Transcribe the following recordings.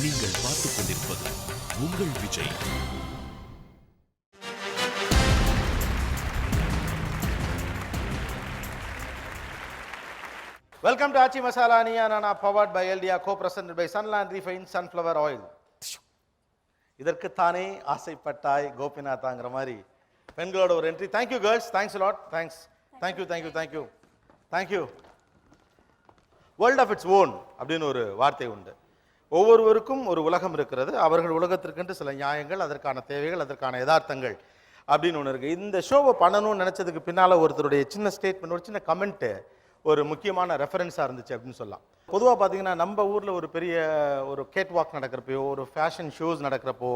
நீங்கள் பார்த்துக் கொண்டிருப்பது உங்கள் Vijay. Welcome to Achi Masala Niyanana, powered by LDA, co-presented by Sunland Refined Sunflower Oil. இதற்குத்தானே ஆசைப்பட்டாய் கோபிநாத்தாங்கிற மாதிரி பெண்களோட ஒரு entry. Thank you girls, thanks lot, thanks, thank you thank you thank you thank you. World of its own அப்படின்னு ஒரு வார்த்தை உண்டு. ஒவ்வொருவருக்கும் ஒரு உலகம் இருக்கிறது. அவர்கள் உலகத்திற்கென்று சில நியாயங்கள், அதற்கான தேவைகள், அதற்கான யதார்த்தங்கள் அப்படின்னு ஒன்று இருக்குது. இந்த ஷோவை பண்ணணும்னு நினச்சதுக்கு பின்னால் ஒருத்தருடைய சின்ன ஸ்டேட்மெண்ட், ஒரு சின்ன கமெண்ட்டு ஒரு முக்கியமான ரெஃபரன்ஸாக இருந்துச்சு அப்படின்னு சொல்லலாம். பொதுவாக பார்த்தீங்கன்னா நம்ம ஊரில் ஒரு பெரிய ஒரு கேட் வாக் நடக்கிறப்போ, ஒரு ஃபேஷன் ஷோஸ் நடக்கிறப்போ,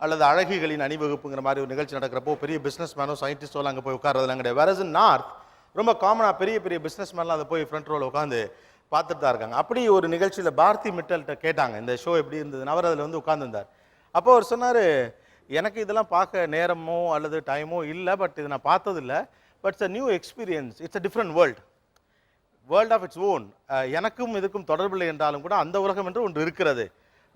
அல்லது அழகிகளின் அணிவகுப்புங்கிற மாதிரி ஒரு நிகழ்ச்சி நடக்கிறப்போ பெரிய பிஸ்னஸ் மேனோ சயின்டிஸ்டோலாம் அங்கே போய் உட்காரதுலாம் கிடையாது. வேற இன் நார்த் ரொம்ப காமனாக பெரிய பெரிய பிஸ்னஸ் மேன்லாம் அதை போய் ஃப்ரண்ட் ரோவில் உட்காந்து பார்த்துட்டு தான் இருக்காங்க. அப்படி ஒரு நிகழ்ச்சியில் பாரதி மிட்டல்கிட்ட கேட்டாங்க இந்த ஷோ எப்படி இருந்ததுன்னு. அவர் அதில் வந்து உட்காந்துருந்தார். அப்போ அவர் சொன்னார், எனக்கு இதெல்லாம் பார்க்க நேரமோ அல்லது டைமோ இல்லை, பட் இது நான் பார்த்ததில்லை, but it's a new experience, it's a different world of its own. எனக்கும் இதுக்கும் தொடர்பில்லை என்றாலும் கூட அந்த உலகம் என்று ஒன்று இருக்கிறது,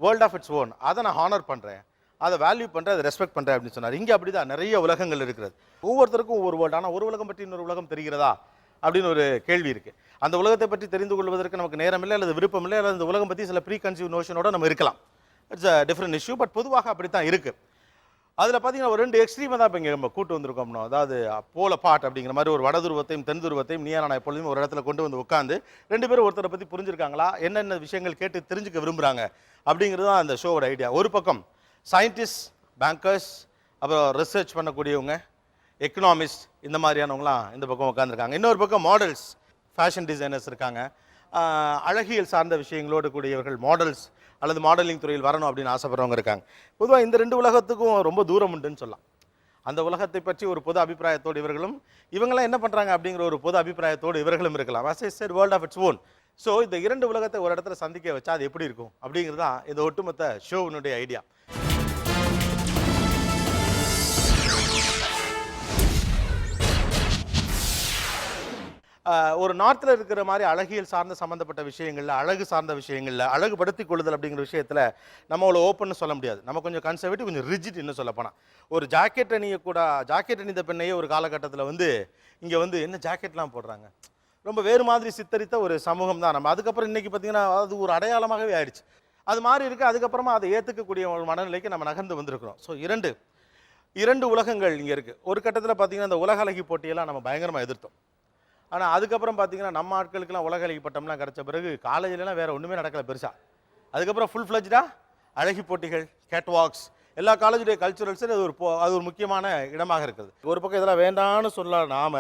வேர்ல்ட் ஆஃப் இட்ஸ் ஓன். அதை நான் ஹானர் பண்ணுறேன், அதை வேல்யூ பண்ணுறேன், அதை ரெஸ்பெக்ட் பண்ணுறேன் அப்படின்னு சொன்னார். இங்கே அப்படி தான் நிறைய உலகங்கள் இருக்கிறது. ஒவ்வொருத்தருக்கும் ஒவ்வொரு வேர்ல்டு. ஆனால் ஒரு உலகம் பற்றி இன்னொரு உலகம் தெரிகிறதா அப்படின்னு ஒரு கேள்வி இருக்குது. அந்த உலகத்தை பற்றி தெரிந்து கொள்வதற்கு நமக்கு நேரம் இல்லை, அல்லது விருப்பம் இல்லை, அல்லது அந்த உலகம் பற்றி சில ப்ரீ கன்சீவ் நோஷனோட நம்ம இருக்கலாம். It's a different issue. But பொதுவாக அப்படி தான் இருக்குது. அதில் பார்த்தீங்கன்னா ஒரு 2 எக்ஸ்ட்ரீமாக தான் இப்போ இங்கே நம்ம கூட்டு வந்திருக்கோம்னோ. அதாவது போல பாட் அப்படிங்கிற மாதிரி ஒரு வடதுருவத்தையும் தென் துருவத்தையும் நீயா நான் எப்பொழுதும் ஒரு இடத்துல கொண்டு வந்து உட்காந்து 2 பேரும் ஒருத்தரை பற்றி புரிஞ்சிருக்காங்களா, என்னென்ன விஷயங்கள் கேட்டு தெரிஞ்சுக்க விரும்புகிறாங்க அப்படிங்கிறது தான் அந்த ஷோவோட ஐடியா. ஒரு பக்கம் சயின்டிஸ்ட், பேங்கர்ஸ், அப்புறம் ரிசர்ச் பண்ணக்கூடியவங்க, எக்கனாமிஸ்ட், இந்த மாதிரியானவங்களாம் இந்த பக்கம் உட்காந்துருக்காங்க. இன்னொரு பக்கம் மாடல்ஸ், ஃபேஷன் டிசைனர்ஸ் இருக்காங்க. அழகியல் சார்ந்த விஷயங்களோடு கூடியவர்கள், மாடல்ஸ் அல்லது மாடலிங் துறையில் வரணும் அப்படின்னு ஆசைப்படுறவங்க இருக்காங்க. பொதுவாக இந்த 2 உலகத்துக்கும் ரொம்ப தூரம் உண்டுன்னு சொல்லலாம். அந்த உலகத்தை பற்றி ஒரு பொது அபிப்பிராயத்தோடு இவர்களும், இவங்களாம் என்ன பண்ணுறாங்க அப்படிங்கிற ஒரு பொது அபிப்பிராயத்தோடு இவர்களும் இருக்கலாம். as I said, world of its own. So இந்த 2 உலகத்தை ஒரு இடத்துல சந்திக்க வச்சா அது எப்படி இருக்கும் அப்படிங்கிறது தான் இந்த ஒட்டுமொத்த ஷோவினுடைய ஐடியா. ஒரு நார்த்தில் இருக்கிற மாதிரி அழகியல் சார்ந்த சம்மந்தப்பட்ட விஷயங்களில், அழகு சார்ந்த விஷயங்களில், அழகுபடுத்திக் கொள்ளுதல் அப்படிங்கிற விஷயத்தில் நம்ம அவ்வளோ ஓப்பன்னு சொல்ல முடியாது. நம்ம கொஞ்சம் கன்சர்வேட்டிவ், கொஞ்சம் ரிஜிட் இன்னும் சொல்ல போனால். ஒரு ஜாக்கெட் அணிந்த பெண்ணையே ஒரு காலகட்டத்தில் வந்து இங்கே வந்து என்ன ஜாக்கெட்லாம் போடுறாங்க, ரொம்ப வேறு மாதிரி சித்தரித்த ஒரு சமூகம் தான் நம்ம. அதுக்கப்புறம் இன்றைக்கி பார்த்திங்கன்னா அது ஒரு அடையாளமாகவே ஆயிடுச்சு. அது மாதிரி இருக்குது. அதுக்கப்புறமா அதை ஏற்றுக்கக்கூடிய ஒரு மனநிலைக்கு நம்ம நகர்ந்து வந்திருக்கிறோம். ஸோ இரண்டு உலகங்கள் இங்கே இருக்குது. ஒரு கட்டத்தில் பார்த்திங்கன்னா இந்த உலக அழகி போட்டியெல்லாம் நம்ம பயங்கரமாக எதிர்த்தோம். ஆனால் அதுக்கப்புறம் பார்த்தீங்கன்னா நம்ம ஆட்களுக்கெல்லாம் உலக அழகி பட்டம்லாம் கிடச்ச பிறகு காலேஜிலலாம் வேறு ஒன்றுமே நடக்கலை பெருசாக. அதுக்கப்புறம் ஃபுல் ஃப்ளெஜ்டாக அழகி போட்டிகள், கேட் வாக்ஸ், எல்லா காலேஜுடைய கல்ச்சுரல்ஸும் அது ஒரு முக்கியமான இடமாக இருக்குது. ஒரு பக்கம் இதெல்லாம் வேண்டான்னு சொல்லலாம் நாம்,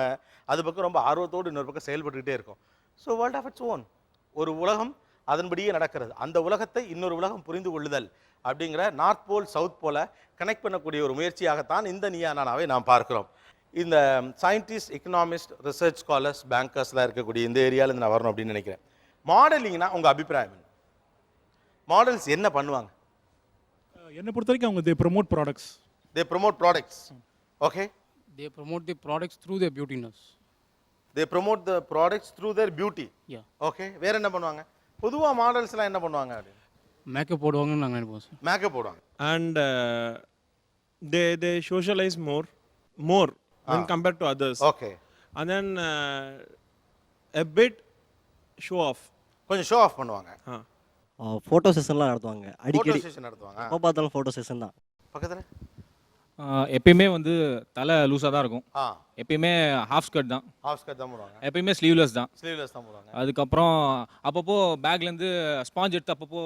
அது பக்கம் ரொம்ப ஆர்வத்தோடு இன்னொரு பக்கம் செயல்பட்டுக்கிட்டே இருக்கும். So world of its own. ஒரு உலகம் அதன்படியே நடக்கிறது. அந்த உலகத்தை இன்னொரு உலகம் புரிந்து கொள்ளுதல் அப்படிங்கிற நார்த் போல் சவுத் போல கனெக்ட் பண்ணக்கூடிய ஒரு முயற்சியாகத்தான் இந்த நீயா நானாவை நாம் பார்க்கிறோம். இந்த சயின்டிஸ்ட், எக்கனாமிஸ்ட், ரிசர்ச் ஸ்காலர்ஸ், பேங்கர்ஸ்லாம் இருக்கக்கூடிய இந்த ஏரியாவிலேருந்து நான் வரணும் அப்படின்னு நினைக்கிறேன். மாடலிங்னா உங்கள் அபிப்பிராயம் என்ன? மாடல்ஸ் என்ன பண்ணுவாங்க? என்னை பொறுத்த வரைக்கும் அவங்க promote products. Okay, they promote the products through their beautiness. they promote the products through their beauty. Yeah. Okay, வேற என்ன பண்ணுவாங்க? பொதுவாக மாடல்ஸ்லாம் என்ன பண்ணுவாங்க? மேக்கப் போடுவாங்கன்னு நாங்கள் நினைப்போம் சார். மேக்கப் போடுவாங்க. And they socialize more when compared to others. Okay. And then a bit show off. கொஞ்சம் ஷோ ஆஃப் பண்ணுவாங்க. ஃபோட்டோ செஷன்லாம் நடத்துவாங்க அடிக்கடி. ஃபோட்டோ செஷன் நடத்துவாங்க. எப்போ பார்த்தாலும் ஃபோட்டோ செஷன் தான். பக்கத்தில் எப்பயுமே வந்து தலை லூஸாக தான் இருக்கும். ஆ, எப்பயுமே ஹாஃப் ஸ்கர்ட் தான். ஹாஃப் ஸ்கர்ட் தான் போடுவாங்க. எப்பயுமே ஸ்லீவ்லெஸ் தான். ஸ்லீவ்லெஸ் தான் போடுவாங்க. அதுக்கப்புறம் அப்பப்போ பேக்லேருந்து ஸ்பாஞ்ச் எடுத்து அப்பப்போ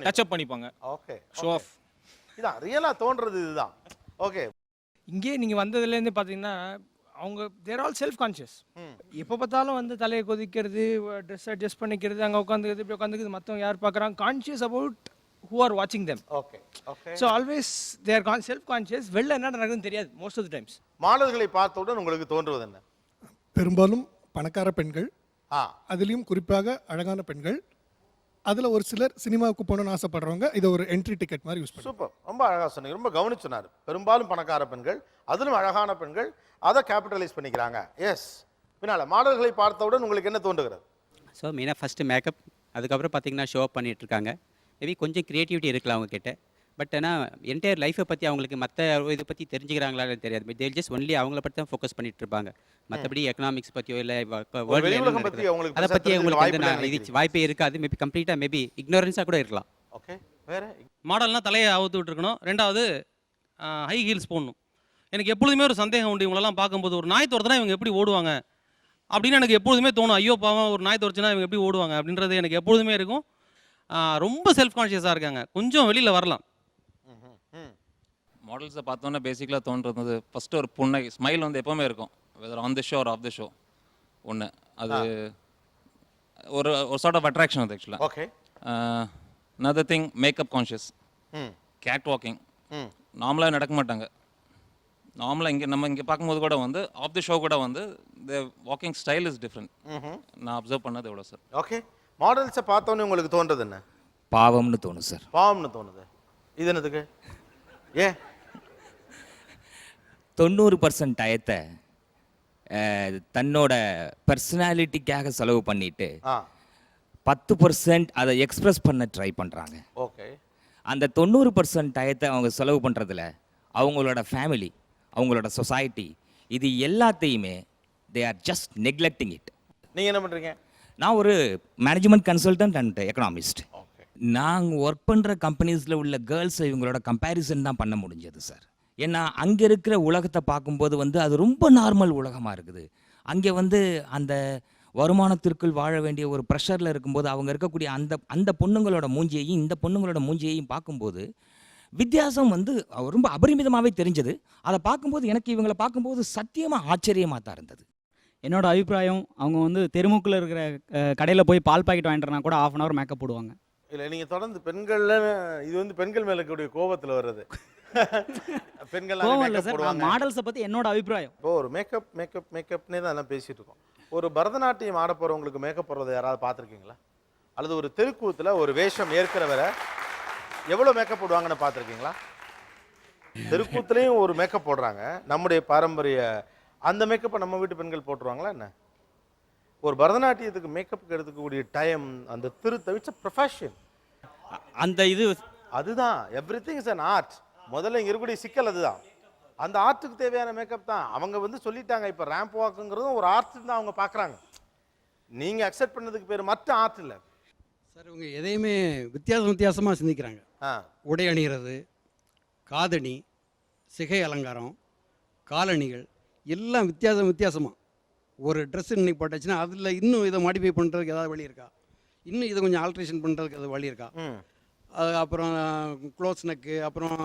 டச்சப் பண்ணிப்பாங்க. Okay, show off. இதான் ரியலாக தோன்றது இதுதான். ஓகே, இங்கே நீங்கள் வந்ததுலேருந்து பார்த்தீங்கன்னா அவங்க தேர் ஆல் செல்ஃப் கான்ஷியஸ். எப்போ பார்த்தாலும் வந்து தலையை கொதிக்கிறது, ட்ரெஸ் அட்ஜஸ்ட் பண்ணிக்கிறது, அங்கே உட்காந்துக்கிறது, இப்படி உட்காந்துக்கிறது, மற்றவங்க யார் பார்க்குறாங்க, conscious about who are watching them. Okay, okay. So always they are self-conscious. வெளில என்ன நடக்குதுன்னு தெரியாது most of the times. மாடல்களை பார்த்தவுடன் உங்களுக்கு தோன்றுவது என்ன? பெரும்பாலும் பணக்கார பெண்கள், ஆ, அதுலேயும் குறிப்பாக அழகான பெண்கள். அதில் ஒரு சிலர் சினிமாவுக்கு போகணும்னு ஆசைப்படுறவங்க இதை ஒரு என்ட்ரி டிக்கெட் மாதிரி யூஸ் பண்ணுவாங்க. சூப்பர், ரொம்ப அழகாக சொன்னீங்க, ரொம்ப கவனிச்சுனார். பெரும்பாலும் பணக்கார பெண்கள், அதிலும் அழகான பெண்கள், அதை கேபிட்டலைஸ் பண்ணிக்கிறாங்க. எஸ், பின்னால் மாடல்களை பார்த்தவுடன் உங்களுக்கு என்ன தோன்றுகிறது? ஸோ மெயினாக ஃபஸ்ட்டு மேக்கப், அதுக்கப்புறம் பார்த்தீங்கன்னா ஷோ அப் பண்ணிகிட்ருக்காங்க. மேபி கொஞ்சம் க்ரியேட்டிவிட்டி இருக்கலாம் அவங்கக்கிட்ட. பட் ஆனால் என்டையர் லைஃப்பை பற்றி அவங்களுக்கு மற்ற இதை பற்றி தெரிஞ்சுக்கிறாங்களான்னு தெரியாது. பட் தேல் ஜஸ்ட் ஒன்லி அவங்கள பற்றி தான் ஃபோக்கஸ் பண்ணிட்டு இருப்பாங்க. மற்றபடி எக்கனாமிக்ஸ் பற்றியோ இல்லை வெளி உலகம் பத்தி அவங்களுக்கு அதை பெருசா பற்றி தெரிஞ்சுக்க அவங்களுக்கு வாய்ப்பு வந்து இல்லைன்னு இது வாய்ப்பே இருக்காது. மேபி கம்ப்ளீட்டாக மேபி இக்னோரன்ஸாக கூட இருக்கலாம். ஓகே, வேற மாடல்னா தலையை அவுத்து விட்டுருக்கணும். ரெண்டாவது ஹை ஹீல்ஸ் போடணும். எனக்கு எப்பொழுதுமே ஒரு சந்தேகம் உண்டு, இவங்களெல்லாம் பார்க்கும்போது ஒரு நாய் துரத்துனா இவங்க எப்படி ஓடுவாங்க அப்படின்னு எனக்கு எப்பொழுதுமே தோணும். ஐயோ பாவம், ஒரு நாய் துரத்துனா இவங்க எப்படி ஓடுவாங்க அப்படின்றது எனக்கு எப்பொழுதுமே இருக்கும். ரொம்ப செல்ஃப் கான்ஷியஸாக இருக்காங்க, கொஞ்சம் வெளியில் வரலாம். மாடல்ஸை பார்த்தோன்னே பேசிக்கலாக தோன்றது வந்து ஃபஸ்ட்டு ஒரு புன்னகை, ஸ்மைல் வந்து எப்போவுமே இருக்கும், whether on the show or off the show. ஒன்று அது ஒரு ஒரு சார்ட் ஆஃப் அட்ராக்ஷன் அது ஆக்சுவலாக. Okay. another thing, makeup conscious. Cat walking நார்மலாக நடக்க மாட்டாங்க. நார்மலாக இங்கே நம்ம இங்கே பார்க்கும்போது கூட வந்து ஆஃப் தி ஷோ கூட வந்து த வாக்கிங் ஸ்டைல் இஸ் டிஃப்ரெண்ட். நான் அப்சர்வ் பண்ணது எவ்வளோ சார். ஓகே. மாடல்ஸை பார்த்தோன்னே உங்களுக்கு தோன்றது என்ன? பாவம்னு தோணும் சார். பாவம்னு தோணுது. இது என்னதுக்கு? ஏன் 90% டயத்தை தன்னோட பர்சனாலிட்டிக்காக செலவு பண்ணிட்டு 10% அதை எக்ஸ்பிரஸ் பண்ண ட்ரை பண்ணுறாங்க. ஓகே. அந்த 90% டயத்தை அவங்க செலவு பண்ணுறதுல அவங்களோட ஃபேமிலி, அவங்களோட சொசைட்டி, இது எல்லாத்தையுமே they are just neglecting it. நீங்கள் என்ன பண்ணுறீங்க? நான் ஒரு மேனேஜ்மெண்ட் கன்சல்டன்ட் அண்ட் எக்கனாமிஸ்ட். நாங்கள் ஒர்க் பண்ணுற கம்பெனிஸில் உள்ள கேர்ள்ஸை இவங்களோட கம்பேரிசன் தான் பண்ண முடிஞ்சது சார். ஏன்னா அங்கே இருக்கிற உலகத்தை பார்க்கும்போது வந்து அது ரொம்ப நார்மல் உலகமாக இருக்குது. அங்கே வந்து அந்த வருமானத்திற்குள் வாழ வேண்டிய ஒரு ப்ரெஷரில் இருக்கும்போது அவங்க இருக்கக்கூடிய அந்த பொண்ணுங்களோட மூஞ்சியையும் இந்த பொண்ணுங்களோட மூஞ்சியையும் பார்க்கும்போது வித்தியாசம் வந்து ரொம்ப அபரிமிதமாகவே தெரிஞ்சது. அதை பார்க்கும்போது எனக்கு இவங்களை பார்க்கும்போது சத்தியமாக ஆச்சரியமாக தான் இருந்தது. என்னோட அபிப்பிராயம், அவங்க வந்து தெருமுக்கில் இருக்கிற கடையில் போய் பால் பாக்கெட் வாங்கிட்டுனா கூட 1/2 hour மேக்கப் போடுவாங்க. இல்லை, நீங்கள் தொடர்ந்து பெண்களில் இது வந்து பெண்கள் மேலே இருக்கக்கூடிய கோபத்தில் வர்றது. பெண்கள் மாடல்ஸை பற்றி என்னோட அபிப்பிராயம். இப்போ ஒரு மேக்கப்னே தான் எல்லாம் பேசிகிட்டு இருக்கோம். ஒரு பரதநாட்டியம் ஆட போகிறவங்களுக்கு மேக்கப் போடுறதை யாராவது பார்த்துருக்கீங்களா? அல்லது ஒரு தெருக்கூத்தில் ஒரு வேஷம் ஏற்கிறவரை எவ்வளோ மேக்கப் போடுவாங்கன்னு பார்த்துருக்கீங்களா? தெருக்கூத்துலேயும் ஒரு மேக்கப் போடுறாங்க. நம்முடைய பாரம்பரிய அந்த மேக்கப்பை நம்ம வீட்டு பெண்கள் போட்டுருவாங்களா என்ன? ஒரு பரதநாட்டியத்துக்கு மேக்கப்புக்கு எடுத்துக்கக்கூடிய டைம், அந்த இட்ஸ் ப்ரொஃபஷன். அந்த இது அதுதான் எவ்ரிதிங் இஸ் அன் ஆர்ட். முதல்ல இங்கே இருக்கக்கூடிய சிக்கல் அதுதான். அந்த ஆர்ட்டுக்கு தேவையான மேக்கப் தான் அவங்க வந்து சொல்லிட்டாங்க. இப்போ ரேம்ப் வாக்குங்கிறதும் ஒரு ஆர்ட் தான் அவங்க பார்க்குறாங்க. நீங்கள் அக்செப்ட் பண்ணதுக்கு பேர் மற்ற ஆர்ட் இல்லை சார். இவங்க எதையுமே வித்தியாசமாக சிந்திக்கிறாங்க. உடை அணிகிறது, காதணி, சிகை அலங்காரம், காலணிகள் எல்லாம் வித்தியாசமாக. ஒரு ட்ரெஸ் இன்னைக்கு போட்டாச்சுன்னா அதில் இன்னும் இதை மாடிஃபை பண்ணுறதுக்கு ஏதாவது வழி இருக்கா? இன்னும் இதை கொஞ்சம் ஆல்ட்ரேஷன் பண்ணுறதுக்கு ஏதாவது வழி இருக்கா? அப்புறம் க்ளோஸ் நெக்கு, அப்புறம்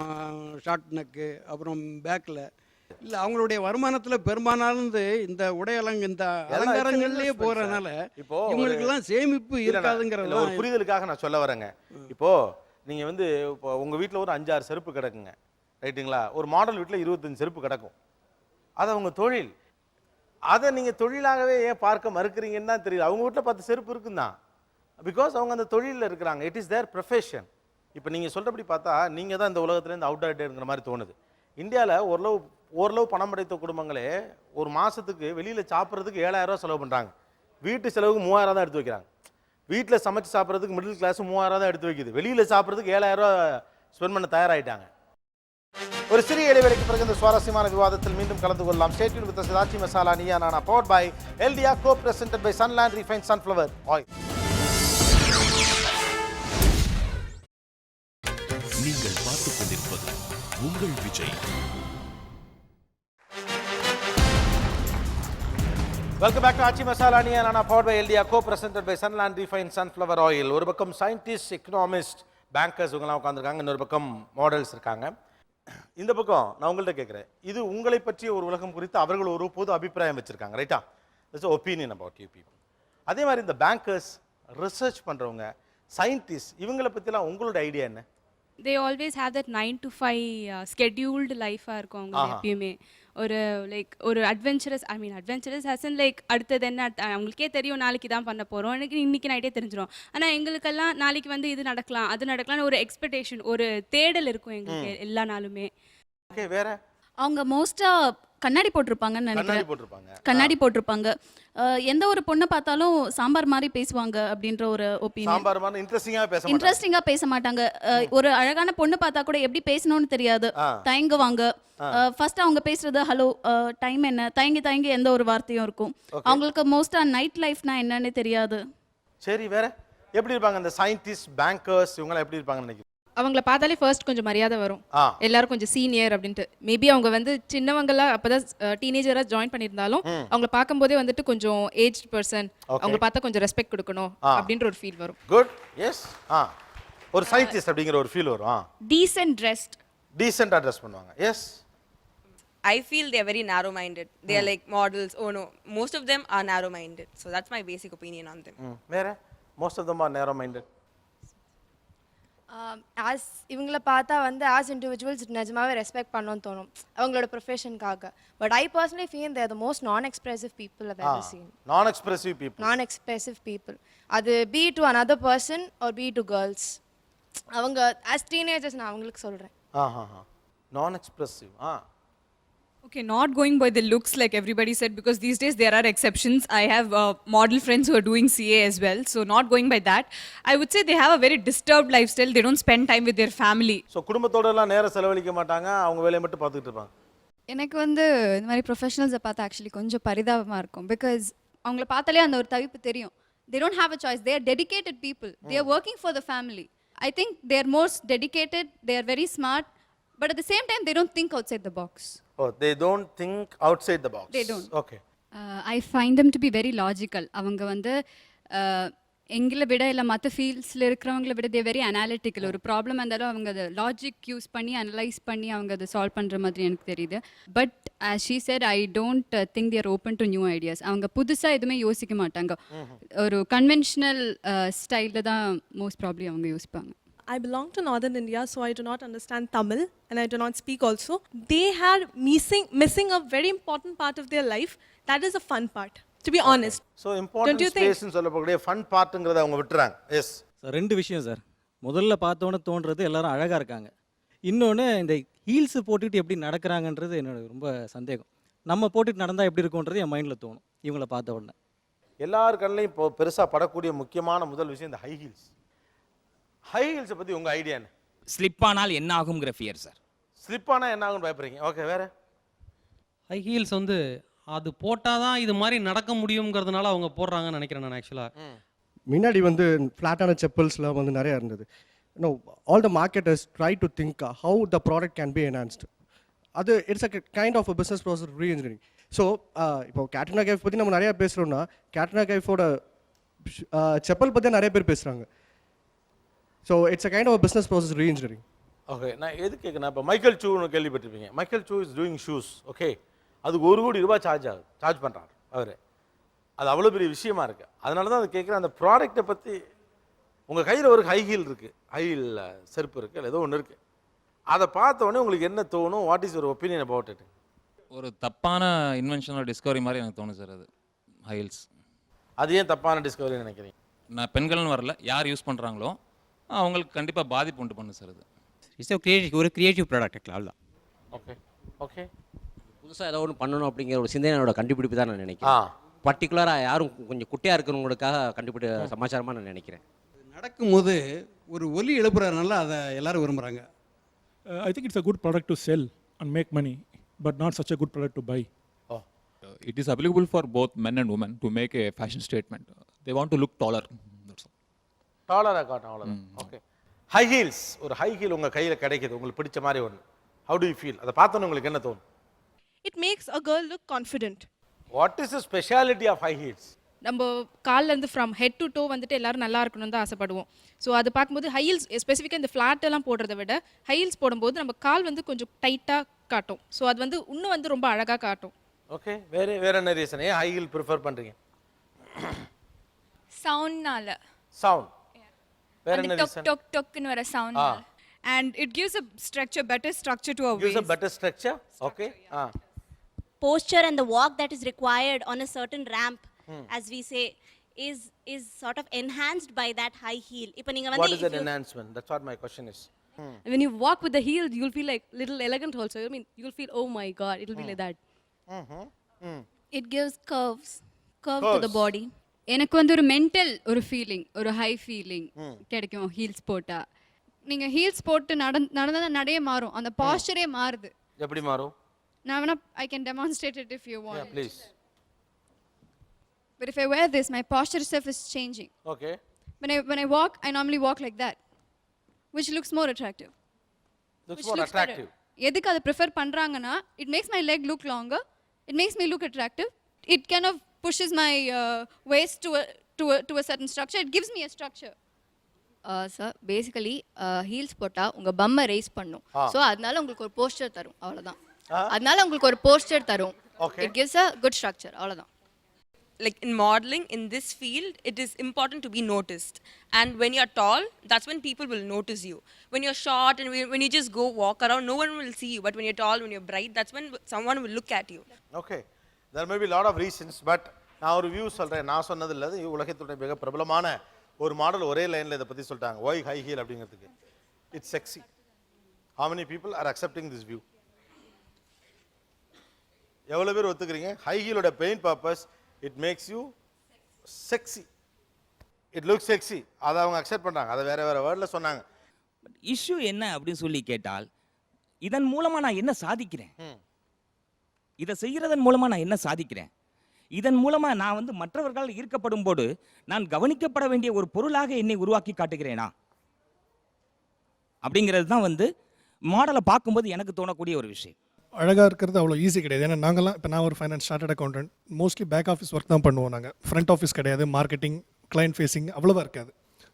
ஷார்ட் நெக்கு, அப்புறம் பேக்கில் இல்லை. அவங்களுடைய வருமானத்தில் பெரும்பாலும் இந்த இந்த அலங்காரங்கள்லேயே போகிறதுனால இப்போ இவங்களுக்கெல்லாம் சேமிப்பு இருக்காதுங்கிறது ஒரு புரிதலுக்காக நான் சொல்ல வரேங்க. இப்போது நீங்கள் வந்து இப்போ உங்கள் வீட்டில் ஒரு 5-6 செருப்பு கிடக்குங்க, ரைட்டுங்களா? ஒரு மாடல் வீட்டில் 25 செருப்பு கிடக்கும். அது அவங்க தொழில். அதை நீங்கள் தொழிலாகவே ஏன் பார்க்க மறுக்கிறீங்கன்னு தான் தெரியுது. அவங்க வீட்டில் 10 செருப்பு இருக்குந்தான், பிகாஸ் அவங்க அந்த தொழிலில் இருக்கிறாங்க. It is their profession. இப்போ நீங்கள் சொல்கிறபடி பார்த்தா நீங்கள் தான் இந்த உலகத்துலேருந்து அவுட் ஆகிட்டேங்கிற மாதிரி தோணுது. இந்தியாவில் ஓரளவு பணம் படைத்த குடும்பங்களே ஒரு மாதத்துக்கு வெளியில் சாப்பிட்றதுக்கு 7,000 ரூபா செலவு பண்ணுறாங்க. வீட்டு செலவுக்கு 3,000 தான் எடுத்து வைக்கிறாங்க. வீட்டில் சமைச்சு சாப்பிட்றதுக்கு மிடில் கிளாஸ் 3,000 தான் எடுத்து வைக்குது. வெளியில் சாப்பிட்றதுக்கு 7,000 ரூபா ஸ்பெண்ட் பண்ண தயாராகிட்டாங்க. ஒரு சிறிய இடைவெளிக்கு பிறகு இந்த சுவாரஸ்யமான விவாதத்தில் மீண்டும் கலந்து கொள்ளலாம். ஸ்டே டியூன்ட் வித் சிதாச்சி Masala Neeya Naana, powered by எல்டியா, co-presented by Sunland Refined Sunflower Oil. நீங்கள் பார்த்துக் கொண்டிருப்பது உங்கள் Vijay. Welcome back to Aachi Masala Neeya Naana, powered by எல்டியா, co-presented by Sunland Refined Sunflower Oil. ஒரு பக்கம் சயின்டிஸ்ட், எக்கனாமிஸ்ட், பேங்கர்ஸ் இவங்கெல்லாம் உட்காந்துருக்காங்க. இன்னொரு பக்கம் மாடல்ஸ் இருக்காங்க. இந்த பக்கம் நான் உங்கள்கிட்ட கேட்குறேன், இது உங்களை பற்றிய ஒரு உலகம் குறித்து அவர்கள் ஒரு பொது அபிப்பிராயம் வச்சுருக்காங்க, ரைட்டா? It's opinion about you people. அதே மாதிரி இந்த பேங்கர்ஸ், ரிசர்ச் பண்ணுறவங்க, சயின்டிஸ்ட், இவங்களை பற்றிலாம் உங்களோட ஐடியா என்ன? they always have that 9 to 5 scheduled life-ஆ இருக்கும் அவங்க எப்பயுமே. ஒரு லைக் ஒரு அட்வென்ச்சரஸ் as in லைக் அடுத்தது என்ன அவங்களுக்கே தெரியும் நாளைக்கு தான் பண்ண போகிறோம், எனக்கு இன்றைக்கி நைட்டே தெரிஞ்சிடும். ஆனால் எங்களுக்கெல்லாம் நாளைக்கு வந்து இது நடக்கலாம் அது நடக்கலாம்னு ஒரு எக்ஸ்பெக்டேஷன், ஒரு தேடல் இருக்கும் எங்களுக்கு எல்லா நாளுமே. ஓகே, வேற அவங்க மோஸ்ட்டாக கண்ணாடி போட்டிருப்பாங்கன்னு கண்ணாடி நினைக்கிறேன். போட்டிருப்பாங்க. கண்ணாடி போட்டிருப்பாங்க. எந்த ஒரு பொண்ணை பார்த்தாலும் சாம்பார் மாதிரி பேசுவாங்க அப்படின்ற ஒரு ஒப்பீனியன். சாம்பார் மாதிரி இன்ட்ரெஸ்டிங்கா பேச மாட்டாங்க. இன்ட்ரெஸ்டிங்கா பேச மாட்டாங்க. ஒரு அழகான பொண்ணு பார்த்தா கூட எப்படி பேசணும்னு தெரியாது, தயங்குவாங்க. ஃபர்ஸ்ட் அவங்க பேசுறது ஹலோ டைம் என்ன, தயங்கி தயங்கி எந்த ஒரு வார்த்தையும் இருக்கும். அவங்களுக்கு மோஸ்டா நைட் லைஃப்னா என்னன்னு தெரியாது. சரி, வேற எப்படி இருப்பாங்க அந்த சயின்டிஸ்ட், பேங்கர்ஸ் இவங்கலாம் எப்படி இருப்பாங்கன்னு நினைக்கிறீங்க? அவங்கள பார்த்தாலே ஃபர்ஸ்ட் கொஞ்சம் மரியாதை வரும். எல்லாரும் கொஞ்சம் சீனியர் அப்படின்ட்டு. மேபி அவங்க வந்து சின்னவங்களாம் அப்பதான் டீனேஜரா ஜாயின் பண்ணியிருந்தாலும் அவங்கள பார்க்கும்போதே வந்துட்டு கொஞ்சம் ஏஜ் பர்சன், அவங்கள பார்த்தா கொஞ்சம் ரெஸ்பெக்ட் கொடுக்கணும் அப்படின்ற ஒரு ஃபீல் வரும். Good, S. ஒரு சயின்டிஸ்ட் அப்படிங்கிற ஒரு ஃபீல் வரும். டீசென்ட் ட்ரெஸ்ட், டீசென்ட்டா ட்ரெஸ் பண்ணுவாங்க. S. I feel they are very narrow minded. They are like models. Oh no, most of them are narrow minded. So that's my basic opinion on them. வேற most of them are narrow minded. As இவங்கள பார்த்தா வந்து as individuals நிஜமாவே respect பண்ணணும்னு தோணும் அவங்களோட ப்ரொஃபஷனுக்காக. But I personally feel there the most non expressive people I've ever seen. Non expressive people. Non expressive people. அது be to another person or be to girls. அவங்க ஆஸ் டீனேஜர்ஸ் நான் அவங்களுக்கு சொல்றேன். Non expressive. Okay, not going by the looks like everybody said, because these days there are exceptions. I have model friends who are doing CA as well, so not going by that. I would say they have a very disturbed lifestyle. They don't spend time with their family. So குடும்பத்தோட எல்லாம் நேரம் செலவழிக்க மாட்டாங்க, அவங்க வேலையை மட்டும் பார்த்துட்டு இருப்பாங்க. எனக்கு வந்து இந்த மாதிரி ப்ரொஃபஷனல்ஸை பார்த்தா ஆக்சுவலி கொஞ்சம் பரிதாபமாக இருக்கும். பிகாஸ் அவங்கள பார்த்தாலே அந்த ஒரு தவிப்பு தெரியும். They don't have a choice. They are dedicated people. They are working for the family. I think they are most dedicated. They are very smart. But at the same time, they don't think outside the box. Oh, they don't think outside the box. They don't. Okay. I find them to be very logical. அவங்க வந்து எங்களை விட இல்லை மற்ற ஃபீல்ட்ஸில் இருக்கிறவங்கள விட they very analytical. ஒரு problem இருந்தாலும் அவங்க அதை லாஜிக் யூஸ் பண்ணி அனலைஸ் பண்ணி அவங்க அதை சால்வ் பண்ணுற மாதிரி எனக்கு தெரியுது. But as she said, I don't think they are open to new ideas. அவங்க புதுசாக எதுவுமே யோசிக்க மாட்டாங்க. ஒரு கன்வென்ஷனல் ஸ்டைலில் தான் மோஸ்ட் ப்ராப்ளி அவங்க யோசிப்பாங்க. I belong to Northern India, so I do not understand Tamil and I do not speak also. They had missing a very important part of their life. That is a fun part, to be honest. So important space னு சொல்லப்படக்கூடிய fun பார்ட்ங்கறத அவங்க விட்டுறாங்க. S. Sir ரெண்டு விஷயம் sir. முதல்ல பார்த்தோன்னே தோன்றது எல்லாரும் அழகாக இருக்காங்க. இன்னொன்று இந்த ஹீல்ஸ் போட்டுக்கிட்டு எப்படி நடக்கிறாங்கன்றது என்னோட ரொம்ப சந்தேகம். நம்ம போட்டுட்டு நடந்தால் எப்படி இருக்கும்ன்றது என் மைண்டில் தோணும் இவங்கள பார்த்த உடனே. எல்லார் கண்ணிலையும் இப்போ பெருசாக படக்கூடிய முக்கியமான முதல் விஷயம் இந்த ஹை ஹீல்ஸ். ஹை ஹீல்ஸை பற்றி உங்கள் ஐடியா என்ன? ஸ்லிப் ஆனால் என்ன ஆகுங்கிற ஃபியர் சார். ஸ்லிப் ஆனால் என்ன ஆகும்னு பயப்படுறீங்க. ஓகே, வேற? ஹை ஹீல்ஸ் வந்து அது போட்டால் தான் இது மாதிரி நடக்க முடியுங்கிறதுனால அவங்க போடுறாங்கன்னு நினைக்கிறேன் நான் ஆக்சுவலாக. முன்னாடி வந்து ஃப்ளாட்டான செப்பல்ஸ்லாம் வந்து நிறையா இருந்தது. No all the marketers try to think how the product can be enhanced. அது it's a kind of a business process reengineering. So இப்போ கேட்ரினா கைஃப் பற்றி நம்ம நிறையா பேசுகிறோம்னா கேட்ரினா கைஃபோட செப்பல் பற்றி நிறைய பேர் பேசுகிறாங்க. So it's a kind of business process reengineering. Okay, நான் எது கேட்குறேன், இப்போ மைக்கேல் சூன்னு கேள்விப்பட்டிருப்பீங்க. மைக்கேல் சூ இஸ் டூயிங் ஷூஸ். ஓகே, அதுக்கு ₹1 கோடி சார்ஜ் பண்ணுறாரு அவர். அது அவ்வளோ பெரிய விஷயமா இருக்குது. அதனால தான் அதை கேட்குறேன். அந்த ப்ராடக்ட்டை பற்றி உங்கள் கையில் ஒரு ஹை ஹீல் இருக்குது, ஹை ஹீல் செருப்பு இருக்குது, இல்லை ஏதோ ஒன்று இருக்குது. அதை பார்த்த உடனே உங்களுக்கு என்ன தோணும்? What is your opinion about it? ஒரு தப்பான இன்வென்ஷனோட டிஸ்கவரி மாதிரி எனக்கு தோணும் சார் அது ஹைல்ஸ். அது ஏன் தப்பான டிஸ்கவரி நினைக்கிறீங்க? நான் பெண்கள்னு வரல, யார் யூஸ் பண்ணுறாங்களோ அவங்களுக்கு கண்டிப்பாக பாதிப்பு உண்டு பண்ணு சார் அது. இட்ஸ் ஒரு கிரியேட்டிவ் ப்ராடக்ட் அவ்வளோதான். Okay okay. புதுசாக ஏதோ ஒன்று பண்ணணும் அப்படிங்கிற ஒரு சிந்தனையோட கண்டுபிடிப்பு தான் நான் நினைக்கிறேன். பர்டிகுலராக யாரும் கொஞ்சம் குட்டையாக இருக்கிறவங்களுக்காக கண்டுபிடி சமாச்சாரமாக நான் நினைக்கிறேன். நடக்கும்போது ஒரு ஒலி எழுப்புறதுனால அதை எல்லாரும் விரும்புகிறாங்க. I think it's a good product to sell and make money, but not such a good product to buy. It is available for both men and women to make a fashion statement. They want to look taller. That's all. டாலராக காட்டும், அவ்வளோதான். Okay. High heels, ஒரு high heel உங்கள் கையில் கிடைக்கிது, உங்களுக்கு பிடிச்ச மாதிரி ஒன்று. How to you feel? அதை பார்த்தோன்னு உங்களுக்கு என்ன தோணும்? It makes a girl look confident. What is the speciality of high heels? நம்ம கால்லேருந்து ஃப்ரம் ஹெட் டு டோ வந்துட்டு எல்லாரும் நல்லா இருக்கணும்னு தான் ஆசைப்படுவோம். ஸோ அது பார்க்கும்போது ஹை ஹீல்ஸ் ஸ்பெசிஃபிக்காக இந்த ஃப்ளாட் எல்லாம் போடுறத விட ஹை ஹீல்ஸ் போடும்போது நம்ம கால் வந்து கொஞ்சம் டைட்டாக காட்டும். ஸோ அது வந்து இன்னும் வந்து ரொம்ப அழகாக காட்டும். ஓகே, வேற என்ன ரீசன்? ஏன் ஹை ஹீல் ப்ரிஃபர் பண்ணுறீங்க? சவுண்ட்னால. சவுண்ட். வேற என்ன டொக் ரீசன்? டொக் டொக்னு வர sound. And it gives a structure, better structure to our waist. Gives a better structure. Okay. Posture and the walk that is required on a certain ramp, as we say, is sort of enhanced by that high heel. What is that enhancement? That's what my question is. When you walk with the heel, you'll feel like little elegant also. I mean, you'll feel, oh my God, it'll be like that. It gives curve to the body. எனக்கு வந்து ஒரு mental ஒரு feeling, ஒரு high feeling கிடைக்கும் heels போட்டா. நீங்க heels போட்டு நடந்தா நடைய மாறும், அந்த பாஸ்டரே மாறுது. எப்படி மாறும்? நான் வேணா I can demonstrate it if you want. Yeah, please. But if I wear this, my posture itself is changing. Okay. When I walk, I normally walk like that, which looks more attractive. Looks more attractive. எதுக்கு அதை prefer பண்றாங்கன்னா, it makes my leg look longer, it makes me look attractive, it kind of pushes my waist to a certain structure, it gives me a structure. Sir basically heels போட்டால் உங்கள் பம்மை rice பண்ணும். So அதனால உங்களுக்கு ஒரு poster தரும், அவ்வளோதான். அதனால உங்களுக்கு ஒரு போஸ்டர் தரும். It gives a good structure, அவ்வளோதான். Like in modeling, in this field, it is important to be noticed. And when you're tall, that's when people will notice you. When you're short and when you just go walk around, no one will see you. But when you're tall, when you're bright, that's when someone will look at you. Okay. There may be a lot of reasons, but நான் ஒரு view சொல்கிறேன். நான் சொன்னது இல்லை, உலகத்துடைய மிக பிரபலமான ஒரு மாடல் ஒரே லைனில் இதை பற்றி சொல்லிட்டாங்க. ஒய் ஹை ஹீல் அப்படிங்கிறதுக்கு. It's sexy. How many people are accepting this view? எவ்வளோ பேர் ஒத்துக்கிறீங்க? ஹை ஹீலோட main purpose, it makes you sexy. It looks sexy. அதை அவங்க அக்செப்ட் பண்ணுறாங்க. அதை வேற வேர்டில் சொன்னாங்க. இஷ்யூ என்ன அப்படின்னு சொல்லி கேட்டால், இதன் மூலமாக நான் என்ன சாதிக்கிறேன், இதை செய்கிறதன் மூலமாக நான் என்ன சாதிக்கிறேன், இதன் மூலமாக நான் வந்து மற்றவர்களால் ஈர்க்கப்படும் போது நான் கவனிக்கப்பட வேண்டிய ஒரு பொருளாக என்னை உருவாக்கி காட்டுகிறேனா அப்படிங்கிறது தான் வந்து மாடலை பார்க்கும்போது எனக்கு தோணக்கூடிய ஒரு விஷயம். அழகாக இருக்கிறது அவ்வளோ ஈஸி கிடையாது. ஏன்னா நாங்கள்லாம் இப்போ நான் ஒரு finance chartered accountant, mostly back office work தான் பண்ணுவோம். நாங்கள் ஃப்ரண்ட் ஆஃபீஸ் கிடையாது, மார்க்கெட்டிங், கிளைண்ட் ஃபேஸிங் அவ்வளோவா இருக்காது.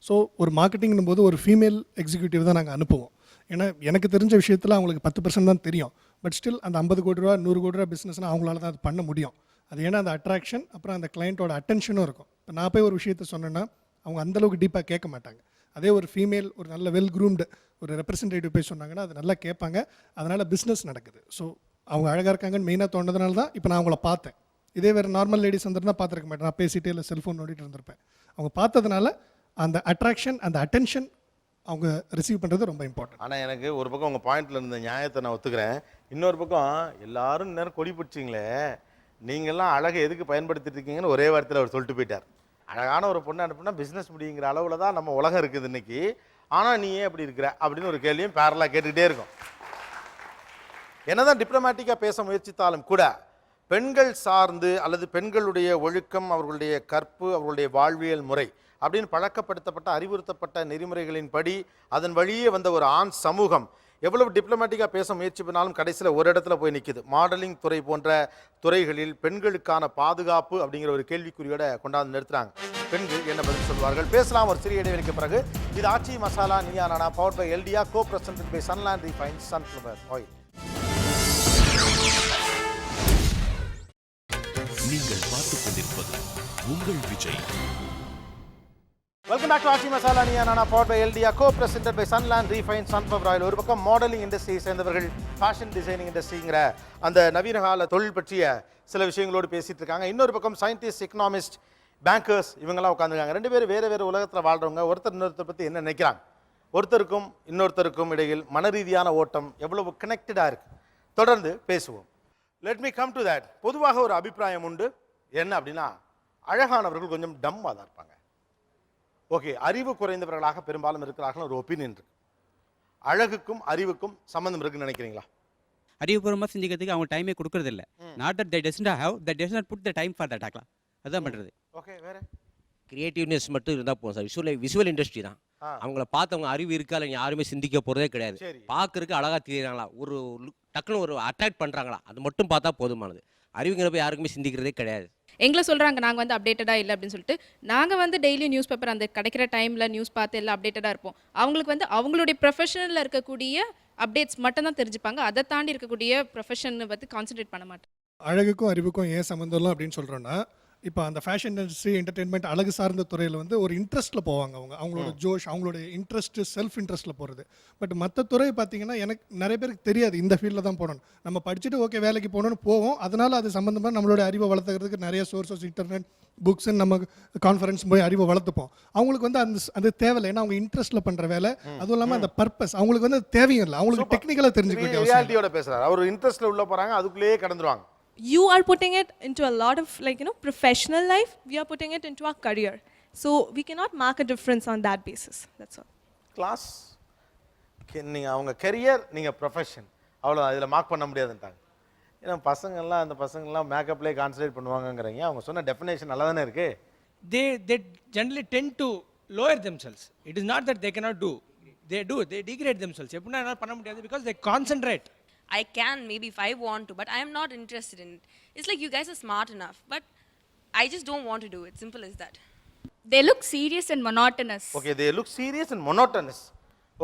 ஸோ ஒரு மார்க்கெட்டிங்கும் போது ஒரு ஃபீமேல் எக்ஸிக்யூட்டிவ் தான் நாங்கள் அனுப்புவோம். ஏன்னா எனக்கு தெரிஞ்ச விஷயத்தில் அவங்களுக்கு 10% தான் தெரியும். பட் ஸ்டில் அந்த 50 கோடி ரூபா 100 கோடி ரூபா பிஸ்னஸ்னால் அவங்களால தான் அது பண்ண முடியும். அது ஏன்னா அந்த அட்ராக்ஷன், அப்புறம் அந்த கிளைண்ட்டோட அட்டென்ஷனும் இருக்கும். இப்போ நான் போய் ஒரு விஷயத்த சொன்னேன்னா அவங்க அந்தளவுக்கு டீப்பாக கேட்க மாட்டாங்க. அதே ஒரு ஃபீமேல் ஒரு நல்ல வெல் க்ரூம்டு ஒரு ரெப்ரசன்டேட்டிவ் போய் சொன்னாங்கன்னா அது நல்லா கேட்பாங்க. அதனால் பிஸ்னஸ் நடக்குது. ஸோ அவங்க அழகாக இருக்காங்கன்னு மெயினாக தோணுறதுனால தான் இப்போ நான் அவங்கள பார்த்தேன். இதே வேறு நார்மல் லேடிஸ் வந்துருந்தால் பார்த்துருக்க மாட்டேன், நான் பேசிகிட்டே இல்லை செல்ஃபோன் நோண்டிட்டு இருந்திருப்பேன். அவங்க பார்த்ததுனால அந்த அட்ராக்ஷன், அந்த அட்டென்ஷன் அவங்க ரிசீவ் பண்ணுறது ரொம்ப இம்பார்ட்டன்ட். ஆனால் எனக்கு ஒரு பக்கம் உங்கள் பாயிண்டில் இருந்த நியாயத்தை நான் ஒத்துக்கிறேன். இன்னொரு பக்கம் எல்லாரும் நேரம் கொடி பிடிச்சிங்களே, நீங்கள்லாம் அழகை எதுக்கு பயன்படுத்திட்டு இருக்கீங்கன்னு ஒரே வாரத்தில் அவர் சொல்லிட்டு போயிட்டார். அழகான ஒரு பொண்ணை அனுப்புனா பிஸ்னஸ் முடியுங்கிற அளவில் தான் நம்ம உலகம் இருக்குது இன்னைக்கு. ஆனால் நீ ஏன் அப்படி இருக்கிற அப்படின்னு ஒரு கேள்வியும் பேரலாக கேட்டுக்கிட்டே இருக்கும். என்னதான் டிப்ளமேட்டிக்காக பேச முயற்சித்தாலும் கூட பெண்கள் சார்ந்து அல்லது பெண்களுடைய ஒழுக்கம், அவர்களுடைய கற்பு, அவர்களுடைய வாழ்வியல் முறை அப்படின்னு பழக்கப்படுத்தப்பட்ட அறிவுறுத்தப்பட்ட நெறிமுறைகளின் படி அதன் வழியே வந்த ஒரு ஆண் சமூகம் எவ்வளவு டிப்ளமேட்டிக்காக பேச முயற்சி பண்ணாலும் கடைசியில் ஒரு இடத்துல போய் நிற்குது. மாடலிங் துறை போன்ற துறைகளில் பெண்களுக்கான பாதுகாப்பு அப்படிங்கிற ஒரு கேள்விக்குறியோட கொண்டாந்து நிறுத்துறாங்க. பெண்கள் என்ன பதில் சொல்வார்கள்? பேசலாம் ஒரு சிறிய இடைவெளிக்கு பிறகு. இது Aachi Masala Neeya Naana, powered by எல்டியா, co presented by Sunland refined sunflower oil. நீங்கள் பார்த்துக் கொண்டிருப்பது உங்கள் Vijay. Welcome back to Aachi Masala Neeya Naana, powered by எல்டியா, co presented by Sunland refined sunflower oil. ஒரு பக்கம் மாடலிங் இண்டஸ்ட்ரியை சேர்ந்தவர்கள் ஃபேஷன் டிசைனிங் இண்டஸ்ட்ரிங்கிற அந்த நவீன கால தொழில் பற்றிய சில விஷயங்களோடு பேசிட்டு இருக்காங்க. இன்னொரு பக்கம் சயின்டிஸ்ட், எக்கனாமிஸ்ட், பேங்கர்ஸ் இவங்கெல்லாம் உட்காந்துருக்காங்க. ரெண்டு பேரும் வேறு வேறு உலகத்தில் வாழ்கிறவங்க. ஒருத்தர் இன்னொருத்தர் பற்றி என்ன நினைக்கிறாங்க, ஒருத்தருக்கும் இன்னொருத்தருக்கும் இடையில் மனரீதியான ஓட்டம் எவ்வளவு கனெக்டடாக இருக்குது, தொடர்ந்து பேசுவோம். Let me come to that. பொதுவாக ஒரு அபிப்பிராயம் உண்டு. என்ன அப்படின்னா, அழகானவர்கள் கொஞ்சம் டம்மாக தான் இருப்பாங்க. ஓகே, அறிவு குறைந்தவர்களாக பெரும்பாலும் இருக்கிறார்கள் ஒரு ஒப்பீனியன் இருக்கு. அழகுக்கும் அறிவுக்கும் சம்மந்தம் இருக்குன்னு நினைக்கிறீங்களா? அறிவுபூர்வமாக சிந்திக்கிறதுக்கு அவங்க டைமே கொடுக்கறது இல்லை. Not that they doesn't have, that does not put the time for that ஆக்கலாம். அதுதான் பண்ணுறது. ஓகே, வேற கிரியேட்டிவ்னஸ் மட்டும் இருந்தால் போதும் சார். விஷுவல் இண்டஸ்ட்ரி தான். அவங்கள பார்த்தவங்க அறிவு இருக்கா இல்லை யாருமே சிந்திக்க போகிறதே கிடையாது. பார்க்கறதுக்கு அழகாக தெரியுறாங்களா, ஒரு டக்குன்னு ஒரு அட்ராக்ட் பண்ணுறாங்களா, அது மட்டும் பார்த்தா போதுமானது. அறிவுங்கிறப்ப யாருக்குமே சிந்திக்கிறதே கிடையாது. எங்களை சொல்கிறாங்க நாங்கள் வந்து அப்டேட்டடாக இல்லை அப்படின்னு சொல்லிட்டு. நாங்கள் வந்து டெய்லி நியூஸ் பேப்பர் அந்த கிடைக்கிற டைமில் நியூஸ் பார்த்து எல்லாம் அப்டேட்டடாக இருப்போம். அவங்களுக்கு வந்து அவங்களுடைய ப்ரொஃபஷனில் இருக்கக்கூடிய அப்டேட்ஸ் மட்டும் தான் தெரிஞ்சுப்பாங்க. அதை தாண்டி இருக்கக்கூடிய ப்ரொஃபஷனை பற்றி கான்சென்ட்ரேட் பண்ண மாட்டாங்க. அழகுக்கும் அறிவுக்கும் ஏன் சம்மந்தம் அப்படின்னு சொல்கிறோன்னா, இப்போ அந்த ஃபேஷன் இண்டஸ்ட்ரி, என்டர்டெயின்மெண்ட், அழகு சார்ந்த துறையில் வந்து ஒரு இன்ட்ரெஸ்ட்டில் போவாங்க. அவங்களோட ஜோஷ், அவங்களோட இன்ட்ரெஸ்ட்டு, செல்ஃப் இன்ட்ரெஸ்ட்டில் போகிறது. பட் மற்ற துறை பார்த்தீங்கன்னா எனக்கு நிறைய பேருக்கு தெரியாது இந்த ஃபீல்டில் தான் போகணும். நம்ம படிச்சுட்டு ஓகே வேலைக்கு போகணும்னு போவோம். அதனால் அது சம்மந்தமாக நம்மளோட அறிவை வளர்த்துக்கிறதுக்கு நிறைய சோர்ஸஸ், இன்டர்நெட், புக்ஸுன்னு நம்ம கான்ஃபரன்ஸ் போய் அறிவை வளர்த்துப்போம். அவங்களுக்கு வந்து அது தேவையில்லை. ஏன்னா அவங்க இன்ட்ரெஸ்ட்டில் பண்ணுற வேலை, அதுவும் இல்லாமல் அந்த பர்பஸ் அவங்களுக்கு வந்து தேவையும் இல்லை. அவங்களுக்கு டெக்னிக்கலாக தெரிஞ்சுக்கிட்டு ரியாலிட்டியோட பேசுகிறார். அவர் இன்ட்ரெஸ்ட்டில் உள்ள போகிறாங்க, அதுக்குள்ளேயே கடந்துருவாங்க. you are putting it into a lot of like, you know, professional life. We are putting it into our career. So we cannot mark a difference on that basis. That's all. Class நீங்கள் அவங்க career நீங்கள் profession அவ்வளோ அதில் mark பண்ண முடியாதுன்ட்டாங்க. ஏன்னா பசங்கள்லாம் அந்த பசங்கள்லாம் மேக்கப்லேயே கான்சன்ட்ரேட் பண்ணுவாங்கங்கிறீங்க. அவங்க சொன்ன டெஃபினேஷன் நல்லா தானே இருக்குது. They generally tend to lower themselves. It is not that they cannot do. They degrade themselves. எப்படின்னா என்ன பண்ண முடியாது because they concentrate. I can maybe if I want to, but I am not interested in it. It's like you guys are smart enough, but I just don't want to do it. Simple as that. They look serious and monotonous. Okay, they look serious and monotonous.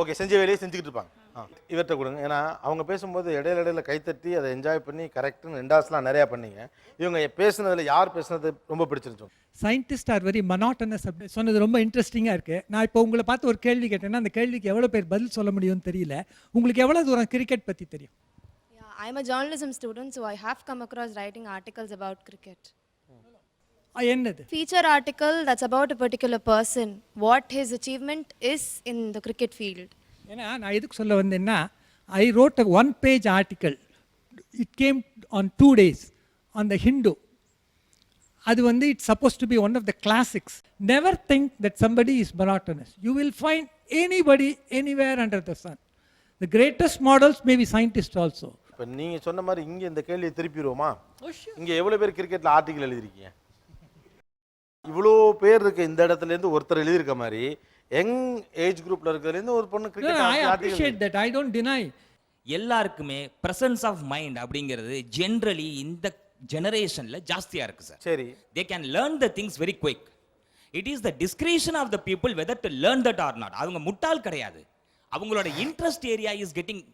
Okay, செஞ்ச வேலையை செஞ்சுக்கிட்டு இருப்பாங்க. இவர்கிட்ட கொடுங்க. ஏன்னா அவங்க பேசும்போது இடையில கைத்தட்டி அதை என்ஜாய் பண்ணி கரெக்டுன்னு ரெண்டாஸ்லாம் நிறையா பண்ணீங்க. இவங்க பேசுனதில் யார் பேசுனது ரொம்ப பிடிச்சிருச்சோம்? சயின்டிஸ்ட் ஆர் வெரி மொனாட்டனஸ் அப்படி சொன்னது ரொம்ப இன்ட்ரெஸ்டிங்காக இருக்குது. நான் இப்போ உங்களை பார்த்து ஒரு கேள்வி கேட்டேன்னா அந்த கேள்விக்கு எவ்வளோ பேர் பதில் சொல்ல முடியும்னு தெரியல. உங்களுக்கு எவ்வளோ தூரம் கிரிக்கெட் பற்றி தெரியும்? I'm a journalism student, so I have come across writing articles about cricket. என்னது? Feature article that's about a particular person, what his achievement is in the cricket field. ஏன்னா நான் எதுக்கு சொல்ல வந்தேன்னா I wrote a 1-page article. It came on 2 days on the Hindu. அது வந்து it's suppose to be one of the classics. Never think that somebody is monotonous. You will find anybody anywhere under the sun. The greatest models may be scientist also. இப்போ நீங்கள் சொன்ன மாதிரி இங்கே இந்த கேள்வியை திருப்பிடுவோமா? இங்கே எவ்வளோ பேர் கிரிக்கெட்டில் ஆர்டிக்கல் எழுதிருக்கீங்க? இவ்வளோ பேர் இருக்கு. இந்த இடத்துலேருந்து ஒருத்தர் எழுதியிருக்க மாதிரி யங் ஏஜ் குரூப்பில் இருக்கிறதுலேருந்து ஒரு பொண்ணு கிரிக்கெட். எல்லாருக்குமே பிரசன்ஸ் ஆஃப் மைண்ட் அப்படிங்கிறது ஜென்ரலி இந்த ஜெனரேஷனில் ஜாஸ்தியாக இருக்குது சார். சரி, they can learn the things very quick. It is the discretion of the people whether to learn that or not. அவங்க முட்டாள் கிடையாது. அவங்களோட interest area is getting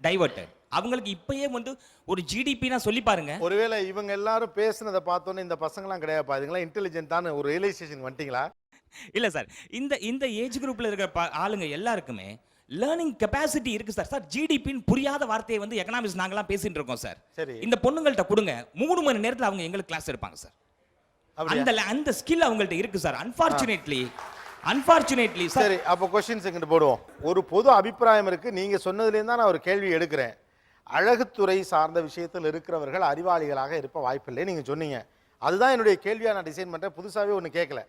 diverted. அவங்களுக்கு இப்பயே வந்து ஒரு ஜிடிபினா சொல்லி பாருங்க. ஒருவேளை இவங்க எல்லாரும் பேசுனதை பார்த்தோன்னே இந்த பசங்களாம் கிடையாது, இதுங்களாம் இன்டெலிஜென்ட்டான ஒரு ரியலைசேஷன் வந்துட்டீங்களா? இல்லை சார், இந்த ஏஜ் குரூப்பில் இருக்கிற ஆளுங்க எல்லாருக்குமே லேர்னிங் கெப்பாசிட்டி இருக்கு சார். சார் ஜிடிபின்னு புரியாத வார்த்தையை வந்து எக்கனாமிக்ஸ் நாங்களாம் பேசிட்டு இருக்கோம் சார். சரி, இந்த பொண்ணுங்கள்ட்ட கொடுங்க, 3 மணி நேரத்தில் அவங்க எங்களுக்கு கிளாஸ் எடுப்பாங்க சார். அந்த ஸ்கில் அவங்கள்ட்ட இருக்கு சார். அன்ஃபார்ச்சுனேட்லி சரி, அப்போ கொஸ்டின்ஸ் எங்கிட்ட போடுவோம். ஒரு பொது அபிப்பிராயம் இருக்கு. நீங்க சொன்னதுலேருந்து தான் நான் ஒரு கேள்வி எடுக்கிறேன். அழகுத்துறை சார்ந்த விஷயத்தில் இருக்கிறவர்கள் அறிவாளிகளாக இருப்ப வாய்ப்பில்லை நீங்க சொன்னீங்க. அதுதான் என்னுடைய கேள்வியாக நான் டிசைன் பண்ணுறேன். புதுசாகவே ஒன்று கேட்கல.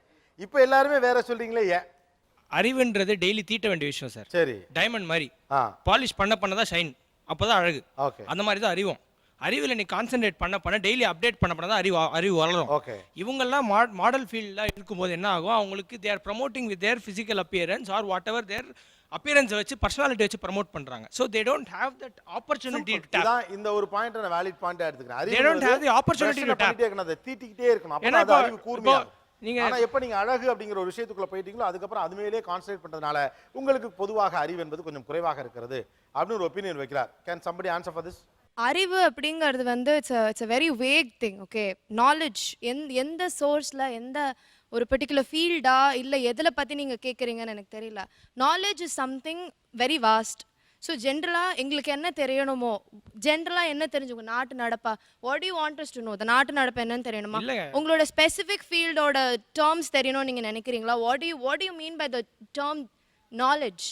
இப்போ எல்லாருமே வேற சொல்றீங்களே ஏன்? அறிவுன்றது டெய்லி தீட்ட வேண்டிய விஷயம் சார். சரி, டைமண்ட் மாதிரி பாலிஷ் பண்ண தான் ஷைன், அப்போதான் அழகு. ஓகே, அந்த மாதிரி தான் அறிவும். அறிவில் நீ கான்சென்ட்ரேட் பண்ண டெய்லி அப்டேட் பண்ண தான் அறிவு வளரும். ஓகே, இவங்கெல்லாம் மாடல் ஃபீல்டில் இருக்கும்போது என்ன ஆகும், அவங்களுக்கு their promoting with their physical appearance or whatever their அப்பியரன்ஸை வச்சு பர்சனாலிட்டி வச்சு ப்ரமோட் பண்றாங்க. So they don't have that opportunity to tap. இந்த ஒரு பாயிண்ட் நான் வேலிட் பாயிண்ட் எடுத்துக்கிறேன். They don't have the opportunity to tap. அதை தீட்டிக்கிட்டே இருக்கணும். அப்போ அது அறிவு கூர்மையா. ஆனா எப்போ நீங்க அழகு அப்படிங்கிற ஒரு விஷயத்துக்குள்ள போயிட்டீங்களோ அதுக்கப்புறம் அது மேலேயே கான்சன்ட்ரேட் பண்றதுனால உங்களுக்கு பொதுவாக அறிவு என்பது கொஞ்சம் குறைவாக இருக்கிறது அப்படின்னு ஒரு ஒப்பீனியன் வைக்கிறார். Can somebody answer for this? அறிவு அப்படிங்கிறது வந்து it's a very wake thing. Okay, knowledge எந்த சோர்ஸில் எந்த ஒரு பர்டிகுலர் ஃபீல்டா இல்லை எதில் பற்றி நீங்கள் கேட்குறீங்கன்னு எனக்கு தெரியல. Knowledge is something very vast. So ஜென்ரலாக எங்களுக்கு என்ன தெரியணுமோ, ஜென்ரலாக என்ன தெரிஞ்சுக்கோ, நாட்டு நடப்பா, what you want us to know, the நாட்டு நடப்பு என்னன்னு தெரியணுமா, உங்களோட ஸ்பெசிஃபிக் ஃபீல்டோட டேர்ம்ஸ் தெரியணும்னு நீங்கள் நினைக்கிறீங்களா? What you mean by the term knowledge?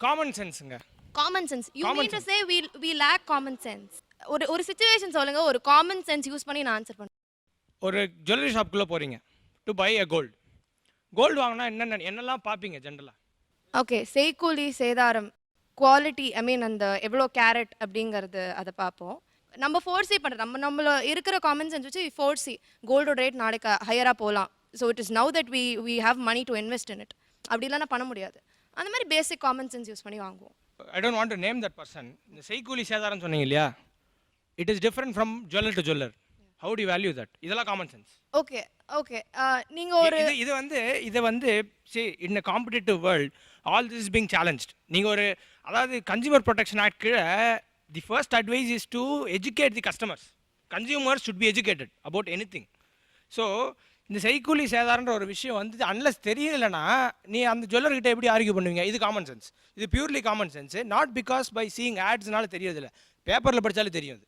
Common சென்ஸுங்க. Common sense. You mean to say we lack common sense. ஒரு சிச்சுவேஷன் சொல்லுங்க, ஒரு காமன் சென்ஸ் யூஸ் பண்ணி நான் ஆன்சர் பண்ணுறேன். ஒரு ஜுவல்லரி ஷாப்புக்குள்ளே போகிறீங்க டு பை அ கோல்டு வாங்கினா என்னெல்லாம் பார்ப்பீங்க ஜென்ரலாக? ஓகே, செய்கூலி சேதாரம், குவாலிட்டி, ஐ மீன் அந்த எவ்வளோ கேரட் அப்படிங்கிறது அதை பார்ப்போம். நம்ம ஃபோர்ஸே பண்ணுறோம். நம்மள இருக்கிற காமன் சென்ஸ் வச்சு ஃபோர்ஸி கோல்டோட ரேட் நாளைக்கு ஹையராக போகலாம். So it is now that we have money to invest in it. அப்படிலாம் நான் பண்ண முடியாது. அந்த மாதிரி பேசிக் காமன் சென்ஸ் யூஸ் பண்ணி வாங்குவோம். I don't want to name that person. இந்த செய்கூலி சேதாரம் சொன்னீங்க இல்லையா, it is different from jeweller to jeweller. How to value that? இதெல்லாம் காமன் சென்ஸ். ஓகே, நீங்கள் ஒரு இது வந்து see in a competitive world all this is being challenged. நீங்கள் ஒரு அதாவது கன்சியூமர் ப்ரொடெக்ஷன் ஆக்ட் கீழே the first advice is to educate the customers. Consumers should be educated about anything. So இந்த செய்கூலி சேதாரன்ற ஒரு விஷயம் வந்து அன்லஸ் தெரியலைன்னா நீ அந்த ஜுவல்லர்கிட்ட எப்படி ஆர்கியூ பண்ணுவீங்க? இது காமன் சென்ஸ். இது purely common sense. Not because by seeing ஆட்ஸ்னால தெரியறதில்ல, பேப்பரில் படித்தாலும் தெரியும்.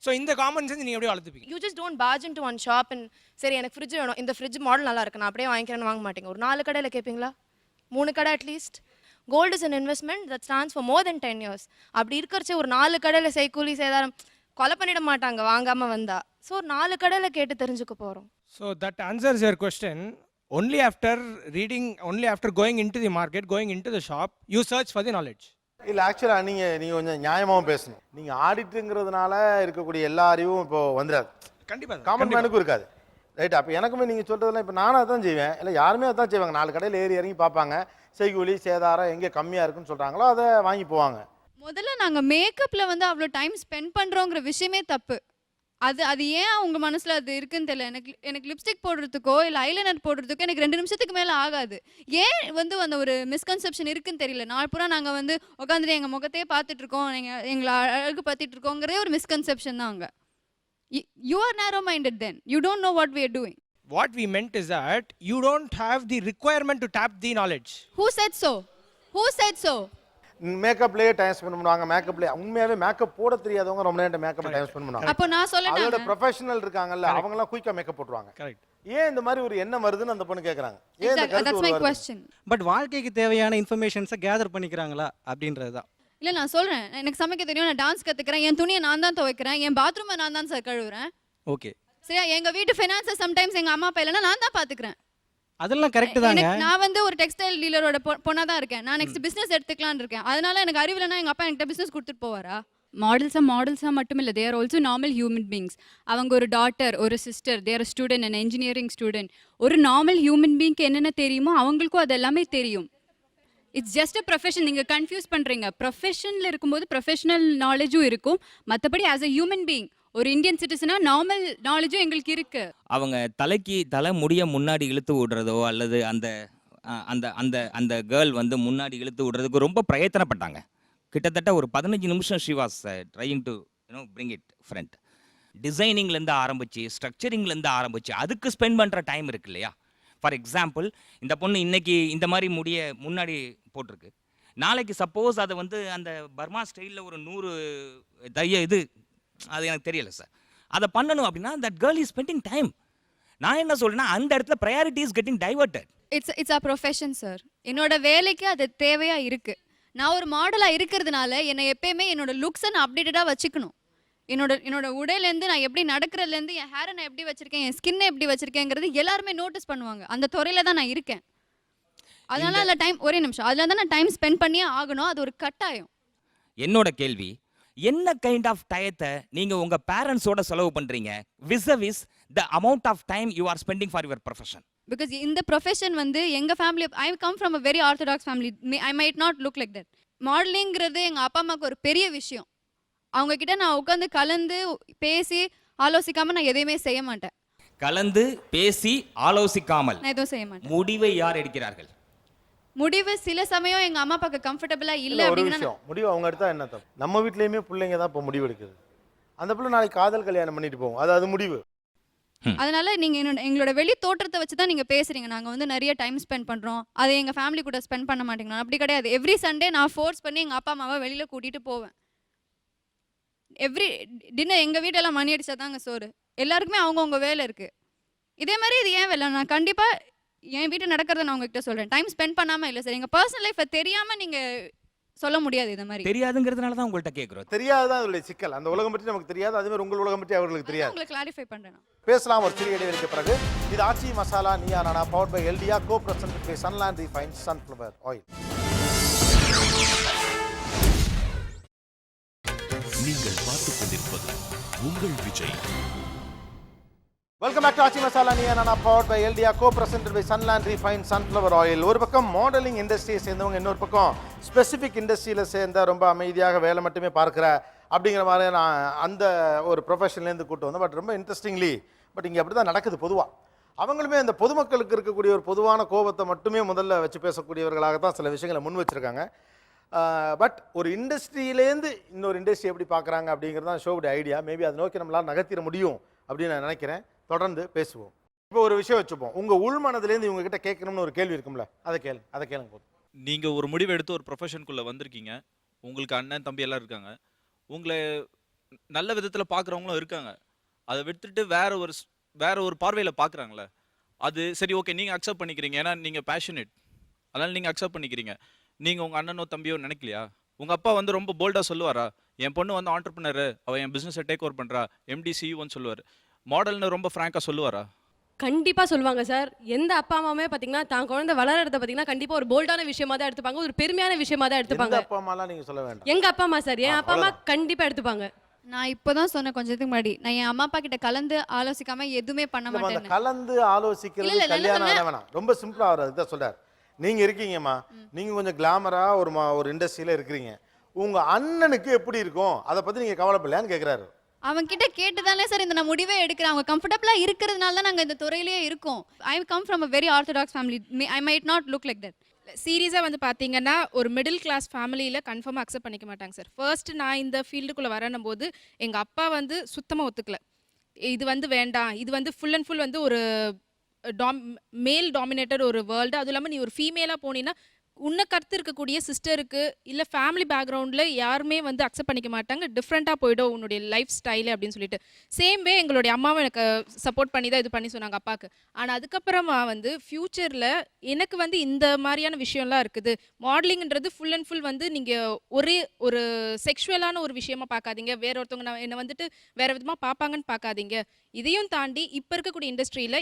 ஸோ இந்த காமன் சென்ஸ் நீங்கள் எப்படி வளர்த்துப்பீங்க? You just don't barge into one shop and சரி எனக்கு ஃப்ரிட்ஜ் வேணும், இந்த ஃப்ரிட்ஜ் மாடல் நல்லா இருக்கு, நான் அப்படியே வாங்கிக்கிறேன்னு வாங்க மாட்டீங்க. ஒரு 4 கடையில் கேட்பீங்களா? 3 கடை at least. Gold is an investment that stands for more than 10 years. அப்படி இருக்கிறச்சு ஒரு 4 கடையில் செய்கூலி சேதாரம் கொலை பண்ணிட மாட்டாங்க வாங்காம வந்தா. ஸோ 4 கடையில கேட்டு தெரிஞ்சுக்க போறோம். So that answers your question. Only after reading, only after going into the market, going into the shop, you search for the knowledge. இல்லை ஆக்சுவலாக நீங்கள் கொஞ்சம் நியாயமாகவும் பேசணும். நீங்கள் ஆடிட்டுங்கிறதுனால இருக்கக்கூடிய எல்லா அறிவும் இப்போ வந்துடாது. கண்டிப்பாக காமன் மேனுக்கும் இருக்காது. ரைட். அப்போ எனக்குமே நீங்கள் சொல்கிறதெல்லாம் இப்போ நானும் அதான் செய்வேன். இல்லை யாருமே அதான் செய்வாங்க. 4 கடையில் ஏறி இறங்கி பார்ப்பாங்க. செய்கூலி சேதாரம் எங்கே கம்மியாக இருக்குன்னு சொல்கிறாங்களோ அதை வாங்கி போவாங்க. முதல்ல நாங்கள் மேக்கப்பில் வந்து அவ்வளோ டைம் ஸ்பெண்ட் பண்ணுறோங்கிற விஷயமே தப்பு. அது ஏன் அவங்க மனசில் அது இருக்குன்னு தெரியல. எனக்கு லிப்ஸ்டிக் போடுறதுக்கோ இல்லை ஐலைனர் போடுறதுக்கோ எனக்கு 2 நிமிஷத்துக்கு மேலே ஆகாது. ஏன் வந்து அந்த ஒரு மிஸ்கன்செப்ஷன் இருக்குன்னு தெரியல. நாள் பூரா நாங்கள் வந்து உட்காந்துட்டு எங்கள் முகத்தையே பார்த்துட்டு இருக்கோம், எங்களை அழகு பார்த்துட்டு இருக்கோங்கிறதே ஒரு மிஸ்கன்செப்ஷன் தான் அங்கே. You are narrow-minded then. You don't know what we are doing. What we meant is that you don't have the requirement to tap the knowledge. Who said so? Who said so? மேக்கப்லேயே time spend பண்ணுவாங்க. மேக்கப்லேயே உண்மையாகவே makeup போட தெரியாதவங்க ரொம்ப நேரம் makeup time spend பண்ணுவாங்க. அப்போ நான் அதோட சொல்லட்டேன். ப்ரொஃபஷனல் இருக்காங்கல்ல அவங்கலாம் குயிக்காக மேக்கப் போட்டுருவாங்க. கரெக்ட். ஏன் இந்த மாதிரி ஒரு எண்ணம் வருதுன்னு அந்த பொண்ணு கேட்குறாங்க. ஏன் இந்த That's my கருத்து question. பட் வாழ்க்கைக்கு தேவையான இன்ஃபர்மேஷன்ஸை கேதர் பண்ணிக்கிறாங்களா அப்படின்றது தான். இல்லை நான் சொல்கிறேன், எனக்கு சமைக்க தெரியும், நான் டான்ஸ் கற்றுக்கிறேன், என் துணியை நான் தான் துவைக்கிறேன், என் பாத்ரூமை நான் தான் சார் கழுவுறேன். ஓகே. சரியா? எங்கள் வீட்டு ஃபினான்ஸை சம்டைம்ஸ் எங்கள் அம்மா அப்பா இல்லைன்னா நான் தான் பார்த்துக்கிறேன். அதெல்லாம் கரெக்ட் தாங்க. நான் வந்து ஒரு டெக்ஸ்டைல் டீலரோட பொண்ணாக தான் இருக்கேன். நான் நெக்ஸ்ட் பிஸ்னஸ் எடுத்துக்கலான்னு இருக்கேன். அதனால எனக்கு அறிவில்லைன்னா எங்கள் அப்பா என்கிட்ட பிஸ்னஸ் கொடுத்துட்டு போவாரா? மாடல்ஸாக மட்டும் இல்லை, they're also normal human beings. அவங்க ஒரு டாட்டர், ஒரு sister, their student, and engineering student. ஒரு நார்மல் ஹியூமன் பீங்க்கு என்னென்ன தெரியுமோ அவங்களுக்கும் அது எல்லாமே தெரியும். It's just a profession. நீங்கள் கன்ஃபியூஸ் பண்ணுறீங்க. ப்ரொஃபஷனில் இருக்கும்போது ப்ரொஃபஷனல் நாலேஜும் இருக்கும், மற்றபடி ஆஸ் அ ஹியூமன் பீங் ஒரு இந்தியன் சிட்டிசனாக நார்மல் நாலேஜும் எங்களுக்கு இருக்கு. அவங்க தலை முடிய முன்னாடி இழுத்து விடுறதோ அல்லது அந்த அந்த அந்த அந்த கேர்ள் வந்து முன்னாடி இழுத்து விடுறதுக்கு ரொம்ப பிரயத்தனப்பட்டாங்க. கிட்டத்தட்ட ஒரு 15 நிமிஷம் she was trying to bring it front. டிசைனிங்லேருந்து ஆரம்பிச்சு ஸ்ட்ரக்சரிங்லேருந்து ஆரம்பிச்சு அதுக்கு ஸ்பெண்ட் பண்ணுற டைம் இருக்கு இல்லையா? ஃபார் எக்ஸாம்பிள், இந்த பொண்ணு இன்னைக்கு இந்த மாதிரி முடிய முன்னாடி போட்டிருக்கு. நாளைக்கு சப்போஸ் அதை வந்து அந்த பர்மா ஸ்டைலில் ஒரு 100 இது அது எனக்கு தெரியல சார். அதை பண்ணணும் அப்படின்னா that girl is spending time. நான் என்ன சொல்றேன்னா அந்த இடத்துல priority is getting diverted. It's a profession sir. என்னோட வேலைக்கு அது தேவையாக இருக்குது. நான் ஒரு மாடலாக இருக்கிறதுனால என்னை எப்பயுமே என்னோட லுக்ஸை நான் அப்டேட்டடாக வச்சுக்கணும். என்னோட உடையிலேருந்து நான் எப்படி நடக்கிறதுலேருந்து என் ஹேரை நான் எப்படி வச்சுருக்கேன், என் ஸ்கின்னை எப்படி வச்சுருக்கேங்கிறது எல்லாருமே நோட்டீஸ் பண்ணுவாங்க. அந்த துறையில் தான் நான் இருக்கேன். அதனால அதில் டைம் ஒரே நிமிஷம் அதில் தான் நான் டைம் ஸ்பெண்ட் பண்ணியே ஆகணும். அது ஒரு கட்டாயம். என்னோட கேள்வி, என்ன கைண்ட் ஆஃப் டயத்தை நீங்க உங்க பேரண்ட்ஸோட செலவு பண்றீங்க is the amount of time you are spending for your profession? Because இந்த ப்ரொஃபஷன் வந்து எங்கள் family, I come from a very orthodox family. I might not look like that. மாடலிங்கிறது எங்கள் அப்பா அம்மாவுக்கு ஒரு பெரிய விஷயம். அவங்கக்கிட்ட நான் உட்காந்து கலந்து பேசி ஆலோசிக்காமல் நான் எதையுமே செய்ய மாட்டேன். கலந்து பேசி ஆலோசிக்காமல் நான் எதுவும் செய்ய மாட்டேன். முடிவை யார் எடுக்கிறார்கள்? முடிவு சில சமயம் எங்கள் அம்மா அப்பாவுக்கு கம்ஃபர்டபுளாக இல்லை ஒரு அப்படின்னா விஷயம் முடிவு அவங்க எடுத்தா என்ன தப்பு? நம்ம வீட்லேயுமே பிள்ளைங்க தான் இப்போ முடிவு எடுக்குது. அந்த பிள்ளை நாளைக்கு காதல் கல்யாணம் பண்ணிட்டு போகும், அது முடிவு. அதனால நீங்கள் எங்களோட வெளி தோற்றத்தை வச்சு தான் நீங்கள் பேசுகிறீங்க. நாங்கள் வந்து நிறைய டைம் ஸ்பெண்ட் பண்ணுறோம், அதை எங்கள் ஃபேமிலி கூட ஸ்பெண்ட் பண்ண மாட்டேங்கிறோம். அப்படி கிடையாது. எவ்ரி சண்டே நான் ஃபோர்ஸ் பண்ணி எங்கள் அப்பா அம்மாவை வெளியில் கூட்டிகிட்டு போவேன். எவ்ரி டின்னர் எங்கள் வீட்டெல்லாம் மணி அடிச்சா தாங்க சோறு. எல்லாருக்குமே அவங்கவுங்க வேலை இருக்குது. இதே மாதிரி இது ஏன் வேலை? நான் கண்டிப்பாக என் வீட்டு நடக்கிறத நான் உங்ககிட்ட சொல்கிறேன். டைம் ஸ்பெண்ட் பண்ணாமல் இல்லை சார். எங்கள் பர்சனல் லைஃப்பை தெரியாமல் நீங்கள் சொல்ல முடியாது. இந்த மாதிரி தெரியாதுங்கிறதுனால தான் உங்கள்கிட்ட கேட்குறோம். தெரியாதுதான் அதோடைய சிக்கல். அந்த உலகம் பற்றி நமக்கு தெரியாது, அதே மாதிரி உங்கள் உலகம் பற்றி அவர்களுக்கு தெரியாது. உங்களுக்கு கிளாரிஃபை பண்ணுறேன். பேசலாம் ஒரு சிறிய இடைவெளிக்கு பிறகு. இது Aachi Masala Neeya Naana powered by எல்டியா, co present by Sunland refined sunflower oil. நீங்கள் பார்த்துக் கொண்டிருப்பது உங்கள் Vijay. Welcome back to Aachi Masala Neeya Naana powered by எல்டியா, co present by Sunland refined sunflower oil. ஒரு பக்கம் மாடலிங் இண்டஸ்ட்ரியை சேர்ந்தவங்க, இன்னொரு பக்கம் ஸ்பெசிஃபிக் இண்டஸ்ட்ரியில் சேர்ந்த ரொம்ப அமைதியாக வேலை மட்டுமே பார்க்குற அப்படிங்கிற மாதிரி நான் அந்த ஒரு ப்ரொஃபஷன்லேருந்து கூட்டு வந்தேன். பட் ரொம்ப இன்ட்ரெஸ்டிங்லி இங்கே அப்படி தான் நடக்குது பொதுவாக. அவங்களுமே அந்த பொதுமக்களுக்கு இருக்கக்கூடிய ஒரு பொதுவான கோபத்தை மட்டுமே முதல்ல வச்சு பேசக்கூடியவர்களாக தான் சில விஷயங்களை முன் வச்சுருக்காங்க. பட் ஒரு இண்டஸ்ட்ரியிலேருந்து இன்னொரு இண்டஸ்ட்ரி எப்படி பார்க்குறாங்க அப்படிங்கிறது தான் ஷோவுடைய ஐடியா. மேபி அதை நோக்கி நம்மளால் நகர்த்திட முடியும் அப்படின்னு நான் நினைக்கிறேன். தொடர்ந்து பேசுவோம். இப்போ ஒரு விஷயம் வச்சுப்போம். உங்கள் உள்மனதுலேருந்து இவங்ககிட்ட கேட்கணும்னு ஒரு கேள்வி இருக்கும்ல, அதை கேளுங்க போதும். நீங்கள் ஒரு முடிவு எடுத்து ஒரு ப்ரொஃபஷனுக்குள்ளே வந்திருக்கீங்க. உங்களுக்கு அண்ணன் தம்பி எல்லாம் இருக்காங்க. உங்களை நல்ல விதத்தில் பார்க்குறவங்களும் இருக்காங்க. அதை விட்டுட்டு வேற ஒரு பார்வையில் பார்க்குறாங்களே, அது சரி ஓகே நீங்கள் அக்செப்ட் பண்ணிக்கிறீங்க. ஏன்னா நீங்கள் பேஷனேட், அதனால் நீங்கள் அக்செப்ட் பண்ணிக்கிறீங்க. நீங்கள் உங்கள் அண்ணனோ தம்பியோ நினைக்கலையா உங்கள் அப்பா வந்து ரொம்ப போல்டாக சொல்லுவாரா, என் பொண்ணு வந்து ஆண்டர்பிரினர், அவள் என் பிஸ்னஸை டேக் ஓவர் பண்ணுறா, எம்டி சிஇஓன்னு சொல்லுவார். மாடல்னு ரொம்ப ஃப்ராங்காக சொல்லுவாரா? கண்டிப்பாக சொல்லுவாங்க சார். எந்த அப்பா அம்மாவுமே பார்த்தீங்கன்னா தான் குழந்தை வளர்றத பார்த்தீங்கன்னா கண்டிப்பாக ஒரு போல்டான விஷயமா தான் எடுத்துப்பாங்க, ஒரு பெருமையான விஷயமா தான் எடுத்துப்பாங்க. அப்பா அம்மாலாம் நீங்கள் சொல்ல வேண்டாம். எங்கள் அப்பா அம்மா சார், என் அப்பா அம்மா கண்டிப்பாக எடுத்துப்பாங்க. நான் இப்போ தான் சொன்னேன் கொஞ்சத்துக்கு முன்னாடி, நான் என் அம்மா அப்பா கிட்ட கலந்து ஆலோசிக்காம எதுவுமே பண்ண மாட்டேன். கலந்து ஆலோசிக்கிறது கல்யாணம் வேணாம், ரொம்ப சிம்பிளா அவர் அதுதான் சொல்றாரு. நீங்க இருக்கீங்கம்மா, நீங்க கொஞ்சம் கிளாமரா ஒரு இண்டஸ்ட்ரியில இருக்கிறீங்க, உங்க அண்ணனுக்கு எப்படி இருக்கும் அதை பத்தி நீங்க கவலைப்படலையான்னு கேட்கிறாரு. அவங்க கிட்ட கேட்டுதானே சார் இந்த நான் முடிவே எடுக்கிறேன். அவங்க கம்ஃபர்டபுளா இருக்கிறதுனால தான் நாங்கள் இந்த துறையிலேயே இருக்கோம். ஐ come from a very orthodox family. I might not look like that. சீரியஸாக வந்து பார்த்தீங்கன்னா ஒரு மிடில் கிளாஸ் ஃபேமிலியில் கன்ஃபார்மாக அக்செப்ட் பண்ணிக்க மாட்டாங்க சார். ஃபர்ஸ்ட் நான் இந்த ஃபீல்டுக்குள்ளே வரணும் போது எங்கள் அப்பா வந்து சுத்தமாக ஒத்துக்கல. இது வந்து வேண்டாம், இது வந்து ஃபுல் அண்ட் ஃபுல் வந்து ஒரு மேல் டாமினேட்டட் ஒரு வேர்ல்டு, அதுவும் இல்லாமல் நீ ஒரு ஃபீமேலாக போனீங்கன்னா உன்னை கருத்து இருக்கக்கூடிய சிஸ்டருக்கு இல்லை ஃபேமிலி பேக்ரவுண்டில் யாருமே வந்து அக்செப்ட் பண்ணிக்க மாட்டாங்க, டிஃப்ரெண்ட்டாக போய்டும் உன்னுடைய லைஃப் ஸ்டைலு அப்படின்னு சொல்லிட்டு. சேம் வே எங்களுடைய அம்மாவும் எனக்கு சப்போர்ட் பண்ணி தான் இது பண்ணி சொன்னாங்க அப்பாவுக்கு. ஆனால் அதுக்கப்புறமா வந்து ஃப்யூச்சரில் எனக்கு வந்து இந்த மாதிரியான விஷயம்லாம் இருக்குது. மாடலிங்ன்றது ஃபுல் அண்ட் ஃபுல் வந்து நீங்கள் ஒரே ஒரு செக்ஷுவலான ஒரு விஷயமா பார்க்காதீங்க, வேற ஒருத்தவங்க என்னை வந்துட்டு வேறு விதமாக பார்ப்பாங்கன்னு பார்க்காதீங்க. இதையும் தாண்டி இப்போ இருக்கக்கூடிய இண்டஸ்ட்ரியில்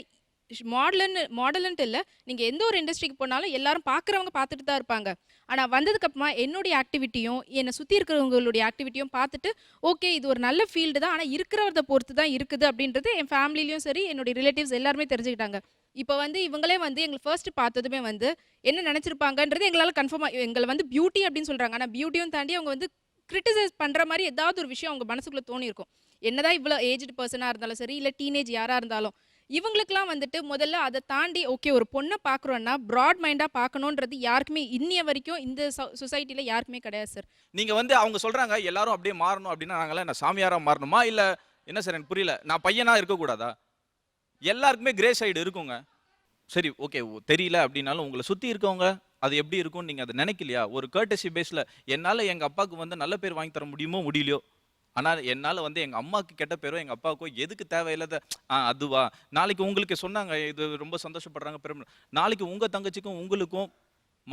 மாடலன்ட்டு இல்லை, நீங்கள் எந்த ஒரு இண்டஸ்ட்ரிக்கு போனாலும் எல்லாரும் பார்க்குறவங்க பார்த்துட்டு தான் இருப்பாங்க. ஆனால் வந்ததுக்கப்புறமா என்னுடைய ஆக்டிவிட்டியும் என்னை சுற்றி இருக்கிறவங்களுடைய ஆக்டிவிட்டியும் பார்த்துட்டு ஓகே இது ஒரு நல்ல ஃபீல்டு தான், ஆனால் இருக்கிறவரை பொறுத்து தான் இருக்குது அப்படின்றது என் ஃபேமிலிலையும் சரி என்னுடைய ரிலேட்டிவ்ஸ் எல்லாருமே தெரிஞ்சுக்கிட்டாங்க. இப்போ வந்து இவங்களே வந்து எங்களை ஃபர்ஸ்ட் பார்த்ததுமே வந்து என்ன நினச்சிருப்பாங்கன்றது எங்களால் கன்ஃபார்மாக, எங்களை வந்து பியூட்டி அப்படின்னு சொல்கிறாங்க, ஆனால் பியூட்டியும் தாண்டி அவங்க வந்து கிரிட்டிசைஸ் பண்ணுற மாதிரி ஏதாவது ஒரு விஷயம் அவங்க மனசுக்குள்ளே தோணியிருக்கும். என்னதான் இவ்வளோ ஏஜ்டு பர்சனாக இருந்தாலும் சரி இல்லை டீனேஜ் யாராக இருந்தாலும் இவங்களுக்குலாம் வந்துட்டு முதல்ல அதை தாண்டி ஓகே ஒரு பொண்ணை பார்க்குறோன்னா ப்ராட் மைண்டாக பார்க்கணுன்றது யாருக்குமே இன்னிய வரைக்கும் இந்த சொசைட்டியில் யாருக்குமே கிடையாது சார். நீங்கள் வந்து அவங்க சொல்கிறாங்க எல்லாரும் அப்படியே மாறணும் அப்படின்னா நாங்களாம் என்ன சாமியாராக மாறணுமா இல்லை என்ன சார்? எனக்கு புரியல. நான் பையனாக இருக்கக்கூடாதா? எல்லாருக்குமே கிரே சைடு இருக்குங்க. சரி ஓகே தெரியல அப்படின்னாலும் உங்களை சுற்றி இருக்கவங்க அது எப்படி இருக்கும்னு நீங்கள் அதை நினைக்கலையா? ஒரு கர்டசி பேஸில் என்னால் எங்கள் அப்பாவுக்கு வந்து நல்ல பேர் வாங்கி தர முடியுமோ முடியலையோ, ஆனால் என்னால் வந்து எங்கள் அம்மாவுக்கு கெட்ட பேரோ எங்கள் அப்பாவுக்கோ எதுக்கு தேவையில்லாத அதுவா நாளைக்கு உங்களுக்கு சொன்னாங்க இது ரொம்ப சந்தோஷப்படுறாங்க பெருமை, நாளைக்கு உங்கள் தங்கச்சிக்கும் உங்களுக்கும்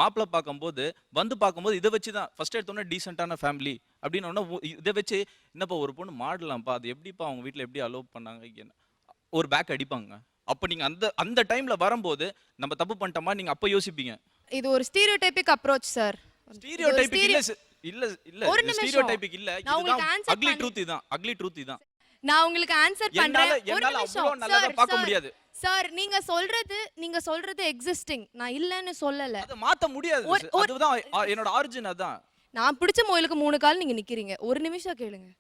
மாப்பிள்ளை பார்க்கும்போது வந்து பார்க்கும்போது இதை வச்சு தான் ஃபஸ்ட் எடுத்தோன்னே டீசெண்டான ஃபேமிலி அப்படின்னு இதை வச்சு என்னப்பா ஒரு பொண்ணு மாடலாம்ப்பா அது எப்படிப்பா அவங்க வீட்டில் எப்படி அலோவ் பண்ணாங்க என்ன ஒரு பேக் அடிப்பாங்க. அப்போ நீங்கள் அந்த டைமில் வரும்போது நம்ம தப்பு பண்ணிட்டோமா நீங்கள் அப்போ யோசிப்பீங்க. இது ஒரு ஸ்டீரியோடைபிக் அப்ரோச் சார். ஸ்டீரியோடைபிக் இல்ல ஸ்டீரியோடைபிக் இல்ல, இதுதான் அக்லி ட்ரூத். இதுதான் அக்லி ட்ரூத். இதுதான் நான் உங்களுக்கு ஆன்சர் பண்றேன். ஒரு நிமிஷம் நல்லதா பார்க்க முடியாது சார். நீங்க சொல்றது எக்ஸிஸ்டிங், நான் இல்லன்னு சொல்லல. அத மாத்த முடியாது. அதுதான் என்னோட ஆரிஜின். அதான் நான் பிடிச்ச மொயிலுக்கு 3 கால் நீங்க நிக்கிறீங்க. ஒரு நிமிஷம் கேளுங்க.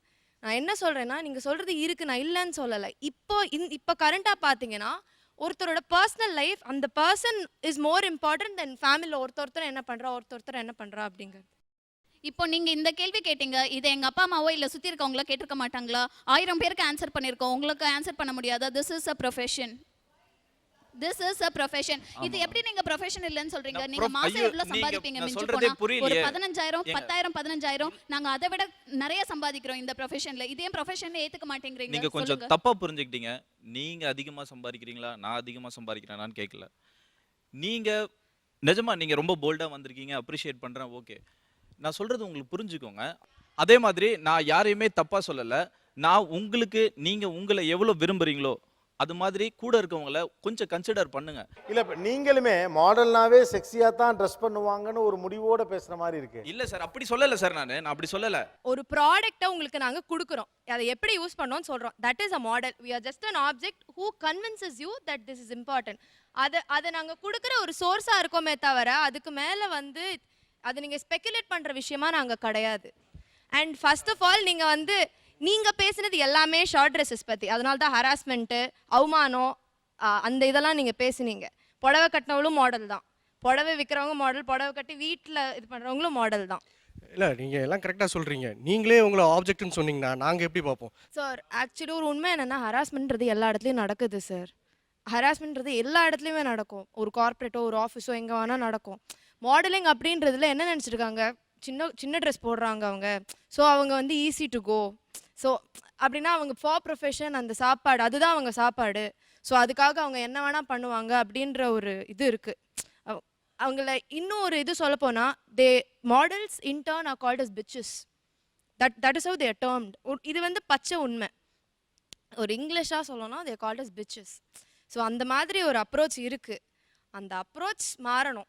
நான் என்ன சொல்றேன்னா நீங்க சொல்றது இருக்கு, நான் இல்லன்னு சொல்லல. இப்போ கரண்டா பாத்தீங்கன்னா ஒருத்தரோட பர்சனல் லைஃப், அந்த person is more important then ஃபேமிலியில் ஒருத்தர் என்ன பண்றா என்ன பண்றா அப்படிங்கிறது. இப்போ நீங்க இந்த கேள்வி கேட்டீங்க, இதை எங்க அப்பா அம்மாவோ இல்ல சுத்தி இருக்கவங்களோ கேட்டிருக்க மாட்டாங்களா? 1000 பேருக்கு ஆன்சர் பண்ணிருக்கோம், உங்களுக்கு ஆன்சர் பண்ண முடியாதா? This is a profession. இது எப்படி நீங்க ப்ரொஃபஷன் இல்லன்னு சொல்றீங்க? நீங்க மாசம் எவ்வளவு சம்பாதிப்பீங்க? மிஞ்சி போனா ஒரு 15,000 10,000 15,000 நாங்க அதை விட நிறைய சம்பாதிக்கிறோம் இந்த ப்ரொஃபஷன்ல. இதே ப்ரொஃபஷன்ல ஏத்துக்க மாட்டேங்கறீங்க. நீங்க கொஞ்சம் தப்பா புரிஞ்சுக்கிட்டீங்க. நீங்க அதிகமா சம்பாதிக்கிறீங்களா நான் அதிகமா சம்பாதிக்கிறேனான்னு கேட்கல. நீங்க நிஜமா நீங்க ரொம்ப போல்டா வந்திருக்கீங்க, அப்ரிஷியேட் பண்றேன். ஓகே, நான் சொல்றது உங்களுக்கு புரிஞ்சுக்கோங்க. அதே மாதிரி நான் யாரையுமே தப்பா சொல்லல. நான் உங்களுக்கு நீங்க உங்களை எவ்வளவு விரும்புறீங்களோ அது மாதிரி கூட இருக்கவங்கள கொஞ்சம் கன்சிடர் பண்ணுங்க. இல்ல நீங்களுமே மாடல்னாவே செக்ஸியா தான் ட்ரெஸ் பண்ணுவாங்கன்னு ஒரு முடிவோட பேசுற மாதிரி இருக்கு. இல்ல சார் அப்படி சொல்லல சார். நான் அப்படி சொல்லல. ஒரு ப்ராடக்ட்டை உங்களுக்கு நாங்க கொடுக்குறோம், அதை எப்படி யூஸ் பண்ணணும்னு சொல்றோம். That is a model. We are just an object who convinces you that this is important. அதை நாங்க கொடுக்குற ஒரு சோர்ஸா இருக்கோமே தவிர அதுக்கு மேல வந்து அதை நீங்க ஸ்பெகுலேட் பண்ற விஷயமா நாங்க கிடையாது. அண்ட் ஃபர்ஸ்ட் ஆஃப் ஆல் நீங்க பேசுனது எல்லாமே ஷார்ட் ட்ரெஸ்ஸஸ் பத்தி, அதனால தான் ஹராஸ்மெண்ட்டு, அவமானம், அந்த இதெல்லாம் நீங்க பேசுனீங்க. புடவை கட்டினவங்களும் மாடல் தான், புடவை விற்கிறவங்க மாடல், புடவை கட்டி வீட்டில் இது பண்ணுறவங்களும் மாடல் தான். இல்லை நீங்கள் எல்லாம் கரெக்டாக சொல்கிறீங்க. நீங்களே உங்களை ஆப்ஜெக்ட்னு சொன்னீங்கன்னா நாங்கள் எப்படி பார்ப்போம் சார்? ஆக்சுவலி ஒரு உண்மை என்னென்னா ஹராஸ்மெண்ட்றது எல்லா இடத்துலையும் நடக்குது சார். ஹராஸ்மெண்ட்றது எல்லா இடத்துலையுமே நடக்கும். ஒரு கார்ப்பரேட்டோ ஒரு ஆஃபீஸோ எங்கே வேணால் நடக்கும். மாடலிங் அப்படின்றதுல என்ன நினச்சிருக்காங்க, சின்ன ட்ரெஸ் போடுறாங்க அவங்க, ஸோ அவங்க ஈஸி டு கோ, ஸோ அப்படின்னா அவங்க ஃபார் ப்ரொஃபஷன், அந்த சாப்பாடு அதுதான் அவங்க சாப்பாடு, ஸோ அதுக்காக அவங்க என்ன வேணால் பண்ணுவாங்க அப்படின்ற ஒரு இது இருக்குது. அவங்கள இன்னும் ஒரு இது சொல்ல போனால் they models in turn are called as bitches. That is how they are termed. இது வந்து பச்சை உண்மை. ஒரு இங்கிலீஷாக சொல்லணும்னா they called as bitches. So அந்த மாதிரி ஒரு அப்ரோச் இருக்குது. அந்த அப்ரோச் மாறணும்.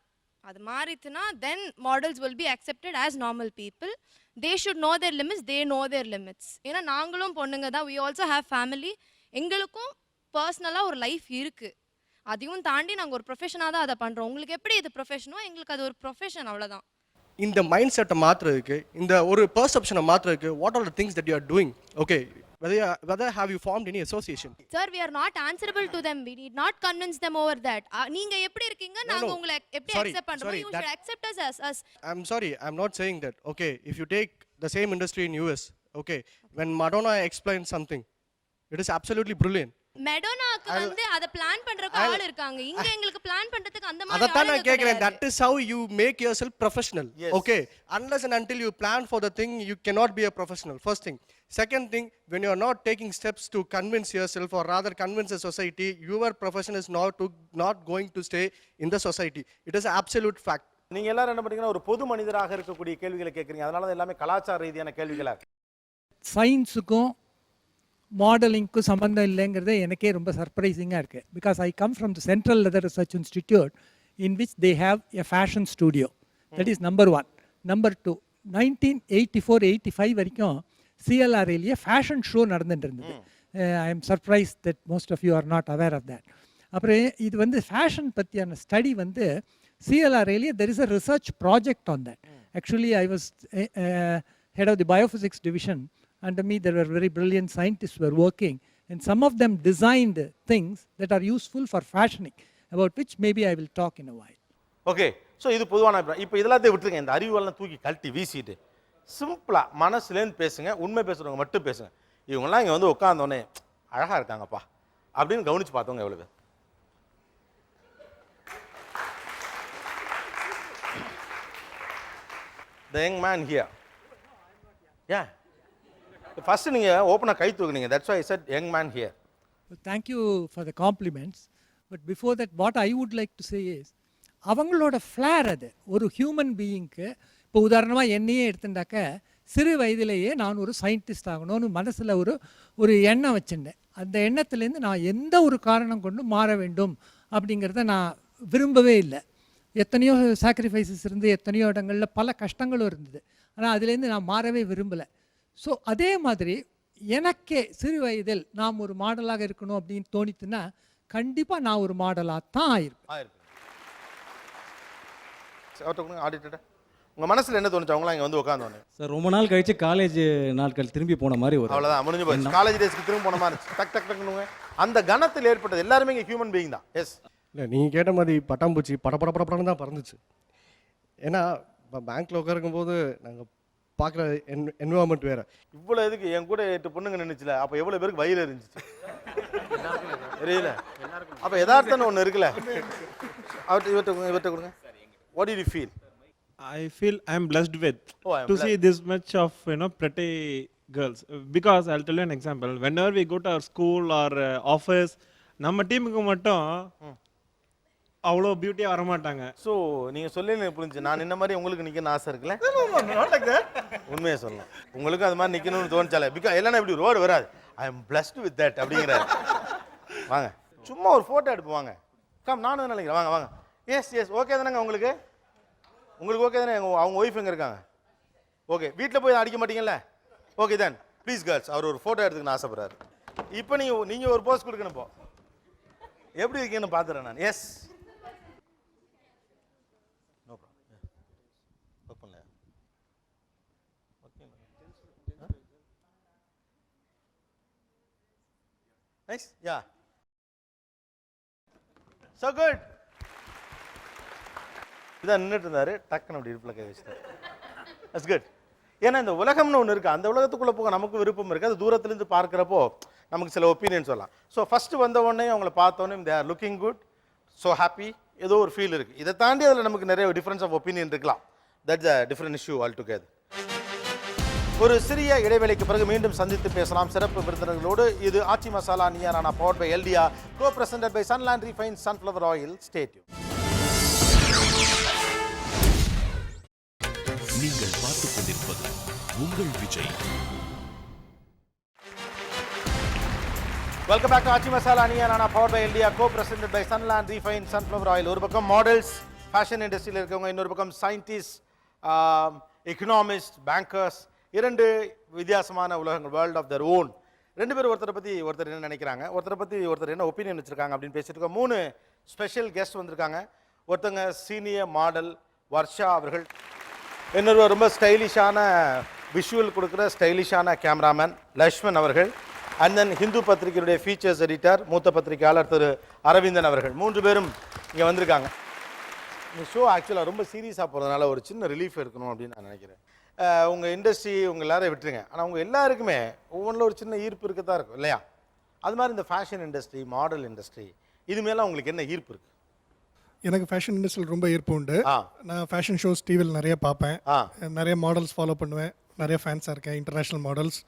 அது மாறித்துனா then models will be accepted as normal people. They should know their limits, they know their limits. ஏன்னா நாங்களும் பொண்ணுங்க தான், வி ஆல்சோ ஹேவ் ஃபேமிலி. எங்களுக்கும் பர்சனலாக ஒரு லைஃப் இருக்குது. அதையும் தாண்டி நாங்கள் ஒரு ப்ரொஃபஷனாக தான் அதை பண்ணுறோம். உங்களுக்கு எப்படி இது ப்ரொஃபஷனோ எங்களுக்கு அது ஒரு ப்ரொஃபஷன், அவ்வளோதான். இந்த மைண்ட் செட்டை மாற்றுறதுக்கு, இந்த ஒரு பெர்செப்ஷனை மாற்றுறதுக்கு, what are the things that you are doing? Okay, whether have you formed any association? Sir, we are not answerable to them. We need not convince them over that. நீங்க எப்படி இருக்கீங்க, நாங்க உங்களை எப்படி அக்செப்ட் பண்றோம். You should accept us as us. I'm sorry, I'm not saying that. Okay, if you take the same industry in US, okay, when Madonna explains something, it is absolutely brilliant. மெடோனாக்கு வந்து அத plan பண்றதுக்கு ஆள் இருக்காங்க. இங்க எங்களுக்கு plan பண்றதுக்கு அந்த மாதிரி அதான் நான் கேக்குறேன். That is how you make yourself professional. Okay, unless and until you plan for the thing, you cannot be a professional. First thing. Second thing, when you are not taking steps to convince yourself or rather convince the society, your profession is not going to stay in the society. It is an absolute fact. நீங்க எல்லாரும் என்ன பண்றீங்கன்னா ஒரு பொது மனிதராக இருக்கக்கூடிய கேள்விகளை கேட்குறீங்க. அதனால தான் எல்லாமே கலாச்சார ரீதியான கேள்விகளா இருக்கு. சயின்ஸுக்கும் மாடலிங்க்கும் சம்மந்தம் இல்லைங்கிறது எனக்கே ரொம்ப சர்ப்ரைசிங்காக இருக்குது. Because I come from the central leather research institute in which they have a fashion studio. That is number 1. Number 2, 1984-85 வரைக்கும் சிஎல்ஆர்ஏலேயே ஃபேஷன் ஷோ நடந்துட்டு இருந்தது. I am surprise that most of you are not aware of that. அப்புறம் இது வந்து fashion பற்றியான study வந்து சிஎல்ஆர்ஏலேயே there is a research project on that. Actually I was head of the biophysics division. Under me there were very brilliant scientists who were working, and some of them designed things that are useful for fashioning, about which maybe I will talk in a while. Okay, so இது பொதுவான இப்போ இதெல்லாத்தையும் விட்டுருங்க. இந்த அறிவுலாம் தூக்கி கழட்டி வீசிட்டு சிம்பிளாக மனசுலேருந்து பேசுங்க. உண்மை பேசுகிறவங்க மட்டும் பேசுங்க. இவங்கெல்லாம் இங்கே வந்து உட்காந்தோடனே அழகாக இருக்காங்கப்பா அப்படின்னு கவனித்து பார்த்தவங்க எவ்வளோ பேர்? The young man here. Yeah. First நீங்கள் ஓப்பனாக கை தூக்குனீங்க. That's why I said young man here. Well, thank you for the compliments. But before that, what I would like to say is, அவங்களோட ஃப்ளேர் அது ஒரு ஹியூமன் பீயிங்க்கு. இப்போ உதாரணமாக என்னையே எடுத்துட்டாக்க, சிறு வயதிலேயே நான் ஒரு சயின்டிஸ்ட் ஆகணும்னு மனசில் ஒரு எண்ணம் வச்சுட்டேன். அந்த எண்ணத்துலேருந்து நான் எந்த ஒரு காரணம் கொண்டு மாற வேண்டும் அப்படிங்கிறத நான் விரும்பவே இல்லை. எத்தனையோ சாக்ரிஃபைசஸ் இருந்து, எத்தனையோ இடங்களில் பல கஷ்டங்களும் இருந்தது. ஆனால் அதுலேருந்து நான் மாறவே விரும்பலை. ஸோ அதே மாதிரி எனக்கே சிறு வயதில் நாம் ஒரு மாடலாக இருக்கணும் அப்படின்னு தோணித்துன்னா கண்டிப்பாக நான் ஒரு மாடலாக தான் ஆயிருப்பேன். உங்கள் மனசில் என்ன தோணுச்சு அவங்களாம் இங்கே வந்து உட்காந்தோன்னு? சார், ரொம்ப நாள் கழிச்சு காலேஜ் நாட்கள் திரும்பி போன மாதிரி ஒரு அவ்வளோதான், முடிஞ்சு போச்சு. காலேஜ் டேஸ்க்கு திரும்ப போன மாதிரி டக் டக் டக்குன்னு அந்த கணத்தில் ஏற்பட்டது. எல்லாருமே இங்கே ஹியூமன் பீயிங் தான். எஸ், இல்லை நீங்கள் கேட்ட மாதிரி பட்டாம்பூச்சி படப்படப்படப்படன்னு தான் பறந்துச்சு. ஏன்னா இப்போ பேங்க்கில் உட்காருக்கும் போது நாங்கள் பார்க்குற என்விரான்மெண்ட் வேறு. இவ்வளோ எதுக்கு என் கூட 8 பொண்ணுங்க நின்றுச்சுல, அப்போ எவ்வளோ பேருக்கு வயிறு இருந்துச்சு தெரியல. அப்போ யதார்த்தம்னு ஒன்று இருக்குல்ல. இவர்கிட்ட கொடுங்க. What did you feel? I feel I am blessed with to see this much of pretty girls, because I'll tell you an example. Whenever we go to our school or office, நம்ம டீமுக்கு மட்டும் அவ்வளோ பியூட்டியாக வர மாட்டாங்க. So நீங்கள் சொல்லி எனக்கு புரிஞ்சு. நான் இந்த மாதிரி உங்களுக்கு நிற்கணும்னு ஆசை இருக்குல்ல? உண்மையை சொல்லலாம், உங்களுக்கு அது மாதிரி நிற்கணும்னு தோணுச்சாலே. பிகாஸ் இல்லைன்னா இப்படி ரோடு வராது. I am blessed with that அப்படிங்கிறாரு. வாங்க சும்மா ஒரு ஃபோட்டோ எடுப்பு வாங்க. கம், நானும் தான் நினைக்கிறேன். வாங்க வாங்க. எஸ் எஸ், ஓகே தானேங்க உங்களுக்கு? உங்களுக்கு ஓகே தானே? அவங்க ஒய்ஃப் எங்கே இருக்காங்க? ஓகே, வீட்டில் போய் அடிக்க மாட்டீங்கல்ல? ஓகே தென் ப்ளீஸ் கேர்ள்ஸ், அவர் ஒரு ஃபோட்டோ எடுத்துக்கணும்னு ஆசைப்படுறாரு. இப்போ நீங்கள் ஒரு போஸ்ட் கொடுக்கணும். இப்போ எப்படி இருக்கீங்கன்னு பார்த்துறேன் நான். Yes, no problem. ஒர்க் பண்ணல. நைஸ். Yeah, so good. இதான் நின்றுட்டு இருந்தாரு, டக்குன்னு அப்படி இடுப்பில் கை வச்சுட்டாரு. That's good. ஏன்னா இந்த உலகம்னு ஒன்று இருக்குது. அந்த உலகத்துக்குள்ளே போக நமக்கு விருப்பம் இருக்குது. அது தூரத்துலேருந்து பார்க்குறப்போ நமக்கு சில ஒப்பீனியன் சொல்லலாம். ஸோ ஃபஸ்ட்டு வந்த உடனே அவங்கள பார்த்தோன்னே they are looking good, so happy, ஏதோ ஒரு ஃபீல் இருக்குது. இதை தாண்டி அதில் நமக்கு நிறைய டிஃப்ரென்ஸ் ஆஃப் ஒப்பீனியன் இருக்கலாம். That's a different issue all together. ஒரு சிறிய இடைவேளைக்கு பிறகு மீண்டும் சந்தித்து பேசலாம் சிறப்பு விருந்தினர்களோடு. இது ஆச்சி மசாலா நியாரானா பவர்ட் பை எல்டிஆர், co presented by Sunland refine sunflower oil. Stay tune. நீங்கள் பார்த்துக் கொண்டிருப்பது உங்கள் Vijay. Welcome back to Aachi Masala அனியா power by India, co presented by Sunland refine sunflower oil. ஒரு பக்கம் மாடல்ஸ், ஃபேஷன் இண்டஸ்ட்ரியில் இருக்கவங்க, இன்னொரு பக்கம் சயின்டிஸ்ட், எக்கனாமிஸ்ட், பேங்கர்ஸ், இரண்டு வித்தியாசமான உலகங்கள், வேர்ல்ட் ஆஃப் தர் ஓன். ரெண்டு பேரும் ஒருத்தரை பற்றி ஒருத்தர் என்ன நினைக்கிறாங்க, ஒருத்தரை பற்றி ஒருத்தர் என்ன ஒப்பீனியன் வச்சுருக்காங்க அப்படின்னு பேசிட்டு இருக்கோம். 3 ஸ்பெஷல் கெஸ்ட் வந்திருக்காங்க. ஒருத்தங்க சீனியர் மாடல் வர்ஷா அவர்கள், இன்னொரு ரொம்ப ஸ்டைலிஷான விஷுவல் கொடுக்குற ஸ்டைலிஷான கேமராமேன் லக்ஷ்மன் அவர்கள், அண்ட் தென் ஹிந்து பத்திரிகையுடைய ஃபீச்சர்ஸ் எடிட்டர் மூத்த பத்திரிகையாளர் திரு அரவிந்தன் அவர்கள். 3 பேரும் இங்கே வந்திருக்காங்க. இந்த ஷோ ஆக்சுவலாக ரொம்ப சீரியஸாக போகிறதுனால ஒரு சின்ன ரிலீஃப் எடுக்கணும் அப்படின்னு நான் நினைக்கிறேன். உங்கள் இண்டஸ்ட்ரி உங்கள் எல்லாரையும் விட்டுருங்க, ஆனால் உங்கள் எல்லாருக்குமே ஒவ்வொன்றில் ஒரு சின்ன ஈர்ப்பு இருக்க தான் இருக்கும் இல்லையா? அது மாதிரி இந்த ஃபேஷன் இண்டஸ்ட்ரி, மாடல் இண்டஸ்ட்ரி, இது மேலே உங்களுக்கு என்ன ஈர்ப்பு இருக்குது? எனக்கு ஃபேஷன் இண்டஸ்ட்ரியில் ரொம்ப ஈர்ப்பு உண்டு. நான் ஃபேஷன் ஷோஸ் டிவியில் நிறைய பார்ப்பேன், நிறைய மாடல்ஸ் ஃபாலோ பண்ணுவேன், நிறைய ஃபேன்ஸாக இருக்கேன், இன்டர்நேஷ்னல் மாடல்ஸ்,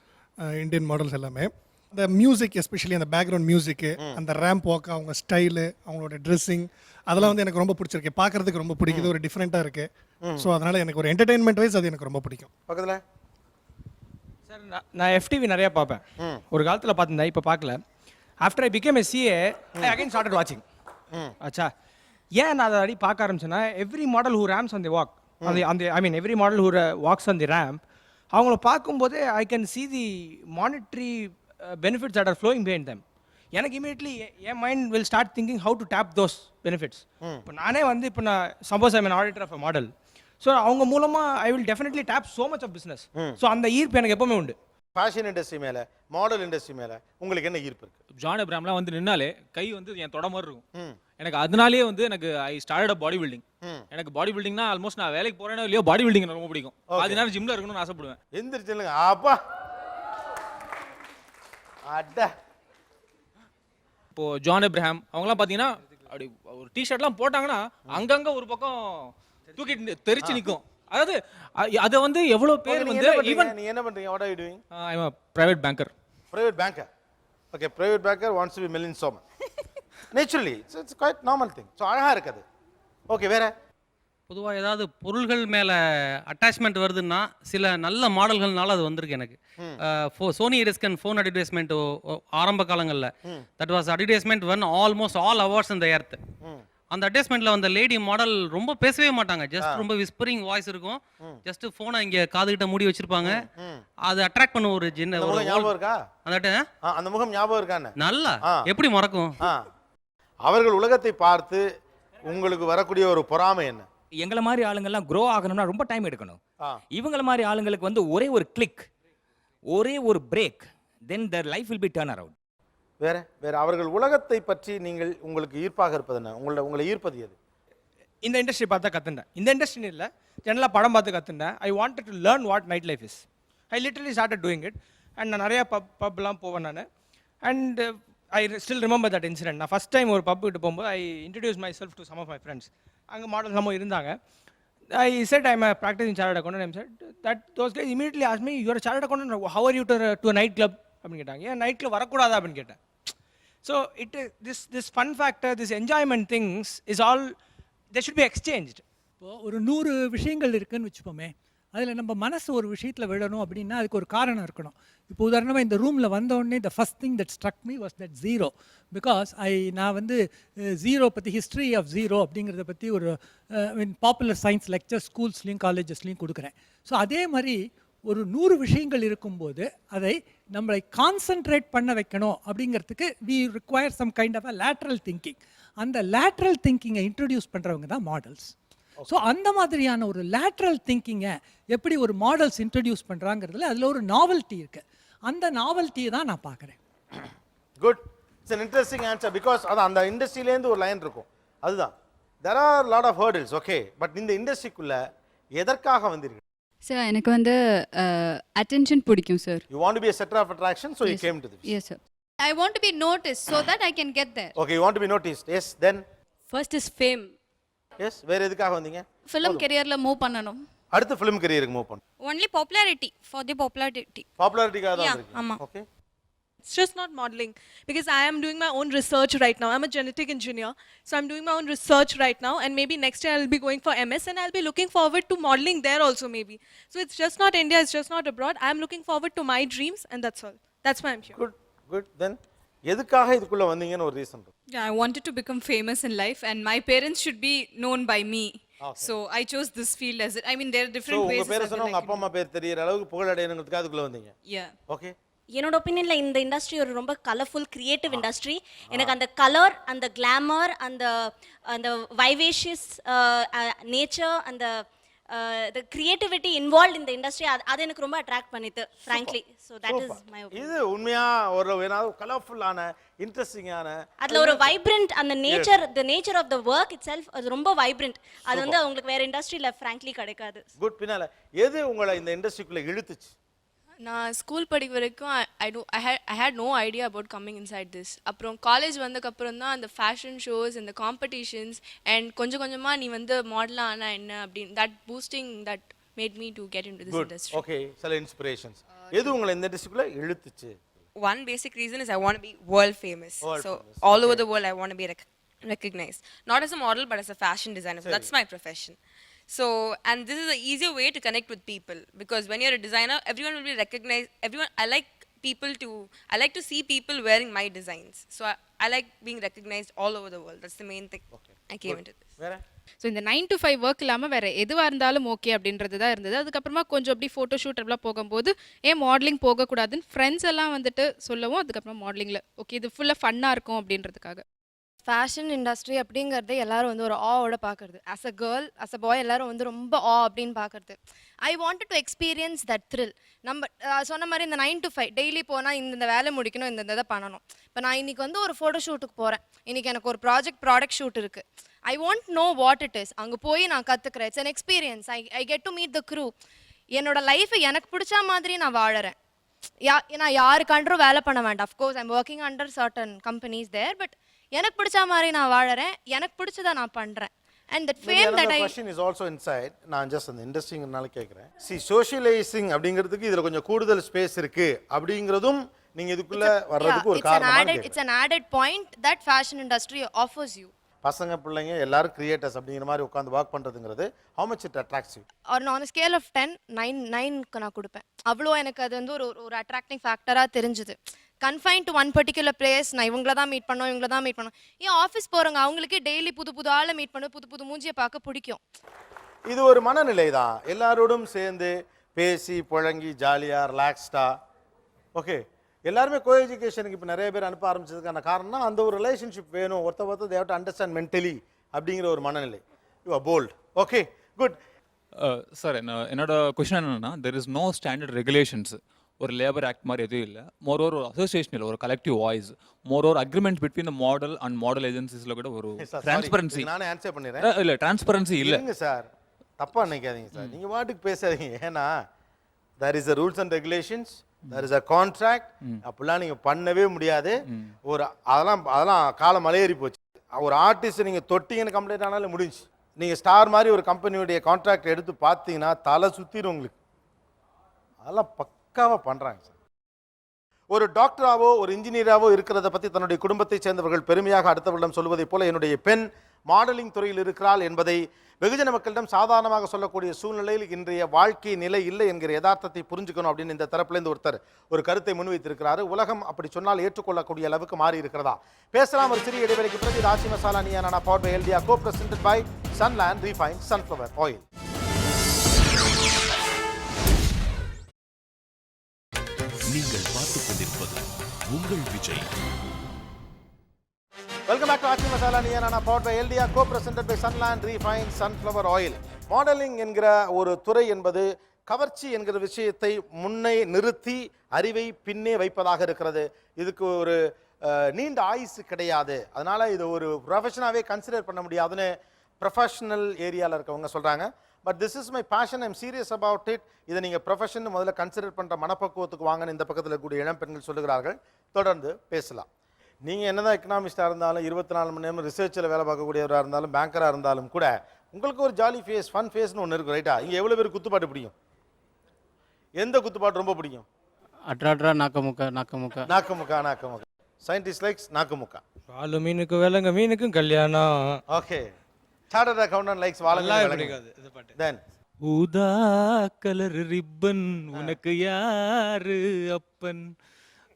இந்தியன் மாடல்ஸ் எல்லாமே. அந்த மியூசிக், எஸ்பெஷலி அந்த பேக்ரவுண்ட் மியூசிக்கு, அந்த ரேம்ப் வாக், அவங்க ஸ்டைலு, அவங்களோட ட்ரெஸ்ஸிங், அதெல்லாம் வந்து எனக்கு ரொம்ப பிடிச்சிருக்கு. பார்க்குறதுக்கு ரொம்ப பிடிக்குது, ஒரு டிஃப்ரெண்ட்டாக இருக்குது. ஸோ அதனால் எனக்கு ஒரு என்டர்டெயின்மெண்ட் வைஸ் அது எனக்கு ரொம்ப பிடிக்கும். பக்கத்தில் சார் நான் FTV நிறையா பார்ப்பேன். ஒரு காலத்தில் பார்த்துருந்தேன், இப்போ பார்க்கல. After I became CA, I again started வாட்சிங். ஆச்சா, ஏன் நான் அதை பார்க்க ஆரம்பிச்சேன்னா, every model who ramps on the walk, every model who walks on the ramp, அவங்கள பார்க்கும்போது I can see the monetary benefits that are flowing behind them. எனக்கு இமீடியட்லி என் mind will start thinking how to tap those benefits. இப்போ நானே வந்து இப்போ நான் suppose I am auditor of a model, so அவங்க மூலமாக I will definitely tap so much of business. So அந்த ஈர்ப்பு எனக்கு எப்பவுமே உண்டு. ஃபேஷன் இண்டஸ்ட்ரி மேலே, மாடல் இண்டஸ்ட்ரி மேலே உங்களுக்கு என்ன ஈர்ப்பு இருக்குது? ஜான் அப்ராம்லாம் வந்து நின்னாலே கை வந்து என் தொட மாதிரி இருக்கும். எனக்கு அதனாலேயே வந்து எனக்கு I started a body building. எனக்கு பாடி பில்டிங்னா ஆல்மோஸ்ட் நான் வேலைக்கு போறேனோ இல்லையோ பாடி பில்டிங் எனக்கு ரொம்ப பிடிக்கும். அதனால ஜிம்ல இருக்கணும்னு ஆசைப்படுவேன். எந்திரிச்சுங்க அப்பா அட. இப்போ ஜான் அப்ரஹாம் அவங்கலாம் பார்த்தீங்கன்னா அப்படி ஒரு டிஷர்ட்லாம் போட்டாங்கன்னா அங்கங்கே ஒரு பக்கம் தூக்கிட்டு தெரிச்சு நிற்கும். அதாவது அதை வந்து எவ்வளோ பேர் வந்து ஈவன் நீ என்ன பண்ணுறீங்க? What are you doing? I am a private banker. Private banker. Okay, private banker wants to be million soman. Naturally, it's quite normal thing. So அழகா இருக்குது. ஓகே, வேற பொதுவாக ஏதாவது பொருள்கள் மேலே அட்டாச்மெண்ட் வருதுன்னா சில நல்ல மாடல்கள்னால அது வந்திருக்கு எனக்கு. சோனி எரிஸ்கன் ஃபோன் அட்வர்டைஸ்மெண்ட் ஆரம்ப காலங்களில், that was advertisement one almost all awards இந்த எர்த். அந்த அட்வர்டைஸ்மெண்ட்டில் வந்த லேடி மாடல் ரொம்ப பேசவே மாட்டாங்க, ஜஸ்ட் ரொம்ப விஸ்பரிங் வாய்ஸ் இருக்கும், ஜஸ்ட் ஃபோனை இங்கே காதுகிட்ட மூடி வச்சிருப்பாங்க. அது அட்ராக்ட் பண்ண ஒரு ஞாபகம் இருக்கா? அந்த முகம் ஞாபகம் இருக்கான்னு நல்லா எப்படி மறக்கும்? அவர்கள் உலகத்தை பார்த்து உங்களுக்கு வரக்கூடிய ஒரு பொறாமை என்ன? எங்களை மாதிரி ஆளுங்கள்லாம் க்ரோ ஆகணும்னா ரொம்ப டைம் எடுக்கணும். இவங்கள மாதிரி ஆளுங்களுக்கு வந்து ஒரே ஒரு கிளிக், ஒரே ஒரு break, then their life will be turn around. வேற வேற அவர்கள் உலகத்தை பற்றி நீங்கள் உங்களுக்கு ஈர்ப்பாக இருப்பது என்ன? உங்களை ஈர்ப்பது எது? இந்த இண்டஸ்ட்ரி பார்த்தா கற்றுண்டேன். இந்த இண்டஸ்ட்ரி இல்லை, ஜெனரலாக படம் பார்த்து கற்றுண்டேன். I wanted to learn what night life is. I literally started doing it. And நான் நிறையா பப்லாம் போவேன் நான். And I still remember that incident. நான் ஃபஸ்ட் டைம் ஒரு பப்புக்கிட்ட போகும்போது I introduce my self to some of my friends. அங்கே மாடல் நம்ம இருந்தாங்க. I said I'm a practicing chartered accountant. I said that those guys immediately asked me, "You are a chartered accountant. How are you to a night club?" அப்படின்னு கேட்டாங்க. ஏன் night club வரக்கூடாதா அப்படின்னு கேட்டேன். So this fun factor, this enjoyment things is all they should be exchanged. இப்போது ஒரு 100 விஷயங்கள் இருக்குதுன்னு வச்சுப்போமே, அதில் நம்ம மனசு ஒரு விஷயத்தில் விடணும் அப்படின்னா அதுக்கு ஒரு காரணம் இருக்கணும். இப்போ உதாரணமாக இந்த ரூமில் வந்தோடனே the first thing that struck me was that zero. Because நான் வந்து ஜீரோ பற்றி, ஹிஸ்ட்ரி ஆஃப் ஜீரோ அப்படிங்கிறத பற்றி ஒரு பாப்புலர் சயின்ஸ் லெக்சர் ஸ்கூல்ஸ்லேயும் காலேஜஸ்லேயும் கொடுக்குறேன். ஸோ அதே மாதிரி ஒரு 100 விஷயங்கள் இருக்கும்போது அதை நம்மளை கான்சன்ட்ரேட் பண்ண வைக்கணும் அப்படிங்கிறதுக்கு we require some kind of a lateral thinking. அந்த லேட்ரல் திங்கிங்கை இன்ட்ரடியூஸ் பண்ணுறவங்க தான் மாடல்ஸ். ஸோ அந்த மாதிரியான ஒரு லேட்ரல் திங்கிங்கை எப்படி ஒரு மாடல்ஸ் இன்ட்ரடியூஸ் பண்ணுறாங்கிறதுல அதில் ஒரு நாவல்ட்டி இருக்குது. அந்த நாவல்ட்டியை தான் நான் பார்க்குறேன். Good, it's an interesting answer because அது அந்த இண்டஸ்ட்ரியிலேருந்து ஒரு லைன் இருக்கும். அதுதான் there are lot of hurdles, okay, but இந்த இண்டஸ்ட்ரிக்குள்ள எதற்காக வந்தீர்கள்? சார் எனக்கு வந்து அட்டென்ஷன் பிடிக்கும் sir. You want to be a center of attraction, so you came to this. Yes sir. I want to be noticed so that I can get there. Okay, you want to be noticed. Yes, then first is fame. Yes, வேற எதுக்காக வந்தீங்க? Film கரியர்ல move பண்ணணும். அடுத்து film கரியருக்கு move பண்ணணும். Only popularity, for the popularity. பாப்புலாரிட்டிக்காக தான் வந்தீங்க. ஆமா. Okay. It's just not modeling, because I am doing my own research right now. I'm a genetic engineer, so I'm doing my own research right now, and maybe next year I'll be going for MS, and I'll be looking forward to modeling there also maybe. So it's just not India, it's just not abroad. I'm looking forward to my dreams, and that's all. That's why I'm here. Good. Then எதுக்காக இதுக்குள்ள வந்தீங்கன்னு ஒரு reason இருக்கு. Yeah, I wanted to become famous in life, and my parents should be known by me. So I chose this field as it. I mean, there are different ways. உங்க பேரை சொன்னா உங்க அப்பா அம்மா பேர் தெரியற அளவுக்கு புகழ் அடையணுங்கிறதுக்காக அதுக்குள்ள வந்தீங்க. Yeah. Okay. என்னோட ஒப்பீனியன்ல இந்த இண்டஸ்ட்ரி ஒரு ரொம்ப கலர்ஃபுல் கிரியேட்டிவ் இண்டஸ்ட்ரி. எனக்கு அந்த கலர், அந்த கிளாமர், அந்த அந்த வைவேஷியஸ் நேச்சர், அந்த the creativity involved in the industry, அது எனக்கு ரொம்ப attract பண்ணிது frankly. So that is my opinion. இது உண்மையா ஒரு ஏதாவது கலர்ஃபுல்லான இன்ட்ரஸ்டிங்கான அதுல ஒரு வைப்ரண்ட் அந்த nature, the nature of the work itself அது ரொம்ப வைப்ரண்ட். அது வந்து உங்களுக்கு வேற இண்டஸ்ட்ரியில frankly கிடைக்காது. குட். பின்னால எது உங்களை இந்த இண்டஸ்ட்ரிக்குள்ள இழுத்துச்சு? நான் ஸ்கூல் படிக்க வரைக்கும் I had no idea about coming inside this. அப்புறம் காலேஜ் வந்ததுக்கப்புறம் தான் அந்த ஃபேஷன் ஷோஸ், இந்த காம்படிஷன்ஸ் அண்ட் கொஞ்சம் கொஞ்சமாக நீ வந்து மாடலாக ஆனால் என்ன அப்படின்னு that boosting that made me to get into this industry. Okay, சில இன்ஸ்பிரேஷன்ஸ். எது உங்களை இந்த இண்டஸ்ட்ரிக்குள்ள இழுத்துச்சு? One basic reason is I want to be world famous. All over the world I want to be recognized. Not as a model but as a fashion designer. So that's my profession. So, and this is an easier way to connect with people, because when you're a designer, everyone will be recognized. I like to see people wearing my designs. So I like being recognized all over the world. That's the main thing. I came into this. So இந்த 9 to 5 work இல்லாமல் வேறு எதுவாக இருந்தாலும் okay அப்படின்றது தான் இருந்தது. அதுக்கப்புறமா கொஞ்சம் அப்படி ஃபோட்டோ ஷூட் எல்லாம் போகும்போது ஏன் மாடலிங் போகக்கூடாதுன்னு ஃப்ரெண்ட்ஸ் எல்லாம் வந்துட்டு சொல்லவும், அதுக்கப்புறமா மாடலிங்கில் ஓகே இது ஃபுல்லாக ஃபன்னாக இருக்கும் அப்படின்றதுக்காக. ஃபேஷன் இண்டஸ்ட்ரி அப்படிங்கிறதே எல்லாரும் வந்து ஒரு ஆவோட பார்க்குறது. As a girl, as a boy எல்லாரும் வந்து ரொம்ப அப்படின்னு பார்க்குறது. I wanted to experience that thrill. நம்ம சொன்ன மாதிரி இந்த 9 to 5 டெய்லி போனால் இந்த வேலை முடிக்கணும், இந்த இதை பண்ணணும். இப்போ நான் இன்றைக்கி வந்து ஒரு ஃபோட்டோ ஷூட்டுக்கு போகிறேன், இன்றைக்கி எனக்கு ஒரு ப்ராடக்ட் ஷூட் இருக்குது. I want know what it is. அங்கே போய் நான் கற்றுக்கிறேன். It's an experience. I get to meet the crew. என்னோட லைஃப்பை எனக்கு பிடிச்ச மாதிரி நான் வாழறேன். நான் யாருக்கு அண்டரும் வேலை பண்ண வேண்டாம். Of course I'm working under certain companies there, but எனக்கு பிடிச்ச மாதிரி நான் வாழறேன், எனக்கு பிடிச்சதை நான் பண்றேன். And that fame that I question is also inside. நான் just அந்த இண்டஸ்ட்ரிங்கனால கேக்குறேன். See, socializing அப்படிங்கிறதுக்கு இதுல கொஞ்சம் கூடுதல் ஸ்பேஸ் இருக்கு அப்படிங்கிறதும் நீங்க இதுக்குள்ள வர்றதுக்கு ஒரு காரணமா இருக்கு. It's an added point that fashion industry offers you. பசங்க பிள்ளைங்க எல்லாரும் கிரியேட்டர்ஸ் அப்படிங்கிற மாதிரி உட்காந்து ஒர்க் பண்றதுங்கிறது how much it attracts you? on a scale of 10, 9 நான் கொடுப்பேன். அவ்வளோ எனக்கு அது வந்து ஒரு அட்ராக்டிங் ஃபேக்டராக தெரிஞ்சுது. Confine to one particular place, நான் இவங்கள தான் மீட் பண்ணோம். ஏன் ஆஃபீஸ் போகிறவங்க அவங்களுக்கே டெய்லி புது ஆளை மீட் பண்ண, புது மூஞ்சியை பார்க்க பிடிக்கும். இது ஒரு மனநிலை தான். எல்லாரோடும் சேர்ந்து பேசி புழங்கி ஜாலியாக ரிலாக்ஸ்டாக. ஓகே, எல்லாருமே கோ எஜுகேஷனுக்கு இப்போ நிறைய பேர் அனுப்ப ஆரம்பிச்சதுக்கான காரணம்னா அந்த ஒரு ரிலேஷன்ஷிப் வேணும். ஒருத்தர் they have to understand mentally அப்படிங்கிற ஒரு மனநிலை. You are bold. Okay, good. Sir என்னோட கொஷின் என்னன்னா, there is no standard regulations. ஒரு லேபர் ஆக்ட் மாதிரி எதுவும் இல்லை. மோரோவர் ஒரு அசோசியேஷன் இல்லை, ஒரு collective voice. Moreover agreement between the model and model ஏஜென்சிஸில் கூட ஒரு டிரான்ஸ்பரன்சி. நானே ஆன்சர் பண்ணிடுறேன். இல்லை, டிரான்ஸ்பரன்சி இல்லை சார். தப்பாக நினைக்காதீங்க சார், நீங்கள் வாட்டுக்கு பேசாதீங்க. ஏன்னா there is a rules and regulations, there is a contract. அப்படிலாம் நீங்கள் பண்ணவே முடியாது. ஒரு அதெல்லாம் காலம் மலையேறி போச்சு. ஒரு ஆர்டிஸ்ட் நீங்கள் தொட்டிங்கன்னு கம்ப்ளைண்ட் ஆனாலும் முடிஞ்சு. நீங்கள் ஸ்டார் மாதிரி ஒரு கம்பெனியுடைய கான்ட்ராக்ட் எடுத்து பார்த்தீங்கன்னா தலை சுற்றிடும் உங்களுக்கு. அதெல்லாம் பக்காவாக பண்ணுறாங்க சார். ஒரு டாக்டராவோ ஒரு இன்ஜினியராவோ இருக்கிறத பற்றி தன்னுடைய குடும்பத்தை சேர்ந்தவர்கள் பெருமையாக அடுத்தவர்களிடம் சொல்வதைப் போல என்னுடைய பெண் மாடலிங் துறையில் இருக்கிறாள் என்பதை வெகுஜன மக்களிடம் சாதாரணமாக சொல்லக்கூடிய சூழ்நிலையில் இன்றைய வாழ்க்கை நிலை இல்லை என்கிற யதார்த்தத்தை புரிஞ்சுக்கணும் அப்படின்னு இந்த தரப்புலேருந்து ஒருத்தர் ஒரு கருத்தை முன்வைத்திருக்கிறாரு. உலகம் அப்படி சொன்னால் ஏற்றுக்கொள்ளக்கூடிய அளவுக்கு மாறி இருக்கிறதா? பேசலாம் ஒரு சிறிய இடைவெளிக்கு பிறகு. ராசி மசாலா நியானா powered by எல்டியா, co presented by Sunland refined sunflower oil. நீங்கள் பார்த்துக் கொண்டிருப்பது உங்கள் Vijay. Welcome back to Aachi Masala நியானா powered by எல்டியா, co presented by Sunland refined sunflower oil. Modelling என்கிற ஒரு துறை என்பது கவர்ச்சி என்கிற விஷயத்தை முன்னே நிறுத்தி அறிவை பின்னே வைப்பதாக இருக்கிறது. இதுக்கு ஒரு நீண்ட ஆயுசு கிடையாது. அதனால இது ஒரு ப்ரொஃபஷனாகவே கன்சிடர் பண்ண முடியாதுன்னு ப்ரொஃபஷனல் ஏரியாவில் இருக்கவங்க சொல்கிறாங்க. But this is my passion, I'm serious about it. இதை நீங்கள் ப்ரொஃபஷன் முதல்ல கன்சிடர் பண்ணுற மனப்பக்குவத்துக்கு வாங்கன்னு இந்த பக்கத்தில் இருக்கக்கூடிய இளம் பெண்கள் சொல்லுகிறார்கள். தொடர்ந்து பேசலாம். நீங்கள் என்ன தான் எக்கனாமிஸ்டாக இருந்தாலும், 24 மணி நேரம் ரிசர்ச்சில் வேலை பார்க்கக்கூடியவராக இருந்தாலும், பேங்கராக இருந்தாலும் கூட உங்களுக்கு ஒரு ஜாலி ஃபேஸ், ஃபன் ஃபேஸ்னு ஒன்று இருக்கும், ரைட்டா? இங்கே எவ்வளோ பேர் குத்துப்பாட்டு பிடிக்கும்? எந்த குத்துப்பாட்டு ரொம்ப பிடிக்கும்? அட்ரா நாக்கமுக்கா நாக்கமுக்கா நாக்குமுக்கா சயின்டிஸ்ட் லைக்ஸ் நாக்குமுக்கா. வாழு மீனுக்கு விலங்கு மீனுக்கும் கல்யாணம். ஓகே. சார்ட்டர்ட் அக்கவுண்டன்ட் லைக்ஸ் வாழை பிடிக்காது இது பாட்டு. தென் ஊதா கலர் ரிப்பன் உனக்கு யாரு அப்பன்,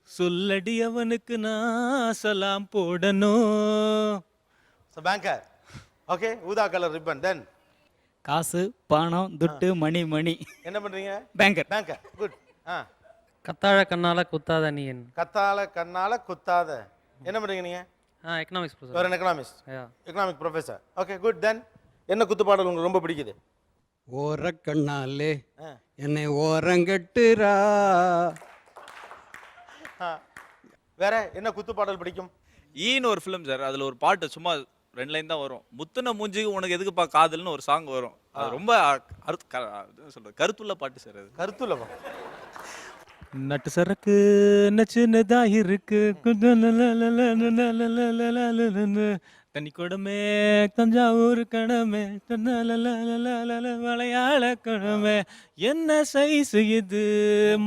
சொல்லடி அவனுக்கு நான் சலாம் போடணும். பேங்கர். ஓகே, ஊதா கலர் ரிப்பன். தென் காசு பணம் துட்டு மணி மணி. என்ன பண்றீங்க? பேங்கர். பேங்கர். குட். கத்தாழ கண்ணால குத்தாத நீ என். கத்தால கண்ணால குத்தாத. என்ன பண்றீங்க நீங்க? Economics professor. ஒரு economist. Economic professor. Okay, good. Then என்ன குத்துப்பாடல் உங்களுக்கு ரொம்ப பிடிக்குது? ஓரக்கண்ணாலே என்னை ஓரங்கட்டுறா. வேற என்ன குத்துப்பாடல் பிடிக்கும்? ஈன்னு ஒரு ஃபிலிம் சார், அதில் ஒரு பாட்டு சும்மா 2 லைன் தான் வரும். முத்துன மூஞ்சிக்கு உனக்கு எதுக்குப்பா காதல்னு ஒரு சாங் வரும். அது ரொம்ப சொல்றது கருத்துள்ள பாட்டு சார். அது கருத்துள்ள பாட்டு. நட்டு சரக்கு நச்சுனதா இருக்கு தனி கொடமே தஞ்சாவூர் கடமே மலையாள கடமை என்ன சைஸ் இது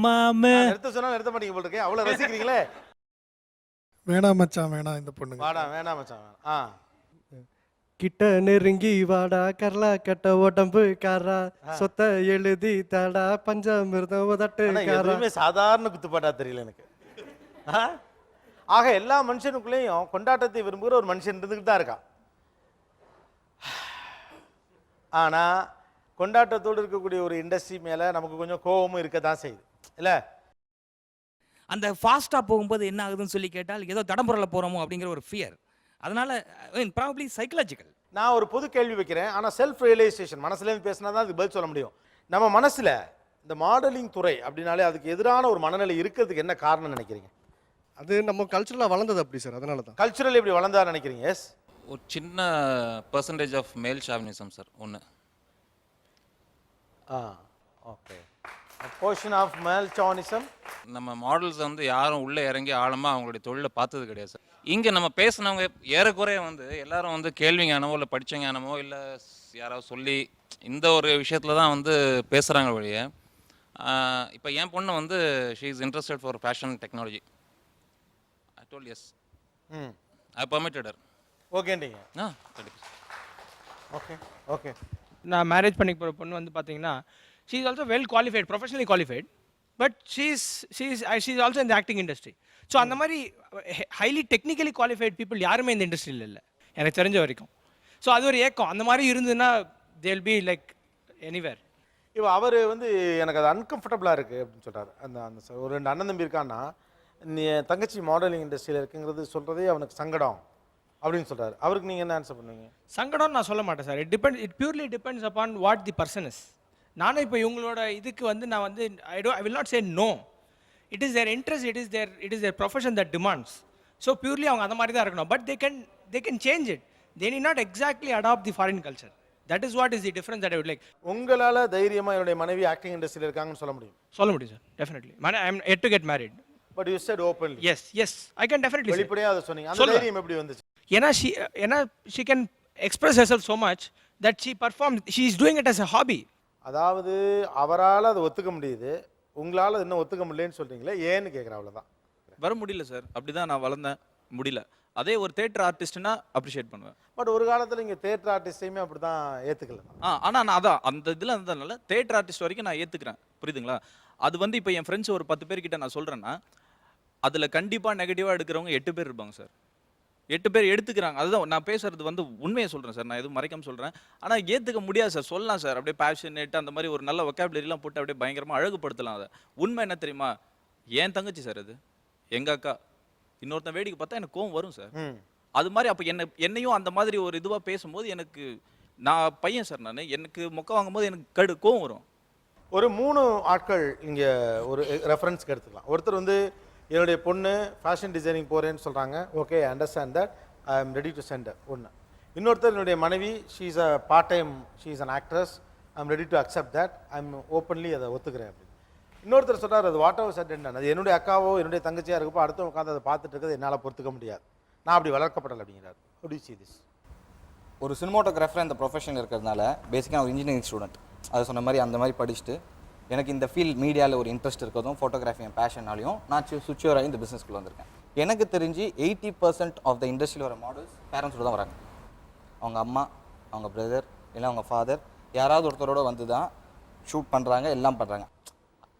மாமே. நிறுத்த சொன்னா நிறுத்த மாட்டீங்க போல இருக்கே, அவ்வளவு ரசிக்கிறீங்களே. வேணாம் மச்சான் வேணாம் இந்த பொண்ணுங்க. வாடா வேணாம் மச்சான். கிட்ட நெருங்கி வாடா கரலா கட்ட உடம்பு காரா சொத்த எழுதி தாடா பஞ்சாமிர்தம் உதட்டு காரா. எதுவுமே சாதாரண குத்துப்பாட்டா தெரியல எனக்கு. ஆக எல்லா மனுஷனுக்குள்ளேயும் கொண்டாட்டத்தை விரும்புகிற ஒரு மனுஷன் இருந்துக்கிட்டு தான் இருக்கான். ஆனா கொண்டாட்டத்தோடு இருக்கக்கூடிய ஒரு இண்டஸ்ட்ரி மேல நமக்கு கொஞ்சம் கோபமும் இருக்க தான் செய்யுது இல்ல? அந்த ஃபாஸ்ட்டாக போகும்போது என்ன ஆகுதுன்னு சொல்லி கேட்டால் ஏதோ தடம்புரல போகிறோமோ அப்படிங்கிற ஒரு ஃபியர். அதனால ப்ராபப்ளி சைக்கலாஜிக்கல். நான் ஒரு பொது கேள்வி வைக்கிறேன், ஆனால் செல்ஃப் ரியலைசேஷன் மனசுலேருந்து பேசினா தான் அதுக்கு பதில் சொல்ல முடியும். நம்ம மனசில் இந்த மாடலிங் துறை அப்படின்னாலே அதுக்கு எதிரான ஒரு மனநிலை இருக்கிறதுக்கு என்ன காரணம் நினைக்கிறீங்க? அது நம்ம கல்ச்சரலாக வளர்ந்தது அப்படி சார், அதனால தான். கல்ச்சுரல் எப்படி வளர்ந்தா நினைக்கிறீங்க? எஸ், ஒரு சின்ன percentage of male chauvinism sir ஒன்று. Okay, portion of male chauvinism. நம்ம மாடல்ஸ் வந்து யாரும் உள்ளே இறங்கி ஆழமாக அவங்களுடைய தொழிலை பார்த்தது கிடையாது சார். இங்கே நம்ம பேசினவங்க ஏறக்குறைய வந்து எல்லாரும் வந்து கேள்வி ஞானமோ இல்லை படித்த ஞானமோ இல்லை யாராவது சொல்லி இந்த ஒரு விஷயத்தில் தான் வந்து பேசுகிறாங்க வழிய. இப்போ என் பொண்ணு வந்து she is interested for fashion technology. I told yes, I permitted her. ஓகேண்டீங்க. கண்டிப்பாக. Okay okay. நான் மேரேஜ் பண்ணிக்க போகிற பொண்ணு வந்து பார்த்தீங்கன்னா she is also well qualified, professionally qualified, but she is also இந்த ஆக்டிங் இண்டஸ்ட்ரி. ஸோ அந்த மாதிரி ஹைலி டெக்னிக்கலி குவாலிஃபைட் பீப்புள் யாருமே இந்த இண்டஸ்ட்ரியில் இல்லை எனக்கு தெரிஞ்ச வரைக்கும். ஸோ அது ஒரு ஏக்கம். அந்த மாதிரி இருந்ததுன்னா they will be like anywhere. இப்போ அவர் வந்து எனக்கு அது அன்கம்ஃபர்டபுளாக இருக்குது அப்படின்னு சொல்கிறார். அந்த அந்த ஒரு 2 அண்ணன் தம்பி இருக்கான்னா நீ தங்கச்சி மாடலிங் இண்டஸ்ட்ரியில் இருக்குங்கிறது சொல்கிறதே அவனுக்கு சங்கடம் அப்படின்னு சொல்கிறார். அவருக்கு நீங்கள் என்ன ஆன்சர் பண்ணுவீங்க? சங்கடம்னு நான் சொல்ல மாட்டேன் sir. It purely depends upon what the person is. நானும் இப்போ இவங்களோட இதுக்கு வந்து நான் வந்து I will not say no. It is their interest, it is their profession that demands. So purely அவங்க அந்த மாதிரி தான் இருக்கணும். But they can change it. They need not exactly adopt the foreign culture. That is what is the difference that I would like. உங்களால் தைரியமாக என்னுடைய மனைவி acting இண்டஸ்ட்ரியில் இருக்காங்கன்னு சொல்ல முடியும்? சொல்ல முடியும் sir, definitely. I am yet to get married. But you said openly. Yes, I can definitely say. வெளிப்படையாக அதை சொன்னீங்க. அந்த தைரியம் எப்படி வந்துச்சு? ஏன்னா she can express herself so much that she is doing it as a hobby. அதாவது அவரால் அதை ஒத்துக்க முடியுது, உங்களால் இன்னும் ஒத்துக்க முடியலன்னு சொல்கிறீங்களே, ஏன்னு கேட்குறேன். அவ்வளோதான். வர முடியல சார், அப்படி தான் நான் வளர்ந்தேன், முடியல. அதே ஒரு தேட்டர் ஆர்டிஸ்ட்னா அப்ரிஷியேட் பண்ணுவேன். பட் ஒரு காலத்தில் இங்கே தேட்டர் ஆர்டிஸ்டையுமே அப்படி தான் ஏற்றுக்கல. ஆனால் நான் அதான் அந்த இதில் இருந்ததுனால தேட்டர் ஆர்டிஸ்ட் வரைக்கும் நான் ஏற்றுக்கிறேன். புரியுதுங்களா? அது வந்து இப்போ என் ஃப்ரெண்ட்ஸ் ஒரு 10 பேர்கிட்ட நான் சொல்கிறேன்னா அதில் கண்டிப்பாக நெகட்டிவாக எடுக்கிறவங்க 8 பேர் இருப்பாங்க சார். 8 பேர் எடுத்துக்கிறாங்க. அதுதான் நான் பேசுறது வந்து உண்மையை சொல்கிறேன் சார், நான் எதுவும் மறைக்காம சொல்கிறேன். ஆனால் ஏற்றுக்க முடியாது சார். சொல்லலாம் சார், அப்படியே பேஷனேட் அந்த மாதிரி ஒரு நல்ல வொக்காபுலரிலாம் போட்டு அப்படியே பயங்கரமாக அழகுபடுத்தலாம். அதை உண்மை என்ன தெரியுமா? ஏன் தங்கச்சி சார், அது எங்கள் அக்கா. இன்னொருத்தன் வேடிக்கை பார்த்தா எனக்கு கோவம் வரும் சார். அது மாதிரி அப்போ என்னையும் அந்த மாதிரி ஒரு இதுவாக பேசும்போது எனக்கு, நான் பையன் சார், நான் எனக்கு மொக்க வாங்கும்போது எனக்கு கோவம் வரும். ஒரு 3 ஆட்கள் இங்கே ஒரு ரெஃபரன்ஸ்க்கு எடுத்துக்கலாம். ஒருத்தர் வந்து என்னுடைய பொண்ணு ஃபேஷன் டிசைனிங் போகிறேன்னு சொல்கிறாங்க. Okay, I understand that, I am ready to send ஒன்று. இன்னொருத்தர் என்னுடைய மனைவி, she is a part time, she is an actress, I am ready to accept that, I am openly அதை ஒத்துக்கிறேன் அப்படின்னு. இன்னொருத்தர் சொல்கிறார், அது வாட் எவர் செட் என்ன, அது என்னுடைய அக்காவோ என்னுடைய தங்கச்சியாக இருக்கப்போ அடுத்த உட்காந்து அதை பார்த்துட்டு இருக்கிறது என்னால் பொறுத்துக்க முடியாது, நான் அப்படி வளர்க்கப்படலை அப்படிங்கிறார். How do you see this? ஒரு சினிமாட்டோகிராஃபர் இந்த ப்ரொஃபஷன் இருக்கிறதுனால பேசிக்காக ஒரு இன்ஜினியரிங் ஸ்டூடெண்ட், அது சொன்ன மாதிரி அந்த மாதிரி படிச்சுட்டு எனக்கு இந்த ஃபீல்ட் மீடியாவில் ஒரு இன்ட்ரெஸ்ட் இருக்கிறதும் ஃபோட்டோகிராஃபி என் பேஷனாலையும் நான் சுச்சுவராக இந்த பிஸ்னஸ்க்குள்ளே வந்திருக்கேன். எனக்கு தெரிஞ்சு 80% ஆஃப் த இண்டஸ்ட்ரியில் வர மாடல்ஸ் பேரண்ட்ஸோட தான் வராங்க. அவங்க அம்மா, அவங்க பிரதர், இல்லை அவங்க ஃபாதர், யாராவது ஒருத்தரோட வந்து தான் ஷூட் பண்ணுறாங்க, எல்லாம் பண்ணுறாங்க.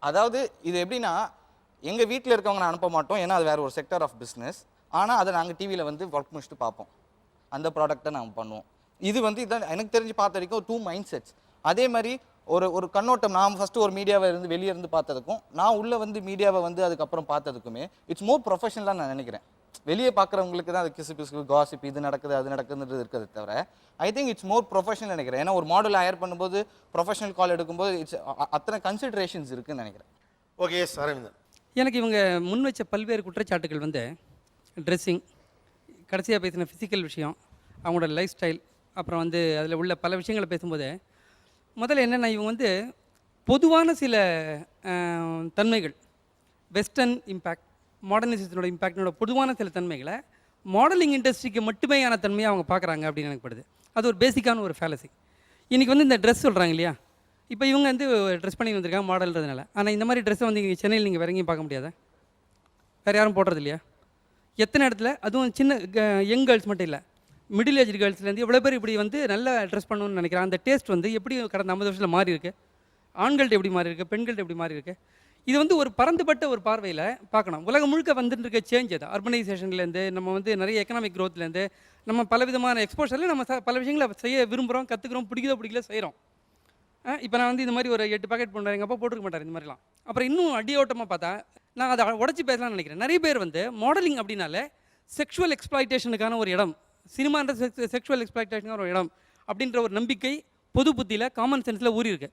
அதாவது இது எப்படின்னா, எங்கள் வீட்டில் இருக்கவங்க நான் அனுப்ப மாட்டோம், ஏன்னா அது வேறு ஒரு செக்டர் ஆஃப் பிஸ்னஸ். ஆனால் அதை நாங்கள் டிவியில் வந்து ஒர்க் முடிச்சுட்டு பார்ப்போம், அந்த ப்ராடக்ட்டை நாங்கள் பண்ணுவோம். இது வந்து இதான் எனக்கு தெரிஞ்சு பார்த்த வரைக்கும் 2 மைண்ட் செட்ஸ். அதே மாதிரி ஒரு கண்ணோட்டம், நான் ஃபஸ்ட்டு ஒரு மீடியாவை இருந்து வெளியே இருந்து பார்த்ததுக்கும் நான் உள்ளே வந்து மீடியாவை வந்து அதுக்கப்புறம் பார்த்ததுக்குமே இட்ஸ் மோர் ப்ரொஃபஷனலாக நான் நினைக்கிறேன். வெளியே பார்க்குறவங்களுக்கு தான் அது கிசு காசிப் இது நடக்குது அது நடக்குதுன்றது இருக்கிறது தவிர I think it's more professional நினைக்கிறேன். ஏன்னா ஒரு மாடல் ஹையர் பண்ணும்போது ப்ரொஃபஷனல் கால் எடுக்கும்போது இட்ஸ் அத்தனை கன்சிடரேஷன்ஸ் இருக்குன்னு நினைக்கிறேன். ஓகே அரவிந்தன். எனக்கு இவங்க முன் வச்ச பல்வேறு குற்றச்சாட்டுகள் வந்து ட்ரெஸ்ஸிங், கடைசியாக பேசின ஃபிசிக்கல் விஷயம், அவங்களோட லைஃப் ஸ்டைல், அப்புறம் வந்து அதில் உள்ள பல விஷயங்களை பேசும்போது முதல்ல என்னென்னா இவங்க வந்து பொதுவான சில தன்மைகள், வெஸ்டர்ன் இம்பேக்ட், மாடர்னைசேஷனோட இம்பேக்டோட பொதுவான சில தன்மைகளை மாடலிங் இண்டஸ்ட்ரிக்கு மட்டுமேயான தன்மையாக அவங்க பார்க்குறாங்க அப்படின்னு எனக்கு படுது. அது ஒரு பேசிக்கான ஒரு ஃபேலசி. இன்றைக்கி வந்து இந்த ட்ரெஸ் சொல்கிறாங்க இல்லையா, இப்போ இவங்க வந்து ட்ரெஸ் பண்ணி வந்திருக்காங்க மாடல்ன்றதுனால. ஆனால் இந்த மாதிரி ட்ரெஸ்ஸை வந்து இங்கே சென்னையில் நீங்கள் வேறு எங்கேயும் பார்க்க முடியாதா? வேறு யாரும் போடுறது இல்லையா? எத்தனை இடத்துல, அதுவும் சின்ன யங் கேர்ள்ஸ் மட்டும் இல்லை, மிடில் ஏஜ் கேர்ள்ஸ்லேருந்து எவ்வளோ பேர் இப்படி வந்து நல்லா ட்ரெஸ் பண்ணணும்னு நினைக்கிறேன். அந்த டேஸ்ட் வந்து எப்படி கடந்த 50 வருஷத்தில் மாறி இருக்குது, ஆண்கள்ட்ட எப்படி மாறி இருக்குது, பெண்கள்ட்ட எப்படி மாறி இருக்குது. இது வந்து ஒரு பரந்துபட்ட ஒரு பார்வையில் பார்க்கணும். உலகம் முழுக்க வந்துட்டு இருக்க சேஞ்ச் அது. அர்பனைசேஷன்லேருந்து நம்ம வந்து நிறைய எக்கனாமிக் க்ரோத்லேருந்து நம்ம பலவிதமான எக்ஸ்போஷரில் நம்ம பல விஷயங்களை செய்ய விரும்புகிறோம், கற்றுக்குறோம், பிடிக்கல செய்கிறோம். இப்போ நான் வந்து இந்த மாதிரி ஒரு 8 பாக்கெட் பண்ணுறேன், எங்கள் அப்பா போட்டுருக்க மாட்டார் இந்த மாதிரிலாம். அப்புறம் இன்னும் அடியோட்டமாக பார்த்தா நான் அதை உடச்சி பேசலாம்னு நினைக்கிறேன். நிறைய பேர் வந்து மாடலிங் அப்படின்னாலே செக்ஷுவல் எக்ஸ்ப்ளாய்டேஷனுக்கான ஒரு இடம், சினிமான்ற செக்ஷுவல் எக்ஸ்ப்ளாய்டேஷனுக்கான ஒரு இடம் அப்படின்ற ஒரு நம்பிக்கை பொது புத்தியில், காமன் சென்ஸில் ஊறி இருக்கு.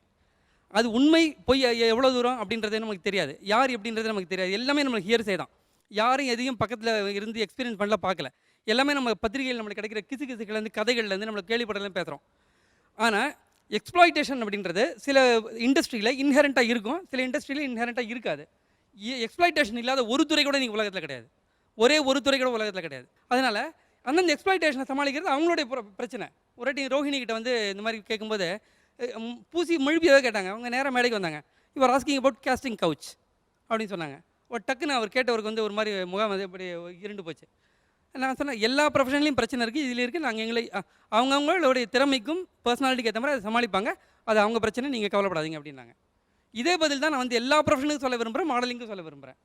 அது உண்மை பொய் எவ்வளோ தூரம் அப்படின்றதே நமக்கு தெரியாது, யார் எப்படின்றது நமக்கு தெரியாது. எல்லாமே நம்மளுக்கு ஹியர்ஸே தான். யாரும் எதையும் பக்கத்தில் இருந்து எக்ஸ்பீரியன்ஸ் பண்ணல, பார்க்கல. எல்லாமே நம்ம பத்திரிகையில் நம்மளுக்கு கிடைக்கிற கிசுகிசுலேருந்து கதைகள்லேருந்து நம்மளுக்கு கேள்விப்படலாம் பேசுகிறோம். ஆனால் எக்ஸ்ப்ளாய்டேஷன் அப்படின்றது சில இண்டஸ்ட்ரியில் இன்ஹெரண்ட்டாக இருக்கும், சில இண்டஸ்ட்ரியில் இன்ஹெரண்ட்டாக இருக்காது. எக்ஸ்ப்ளாய்டேஷன் இல்லாத ஒரு துறை கூட நீங்கள் உலகத்தில் கிடையாது, ஒரே ஒரு துறை கூட உலகத்தில் கிடையாது. அதனால் அந்தந்த எக்ஸ்ப்ளாய்டேஷனை சமாளிக்கிறது அவங்களுடைய பிரச்சனை. ஒரு வாட்டி ரோஹிணி கிட்ட வந்து இந்த மாதிரி கேட்கும்போது பூசி மொழிபியாவே கேட்டாங்க. அவங்க நேராக மேடைக்கு வந்தாங்க. Your asking about casting couch அப்படின்னு சொன்னாங்க. ஒரு டக்குன்னு அவர் கேட்டவருக்கு வந்து ஒரு மாதிரி முகம் வந்து இப்படி இருண்டு போச்சு. நான் சொன்னேன், எல்லா ப்ரொஃபஷன்லையும் பிரச்சனை இருக்குது, இதில் இருக்குது. நாங்கள் எங்களை அவங்கவுங்களுடைய திறமைக்கும் பர்சனாலிட்டிக்கு ஏற்ற மாதிரி அதை சமாளிப்பாங்க, அது அவங்க பிரச்சனை, நீங்கள் கவலைப்படாதீங்க அப்படின்னாங்க. இதே பதில் தான் நான் வந்து எல்லா ப்ரொஃபஷனுக்கும் சொல்ல விரும்புகிறேன், மாடலிங்கும் சொல்ல விரும்புகிறேன்.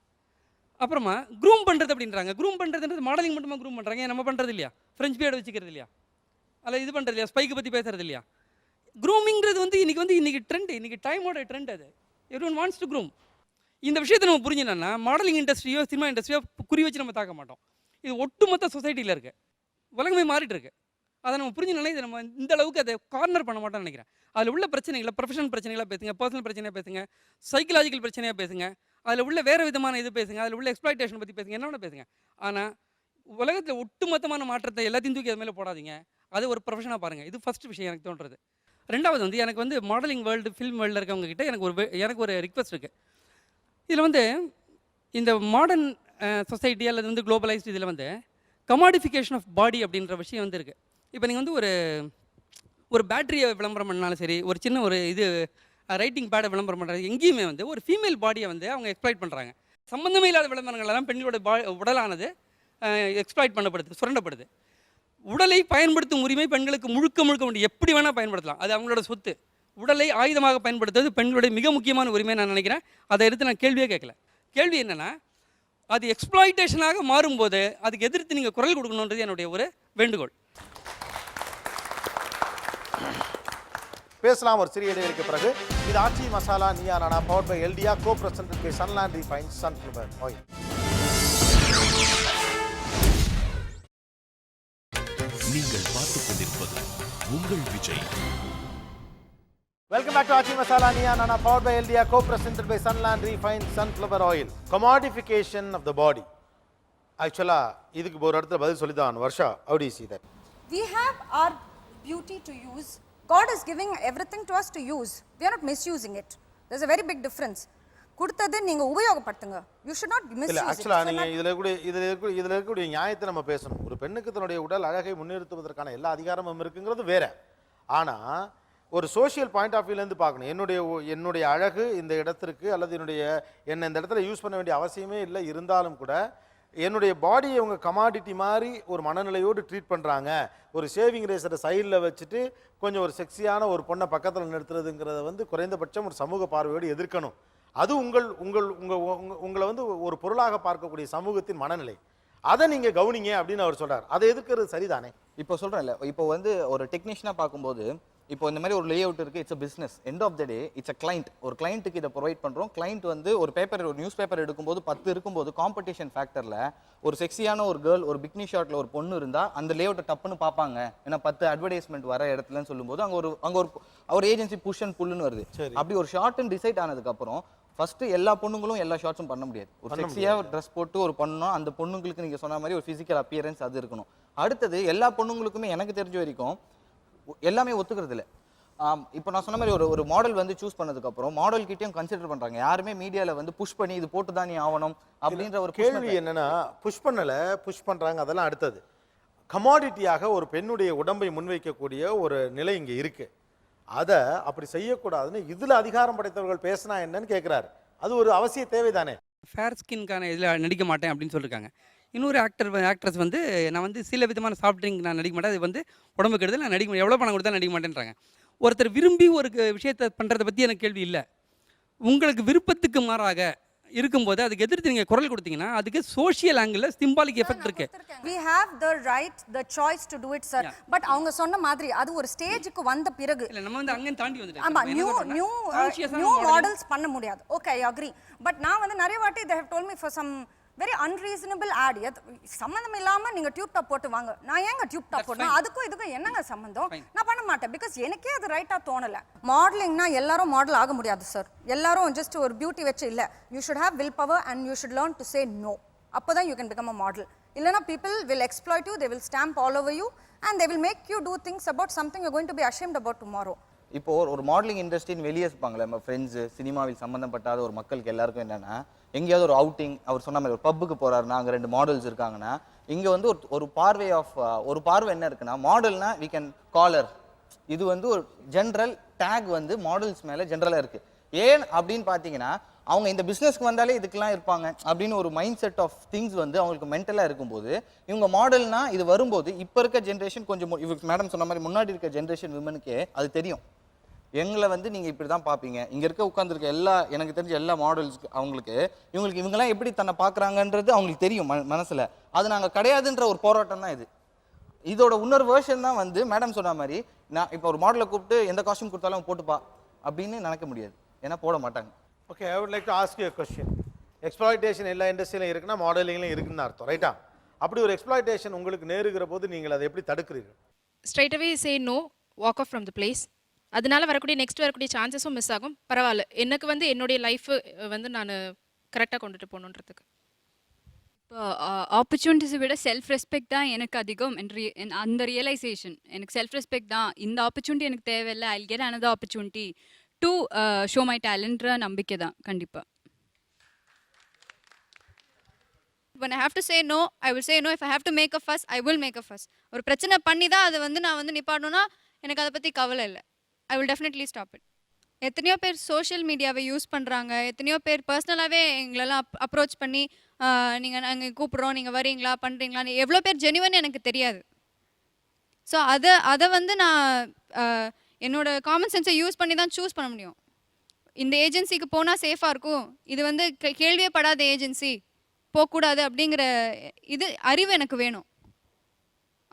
அப்புறமா க்ரூம் பண்ணுறது அப்படின்றாங்க. க்ரூம் பண்ணுறதுன்றது மாடலிங் மட்டுமா க்ரூம் பண்ணுறாங்க? நம்ம பண்ணுறது இல்லையா? ஃப்ரெஞ்ச் பியர்டு வச்சுக்கிறது இல்லையா? அதில் இது பண்ணுறது இல்லையா? ஸ்பைக்கு பற்றி பேசுறது இல்லையா? க்ரூமிங்கிறது வந்து இன்றைக்கி ட்ரெண்ட், இன்றைக்கி டைமோட ட்ரெண்ட். அது எவ்ரிஒன் வாண்ட்ஸ் டு க்ரூம். இந்த விஷயத்தை நம்ம புரிஞ்சினோன்னா மாடலிங் இண்டஸ்ட்ரியோ சினிமா இண்டஸ்ட்ரியோ குறி வச்சு நம்ம தாக்க மாட்டோம். இது ஒட்டுமொத்த சொசைட்டியில் இருக்குது, உலகமே மாறிட்டு இருக்கு. அதை நம்ம புரிஞ்சுனாலே இதை நம்ம இந்த அளவுக்கு அதை கார்னர் பண்ண மாட்டோம்னு நினைக்கிறேன். அதில் உள்ள பிரச்சனைகளை ப்ரொஃபஷனல் பிரச்சனைகளாக பேசுங்க, பர்சனல் பிரச்சனையாக பேசுங்க, சைக்கலாஜிக்கல் பிரச்சனையாக பேசுங்க, அதில் உள்ள வேறு விதமான இது பேசுங்க, அதில் உள்ள எக்ஸ்ப்ளாய்டேஷன் பற்றி பேசுங்க, என்ன பேசுங்க. ஆனால் உலகத்தில் ஒட்டுமொத்தமான மாற்றத்தை எல்லாத்தையும் தூக்கி அது மேலே போடாதீங்க, அது ஒரு ப்ரொஃபஷனாக பாருங்கள். இது ஃபஸ்ட்டு விஷயம் எனக்கு தோன்றது. ரெண்டாவது வந்து எனக்கு வந்து மாடலிங் வேர்ல்டு, ஃபில்ம் வேர்ல்டில் இருக்கவங்க கிட்ட எனக்கு ஒரு ரிக்வெஸ்ட் இருக்குது. இதில் வந்து இந்த மாடர்ன் சொசைட்டி அல்லது வந்து குளோபலைஸ்டு இதில் வந்து கமாடிஃபிகேஷன் ஆஃப் பாடி அப்படின்ற விஷயம் வந்து இருக்குது. இப்போ நீங்கள் வந்து ஒரு பேட்டரியை விளம்பரம் பண்ணாலும் சரி, ஒரு சின்ன ஒரு இது ரைட்டிங் பேடை விளம்பரம் பண்ணுறது, எங்கேயுமே வந்து ஒரு ஃபீமேல் பாடியை வந்து அவங்க எக்ஸ்ப்ளாய்ட் பண்ணுறாங்க. சம்மந்தமே இல்லாத விளம்பரங்களெல்லாம் பெண்களோட உடலானது எக்ஸ்ப்ளாய்ட் பண்ணப்படுது, சுரண்டப்படுது. உடலை பயன்படுத்தும் உரிமை பெண்களுக்கு முழுக்க உண்டு, எப்படி வேணால் பயன்படுத்தலாம், அது அவங்களோட சொத்து. உடலை ஆயுதமாக பயன்படுத்துவது பெண்களுடைய மிக முக்கியமான உரிமை நான் நினைக்கிறேன். அதை எடுத்து நான் கேள்வியே கேட்கல. கேள்வி என்னென்னா, அது எக்ஸ்ப்ளாய்டேஷனாக மாறும்போது அதுக்கு எதிர்த்து நீங்கள் குரல் கொடுக்கணுன்றது என்னுடைய ஒரு வேண்டுகோள். பேசலாம் ஒரு சிறிய இடைவெளிக்கு பிறகு. இது Aachi Masala Neeya Naana, powered by எல்டியா, co presented by Sunland refined sunflower oil. நீங்கள் பார்த்துக் கொண்டிருப்பது உங்கள் Vijay. Welcome back to Achi Masala Niya Nana, powered by LDA, co-presented by Sunland Refined Sunflower Oil. Commodification of the body. Actually, இதுக்கு ஒரு இடத்துல பதில் சொல்லிதான் Varsha. How do you see that? We have our beauty to use. God is giving everything to us to use. We are not misusing it. There's a very big difference. கொடுத்தது நீங்க உபயோகப்படுத்துங்க. You should not misuse it. இல்ல ஆக்சுவலா நீங்க இதுல இருக்கக்கூடிய நியாயத்தை நம்ம பேசணும். ஒரு பெண்ணுக்கு தன்னுடைய உடல் அழகை முன்னிறுத்துவதற்கான எல்லா அதிகாரமும் இருக்குங்கிறது வேற. ஆனா ஒரு சோஷியல் பாயிண்ட் ஆஃப் வியூலேருந்து பார்க்கணும். என்னுடைய அழகு இந்த இடத்திற்கு அல்லது என்னை இந்த இடத்துல யூஸ் பண்ண வேண்டிய அவசியமே இல்லை, இருந்தாலும் கூட என்னுடைய பாடியை இவங்க கமாடிட்டி மாதிரி ஒரு மனநிலையோடு ட்ரீட் பண்ணுறாங்க. ஒரு ஷேவிங் ரேசரை சைடில் வச்சுட்டு கொஞ்சம் ஒரு செக்ஸியான ஒரு பொண்ணை பக்கத்தில் நிறுத்துறதுங்கிறத வந்து குறைந்தபட்சம் ஒரு சமூக பார்வையோடு எதிர்க்கணும். அது உங்களை வந்து ஒரு பொருளாக பார்க்கக்கூடிய சமூகத்தின் மனநிலை. அதை நீங்கள் கவனிங்க அப்படின்னு அவர் சொல்கிறார். அதை எதிர்க்கிறது சரிதானே? இப்போ சொல்கிறேன்ல, இப்போ வந்து ஒரு டெக்னீஷியனாக பார்க்கும்போது இப்போ இந்த மாதிரி ஒரு லே அவுட் இருக்குது, it's a business. End of the day it's a client. ஒரு கிளைண்ட்டுக்கு இதை ப்ரொவைட் பண்ணுறோம். கிளைண்ட் வந்து ஒரு நியூஸ் பேப்பர் எடுக்கும்போது 10 இருக்கும்போது காம்படிஷன் ஃபேக்டரில் ஒரு செக்ஸியான ஒரு கேர்ள் ஒரு பிக்னி ஷாட்டில் ஒரு பொண்ணு இருந்தால் அந்த லே அவுட்டை டப்புன்னு பார்ப்பாங்க. ஏன்னா 10 அட்வர்டைஸ்மெண்ட் வர இடத்துலன்னு சொல்லும்போது அங்கே ஒரு ஏஜென்சி புஷ் அண்ட் புல்லுன்னு வருது. அப்படி ஒரு ஷார்ட்னு டிசைட் ஆனதுக்கப்புறம் ஃபஸ்ட்டு எல்லா பொண்ணுங்களும் எல்லா ஷார்ட்ஸும் பண்ண முடியாது. ஒரு செக்ஸியாக ட்ரெஸ் போட்டு ஒரு பொண்ணும் அந்த பொண்ணுங்களுக்கு நீங்கள் சொன்ன மாதிரி ஒரு ஃபிசிக்கல் அப்பியரன்ஸ் அது இருக்கணும். அடுத்தது எல்லா பொண்ணுங்களுக்குமே எனக்கு தெரிஞ்ச வரைக்கும் எல்லாமே ஒத்துக்கிறது இல்லை. இப்போ நான் சொன்ன மாதிரி ஒரு மாடல் வந்து சூஸ் பண்ணதுக்கப்புறம் மாடல் கிட்டேயும் கன்சிடர் பண்ணுறாங்க. யாருமே மீடியாவில் வந்து புஷ் பண்ணி இது போட்டு தான் நீ ஆகணும் அப்படின்ற ஒரு கேள்வி என்னன்னா, புஷ் பண்ணுறாங்க, அதெல்லாம் அடுத்தது. கமாடிட்டியாக ஒரு பெண்ணுடைய உடம்பை முன்வைக்கக்கூடிய ஒரு நிலை இங்கே இருக்குது. அதை அப்படி செய்யக்கூடாதுன்னு இதில் அதிகாரம் படைத்தவர்கள் பேசினா என்னன்னு கேட்குறாரு. அது ஒரு அவசிய தேவைதானே? ஃபேர் ஸ்கின்கான இதில் நடிக்க மாட்டேன் அப்படின்னு சொல்லியிருக்காங்க. இன்னொரு ஆக்ட்ரஸ் வந்து நான் வந்து சில விதமான சாஃப்ட் ட்ரிங்க் நான் நடிக்க மாட்டேன், அது வந்து உடம்புக்கு எடுத்து நான் நடிக்க மாட்டேன், எவ்வளோ பணம் கொடுத்தா நடிக்க மாட்டேன்றாங்க. ஒருத்தர் விரும்பி ஒரு விஷயத்தை பண்ணுறதை பற்றி எனக்கு கேள்வி இல்லை. உங்களுக்கு விருப்பத்துக்கு மாறாக இருக்கும்போது அதுக்கு எதிர்த்து நீங்கள் குரல் கொடுத்தீங்கன்னா அதுக்கு சோஷியல் ஆங்கிளில் சிம்பாலிக் எஃபெக்ட் இருக்கு. We have the right, the choice to do it, sir. But அவங்க சொன்ன மாதிரி அது ஒரு ஸ்டேஜுக்கு வந்த பிறகு இல்லை, நம்ம வந்து அங்கே தாண்டி வந்துட்டோம். ஆமா, நியூ மாடல்ஸ் பண்ண முடியாது. Okay, I agree. பட் நான் வந்து நிறைய வாட்டி they have told me for some very unreasonable ad. சம்மந்தம் இல்லாம நீங்க டியூப் டாப் போட்டு வாங்க. நான் ஏங்க டியூப் டாப் போடணும்? அதுக்கும் இதுக்கும் என்னங்க சம்மந்தம்? நான் பண்ண மாட்டேன். பிகாஸ் எனக்கே அது ரைட்டா தோணல. மாடலிங்னா எல்லாரும் மாடல் ஆக முடியாது சார். எல்லாரும் ஜஸ்ட் ஒரு பியூட்டி வச்சு இல்ல. You should have will power and you should learn to say no. அப்போதான் you can become a model. இல்லைனா people will exploit you, they will stamp all over you and they will make you do things about something you're going to be ashamed about tomorrow. இப்போ ஒரு modelling இண்டஸ்ட்ரின்னு வெளியே இருப்பாங்களே நம்ம friends, சினிமாவில் சம்மந்தப்பட்டாத ஒரு மக்களுக்கு எல்லாருக்கும் என்னென்னா, எங்கேயாவது ஒரு அவுட்டிங் அவர் சொன்ன மாதிரி ஒரு பப்புக்கு போகிறாருன்னா அங்கே 2 மாடல்ஸ் இருக்காங்கன்னா இங்கே வந்து ஒரு பார்வை என்ன இருக்குன்னா, மாடல்னா வி கேன் காலர். இது வந்து ஒரு ஜென்ரல் டேக் வந்து மாடல்ஸ் மேலே ஜென்ரலாக இருக்குது. ஏன் அப்படின்னு பார்த்தீங்கன்னா அவங்க இந்த பிஸ்னஸ்க்கு வந்தாலே இதுக்கெல்லாம் இருப்பாங்க அப்படின்னு ஒரு மைண்ட் செட் ஆஃப் திங்ஸ் வந்து அவங்களுக்கு மென்டலாக இருக்கும்போது இவங்க மாடல்னா இது வரும்போது இப்போ இருக்க ஜென்ரேஷன் கொஞ்சம் இவருக்கு மேடம் சொன்ன மாதிரி முன்னாடி இருக்க ஜென்ரேஷன் விமனுக்கே அது தெரியும். எங்களை வந்து நீங்கள் இப்படி தான் பார்ப்பீங்க. இங்கே இருக்க உட்காந்துருக்க எனக்கு தெரிஞ்ச எல்லா மாடல்ஸ்க்கு இவங்கெல்லாம் எப்படி தன்னை பார்க்குறாங்கன்றது அவங்களுக்கு தெரியும் மனசில். அது நாங்கள் கிடையாதுன்ற ஒரு போராட்டம் தான் இது. இதோட இன்னொரு வேர்ஷன் தான் வந்து மேடம் சொன்ன மாதிரி நான் இப்போ ஒரு மாடலை கூப்பிட்டு எந்த காஸ்டியூம் கொடுத்தாலும் போட்டுப்பா அப்படின்னு நினைக்க முடியாது. ஏன்னா போட மாட்டாங்க. Okay, I would like to ask you a question. Exploitation எல்லா இண்டஸ்ட்ரியிலும் இருக்குன்னா மாடலிங்லையும் இருக்குன்னு அர்த்தம், ரைட்டா? அப்படி ஒரு எக்ஸ்ப்ளாய்டேஷன் உங்களுக்கு நேருகிற போது நீங்கள் அதை எப்படி தடுக்கிறீர்கள்? Straight away say no, walk off from the place. அதனால நெக்ஸ்ட் வரக்கூடிய சான்சஸும் மிஸ் ஆகும். பரவாயில்ல, எனக்கு வந்து என்னுடைய லைஃப் வந்து நான் கரெக்டாக கொண்டுட்டு போகணுன்றதுக்கு. இப்போ ஆப்பர்ச்சுனிட்டிஸை விட செல்ஃப் ரெஸ்பெக்ட் தான் எனக்கு அதிகம். அந்த ரியலைசேஷன் எனக்கு செல்ஃப் ரெஸ்பெக்ட் தான். இந்த ஆப்பர்ச்சுனிட்டி எனக்கு தேவையில்லை, I get another opportunity to show my டேலண்ட்ற நம்பிக்கை தான் கண்டிப்பாக. when I have to say no, I will say no. If I have to make a fuss, I will make a fuss. ஒரு பிரச்சனை பண்ணி தான் அதை வந்து நான் வந்து நிப்பாடணும்னா எனக்கு அதை பற்றி கவலை இல்லை. I will definitely stop it. எத்தனையோ பேர் சோஷியல் மீடியாவை யூஸ் பண்ணுறாங்க. எத்தனையோ பேர் பர்சனலாகவே எங்களெல்லாம் அப்ரோச் பண்ணி நாங்கள் கூப்பிட்றோம், நீங்கள் வரீங்களா பண்ணுறீங்களான்னு எவ்வளோ பேர் ஜெனுவன் எனக்கு தெரியாது. ஸோ அதை வந்து நான் என்னோட காமன் சென்ஸை யூஸ் பண்ணி தான் சூஸ் பண்ண முடியும். இந்த ஏஜென்சிக்கு போனால் சேஃபாக இருக்கும், இது வந்து கேள்வியே படாத ஏஜென்சி, போகக்கூடாது அப்படிங்கிற இது அறிவு எனக்கு வேணும்.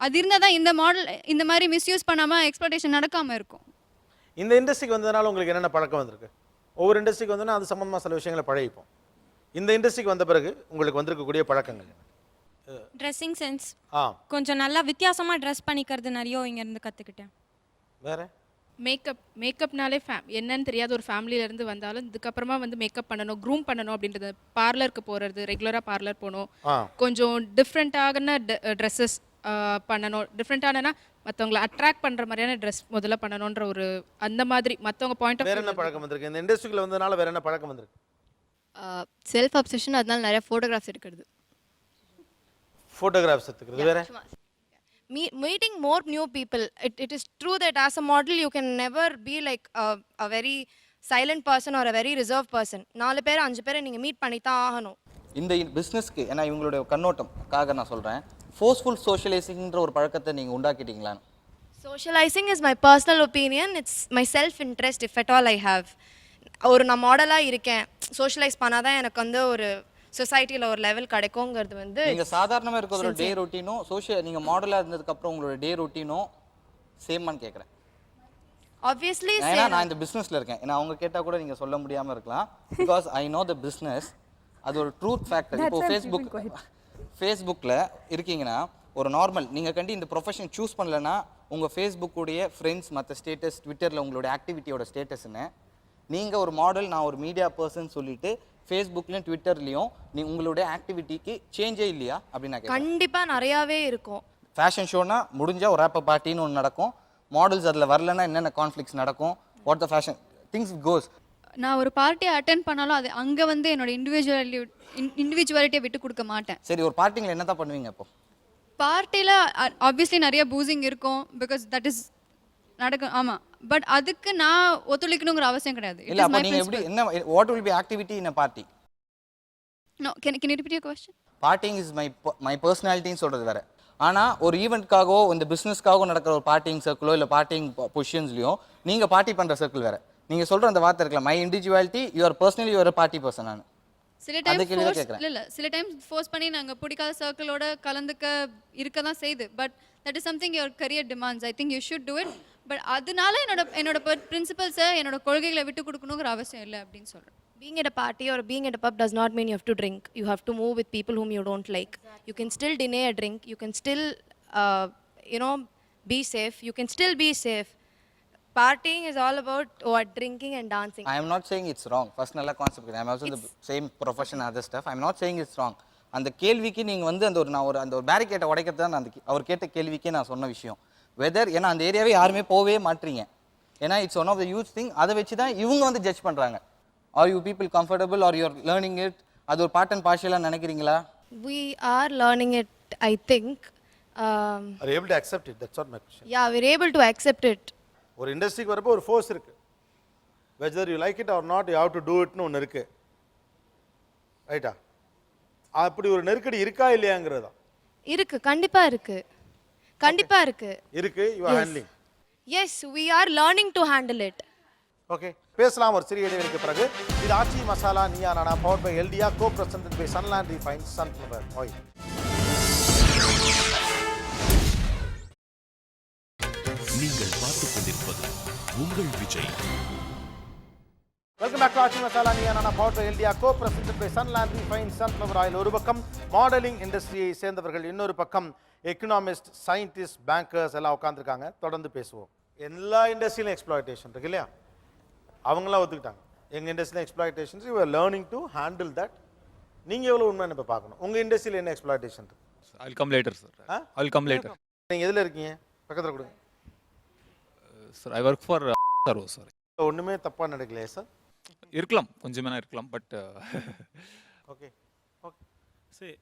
அது இருந்தால் தான் இந்த மாடல் இந்த மாதிரி மிஸ்யூஸ் பண்ணாமல் எக்ஸ்ப்ளோடேஷன் நடக்காமல் இருக்கும். இந்த இண்டஸ்ட்ரிக்கு வந்ததுனால உங்களுக்கு என்னென்ன பழக்கம் வந்திருக்கு? ஒவ்வொரு இண்டஸ்ட்ரிக்கு வந்தோன்னா அது சம்மந்தமாக சில விஷயங்களை பழகிப்போம். இந்த இண்டஸ்ட்ரிக்கு வந்த பிறகு உங்களுக்கு வந்திருக்கக்கூடிய பழக்கங்கள்? ட்ரெஸ்ஸிங் சென்ஸ், கொஞ்சம் நல்லா வித்தியாசமாக ட்ரெஸ் பண்ணிக்கிறது நிறைய இங்கேருந்து கற்றுக்கிட்டேன். வேறு மேக்கப்னாலே என்னன்னு தெரியாத ஒரு ஃபேமிலியிலேருந்து வந்தாலும் இதுக்கப்புறமா வந்து மேக்கப் பண்ணணும், க்ரூம் பண்ணணும் அப்படின்றது, பார்லருக்கு போகிறது, ரெகுலராக பார்லர் போகணும், கொஞ்சம் டிஃப்ரெண்ட்டான ட்ரெஸ்ஸஸ் பண்ணணும், டிஃப்ரெண்ட்டானா மற்றவங்களை அட்ராக்ட் பண்ணுற மாதிரியான ட்ரெஸ் முதல்ல பண்ணணுன்ற ஒரு அந்த மாதிரி மற்றவங்க பாயிண்ட் ஆஃப். வேறு என்ன பழக்கம் வந்திருக்கு இந்த இண்டஸ்ட்ரிக்குள்ள வந்ததுனால? வேறு என்ன பழக்கம் வந்திருக்கு? செல்ஃப் அப்சஷன், அதனால நிறைய ஃபோட்டோகிராஃப்ஸ் எடுக்கிறது. ஃபோட்டோகிராஃப்ஸ் எடுத்துக்கிறது. வேறு meeting more new people. It is true that as a model you can never be like a very silent person or a very reserved person. 4 பேர் 5 பேரை நீங்கள் மீட் பண்ணி தான் ஆகணும். இந்த பிஸ்னஸ்க்கு ஏன்னா இவங்களுடைய கண்ணோட்டம்காக நான் சொல்கிறேன், ஃபோர்ஸ்ஃபுல் சோஷியலைசிங்ன்ற ஒரு பழக்கத்தை நீங்கள் உண்டாக்கிட்டீங்களான்னு. Socializing is my personal opinion. It's my self-interest if at all I have. ஒரு நான் மாடலாக இருக்கேன், சோஷியலைஸ் பண்ணாதான் எனக்கு வந்து ஒரு சொசைட்டியில் ஒரு லெவல் கிடைக்குங்கிறது வந்து நீங்கள் சாதாரணமாக இருக்கிற டே ரொட்டீனும் நீங்கள் மாடலாக இருந்ததுக்கப்புறம் உங்களோட டே ரொட்டீனும் சேமான்னு கேட்குறேன். ஆப்வியஸ்லி ஏன்னா நான் இந்த பிஸ்னஸில் இருக்கேன், ஏன்னா அவங்க கேட்டால் கூட நீங்கள் சொல்ல முடியாமல் இருக்கலாம். Because I know the business. அது ஒரு ட்ரூத் ஃபேக்டர். இப்போ ஃபேஸ்புக்கில் இருக்கீங்கன்னா ஒரு நார்மல் நீங்கள் இந்த ப்ரொஃபஷன் சூஸ் பண்ணலன்னா உங்கள் ஃபேஸ்புக்குடைய ஃப்ரெண்ட்ஸ் மற்ற ஸ்டேட்டஸ், ட்விட்டரில் உங்களுடைய ஆக்டிவிட்டியோட ஸ்டேட்டஸ்ன்னு, நீங்கள் ஒரு மாடல், நான் ஒரு மீடியா பர்சன் சொல்லிட்டு ஃபேஸ்புக்லேயும் ட்விட்டர்லேயும் உங்களுடைய ஆக்டிவிட்டிக்கு சேஞ்சே இல்லையா அப்படின்னு நான் கேட்குறேன். கண்டிப்பாக நிறையாவே இருக்கும். ஃபேஷன் ஷோனா முடிஞ்சால் ஒரு ரேப்பர் பார்ட்டின்னு ஒன்று நடக்கும், மாடல்ஸ் அதில் வரலன்னா என்னென்ன கான்ஃப்ளிக்ஸ் நடக்கும், what the fashion things goes. நான் ஒரு பார்ட்டியை அட்டென்ட் பண்ணாலும் அது அங்கே வந்து என்னோட இண்டிவிஜுவாலிட்டியை விட்டு கொடுக்க மாட்டேன். சரி, ஒரு பார்ட்டிங்கில் என்ன தான் பண்ணுவீங்க? இப்போ பார்ட்டியில் ஆப்வியஸ்லி நிறைய பூசிங் இருக்கும், பிகாஸ் தட் இஸ் நடக்கும். ஆமாம், பட் அதுக்கு நான் ஒத்துழைக்கணுங்கிற அவசியம் கிடையாது. இல்லை, அப்போ நீங்கள் எப்படி என்ன what will be activity in a party? No, can you repeat your question? Partying is my பர்சனாலிட்டின்னு சொல்கிறது வேறு. ஆனால் ஒரு ஈவெண்ட்காகவோ இந்த பிஸ்னஸ்க்காகவோ நடக்கிற ஒரு பார்ட்டிங் சர்க்கிளோ இல்லை பார்ட்டிங் பொசிஷன்ஸ்லையோ நீங்கள் பார்ட்டி பண்ணுற சர்க்கிள் வேறு. நீங்கள் சொல்கிற அந்த வார்த்தை இருக்கலாம், my individuality, you're personally you're party person. நான் சில டைம் ஃபோர்ஸ் பண்ணி நாங்கள் பிடிக்காத சர்க்கிளோட இருக்க தான் செய்யுது. But that is something your career demands. I think you should do it. But அதனால என்னோட பிரின்சிபல்ஸை, என்னோட கொள்கைகளை விட்டு கொடுக்கணுங்கிற அவசியம் இல்லை அப்படின்னு சொல்கிறேன். Being at a party or being at a pub does not mean you have to drink. You have to move with people whom you don't like. You can still deny a drink. You can still, be safe. You can still be safe. Partying is all about drinking and dancing. I am not saying it's wrong. First நல்ல concept. I am also the same profession other stuff. I am not saying it's wrong. அந்த கேள்விக்கு நீங்கள் வந்து அந்த ஒரு பேரிகேட்டை உடைக்கிறது தான் அவர் கேட்ட கேள்விக்கே நான் சொன்ன விஷயம். வெதர் ஏன்னா அந்த ஏரியாவே யாருமே போகவே மாட்டீங்க, ஏன்னா it's one of the huge thing. அதை வச்சு தான் இவங்க வந்து ஜட்ஜ் பண்ணுறாங்க. Are you people comfortable or you're learning it? அது ஒரு பார்ட் அண்ட் பார்ஷியலாக நினைக்கிறீங்களா? We are learning it, I think. Are you able to accept it? That's what my question. Yeah, we're able to accept it. ஒரு இண்டஸ்ட்ரிக்கு வரப்போ ஒரு force இருக்கு. Whether you like it or not, you have to do இட்னு ஒன்று இருக்கு. ரைட்டா? அப்படி ஒரு நெருக்கடி இருக்கா இல்லையாங்கிறதா? இருக்கு, கண்டிப்பா இருக்கு. கண்டிப்பா இருக்கு. You are handling. Yes, we are learning to handle it. Okay, பேசலாம் ஒரு சிறிய இடைவெளிக்கு பிறகு. இது Aachi Masala Neeya Naana, power by எல்டியா, co presented by Sunland refined sunflower oil. நீங்கள் பார்த்துக் கொண்டிருப்பது உங்கள் Vijay. Welcome back to Aachi Masala Neeya Naana, power by எல்டியா, co presented by Sunland refined sunflower oil. ஒரு பக்கம் மாடலிங் இண்டஸ்ட்ரியை சேர்ந்தவர்கள், இன்னொரு பக்கம் எக்கனாமிஸ்ட், சயின்டிஸ்ட், பேங்கர்ஸ் எல்லாம் உட்காந்துருக்காங்க. தொடர்ந்து பேசுவோம். எல்லா இண்டஸ்ட்ரியிலும் எக்ஸ்ப்ளாய்டேஷன் இருக்கு இல்லையா? அவங்களாம் ஒத்துக்கிட்டாங்க எங்கள் இண்டஸ்ட்ரியில் exploitations. You are learning to handle that. நீங்கள் எவ்வளோ உண்மைன்னு இப்போ பார்க்கணும். உங்கள் இண்டஸ்ட்ரியில் என்ன எக்ஸ்ப்ளாய்டேஷன் இருக்கு? I'll come later, sir. I'll come later. நீங்கள் எதில் இருக்கீங்க? பக்கத்தில் கொடுங்க. Sir, I work for sir. ஒன்றுமே தப்பாக நடக்கலையே சார்? இருக்கலாம், கொஞ்சம் வேணா இருக்கலாம், but okay okay. See,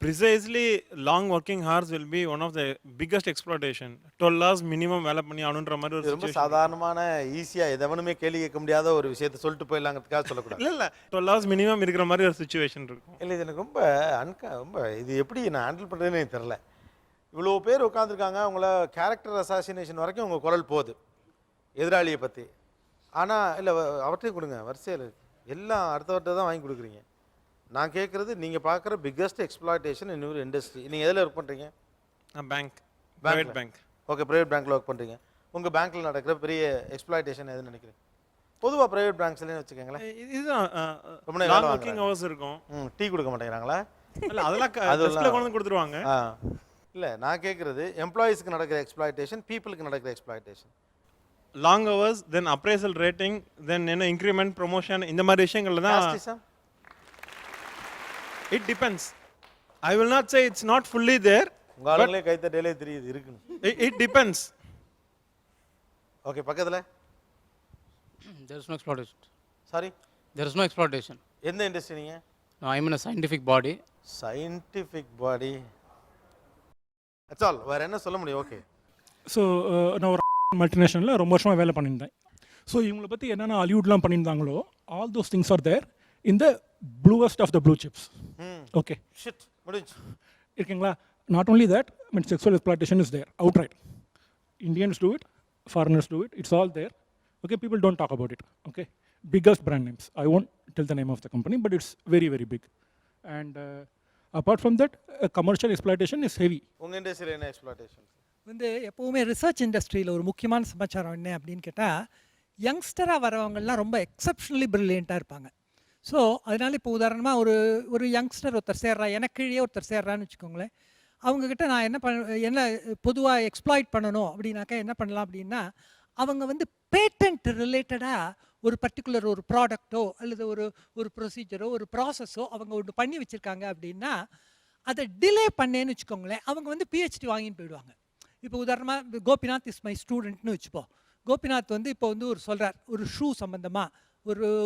precisely long working hours will be one of the biggest exploitation. 12 hours minimum வேலை பண்ணி ஆகணுன்ற மாதிரி ஒரு ரொம்ப சாதாரணமான ஈஸியாக எதவனுமே கேள்வி கேட்க முடியாத ஒரு விஷயத்தை சொல்லிட்டு போயிடலாங்கிறதுக்காக சொல்லக்கூடாது. இல்லை 12 hours minimum இருக்கிற மாதிரி ஒரு சுச்சுவேஷன் இருக்கும். இல்லை, இது எனக்கு ரொம்ப இது எப்படி நான் ஹேண்டில் பண்ணுறதுன்னு எனக்கு தெரில. இவ்வளோ பேர் உட்காந்துருக்காங்க, அவங்கள கேரக்டர் அசாசினேஷன் வரைக்கும் உங்கள் குரல் போகுது எதிராளியை பற்றி. ஆனால் இல்லை, அவற்றையும் கொடுங்க வரிசையில் எல்லாம் அடுத்த தான் வாங்கி கொடுக்குறீங்க. நான் கேட்குறது நீங்கள் பார்க்குற biggest exploitation in your industry. நீங்கள் எதில் ஒர்க் பண்ணுறீங்க? Private bank. ஓகே, ப்ரைவேட் பேங்க்கில் ஒர்க் பண்ணுறீங்க. உங்கள் பேங்க்கில் நடக்கிற பெரிய எக்ஸ்ப்ளாய்டேஷன் எதுன்னு நினைக்கிறேன்? பொதுவாக ப்ரைவேட் பேங்க்ஸ்லேயும் வச்சுக்கோங்களேன், இதுதான் ரொம்ப லாங் ஒர்க்கிங் ஹவர்ஸ் இருக்கும். டீ கொடுக்க மாட்டேங்கிறாங்களா? இல்லை, அதெல்லாம் கொண்டு வந்து கொடுத்துருவாங்க. இல்லை, நான் கேட்குறது எம்ப்ளாயீஸ்க்கு நடக்கிற எக்ஸ்ப்ளாய்டேஷன், பீப்புளுக்கு நடக்கிற எக்ஸ்ப்ளாய்டேஷன். லாங் ஹவர்ஸ், தென் அப்ரைசல் ரேட்டிங், தென் என்ன இன்க்ரிமெண்ட், ப்ரொமோஷன், இந்த மாதிரி விஷயங்கள் தான். It depends. I will not say it's not fully there. உங்களே கைத்தட்டலே தெரியுது இருக்குன்னு. It depends. ஓகே, பக்கத்துல There is no exploitation. Sorry? There is no exploitation. எந்த இண்டஸ்ட்ரி நீங்க? No, I am in a scientific body. Scientific body. That's all. வேற என்ன சொல்ல முடியும்? ஓகே. ஸோ நான் ஒரு மல்டிநேஷனலில் ரொம்ப வருஷமாக வேலை பண்ணியிருந்தேன். ஸோ இவங்களை பற்றி என்னென்ன ஹாலிவுட்லாம் பண்ணியிருந்தாங்களோ all those things are there in the bluest of the blue chips. Okay shoot முடிஞ்சு இருக்கீங்களா? Not only that, mean sexual exploitation is there outright. Indians do it, foreigners do it, it's all there. Okay, people don't talk about it. Okay, biggest brand names. I won't tell the name of the company, but it's very, very big. And apart from that, commercial exploitation is heavy. உங்கள் இண்டஸ்ட்ரியில் என்ன exploitation? வந்து எப்போவுமே research இண்டஸ்ட்ரியில் ஒரு முக்கியமான சமாச்சாரம் என்ன அப்படின்னு கேட்டால், யங்ஸ்டராக வரவங்கெல்லாம் ரொம்ப எக்ஸப்ஷனலி ப்ரில்லியண்ட்டாக இருப்பாங்க. ஸோ அதனால இப்போ உதாரணமாக ஒரு யங்ஸ்டர் ஒருத்தர் சேர்றா, எனக்கு கீழே ஒருத்தர் சேர்றான்னு வச்சுக்கோங்களேன். அவங்கக்கிட்ட நான் என்ன பொதுவாக எக்ஸ்ப்ளாய்ட் பண்ணணும் அப்படின்னாக்கா என்ன பண்ணலாம் அப்படின்னா, அவங்க வந்து பேட்டன்ட் ரிலேட்டடாக ஒரு பர்டிகுலர் ஒரு ப்ராடக்ட்டோ அல்லது ஒரு ப்ரொசீஜரோ ஒரு ப்ராசஸோ அவங்க ஒன்று பண்ணி வச்சுருக்காங்க அப்படின்னா, அதை டிலே பண்ணேன்னு வச்சுக்கோங்களேன், அவங்க வந்து பிஹெச்டி வாங்கின்னு போயிடுவாங்க. இப்போ உதாரணமாக கோபிநாத் இஸ் மை ஸ்டூடெண்ட்னு வச்சுப்போம். கோபிநாத் வந்து இப்போ வந்து சொல்கிறார், ஒரு ஷூ சம்மந்தமாக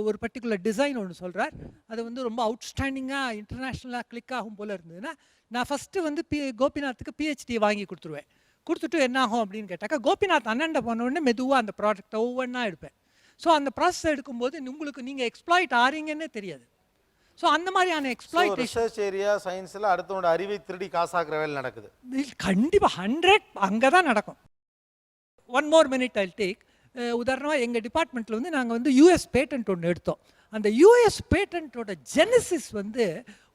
ஒரு பர்டிகுலர் டிசைன் ஒன்று சொல்கிறார். அது வந்து ரொம்ப அவுட்ஸ்டாண்டிங்காக இன்டர்நேஷ்னலாக கிளிக் ஆகும் போல் இருந்ததுன்னா, நான் ஃபஸ்ட்டு வந்து கோபிநாத்துக்கு பிஹெச்டி வாங்கி கொடுத்துருவேன். கொடுத்துட்டு என்ன ஆகும் அப்படின்னு கேட்டாக்கா, கோபிநாத் அண்ணன்ட போனோடனே மெதுவாக அந்த ப்ராடக்டை ஒவ்வொன்றா எடுப்பேன். ஸோ அந்த ப்ராசஸ் எடுக்கும்போது உங்களுக்கு நீங்கள் எக்ஸ்ப்ளாய்ட் ஆறீங்கன்னே தெரியாது. ஸோ அந்த மாதிரியான எக்ஸ்ப்ளாய்டேஷன் ரிசர்ச் ஏரியா சயின்ஸில் அடுத்தவனோட அறிவை திருடி காசாக்குற வேலை நடக்குது. கண்டிப்பாக 100 அங்கே தான் நடக்கும். One more minute I take. உதாரணமாக எங்கள் டிபார்ட்மெண்ட்டில் வந்து நாங்கள் வந்து யூஎஸ் பேட்டன்ட் ஒன்று எடுத்தோம். அந்த யூஎஸ் பேட்டன்ட்டோட ஜெனசிஸ் வந்து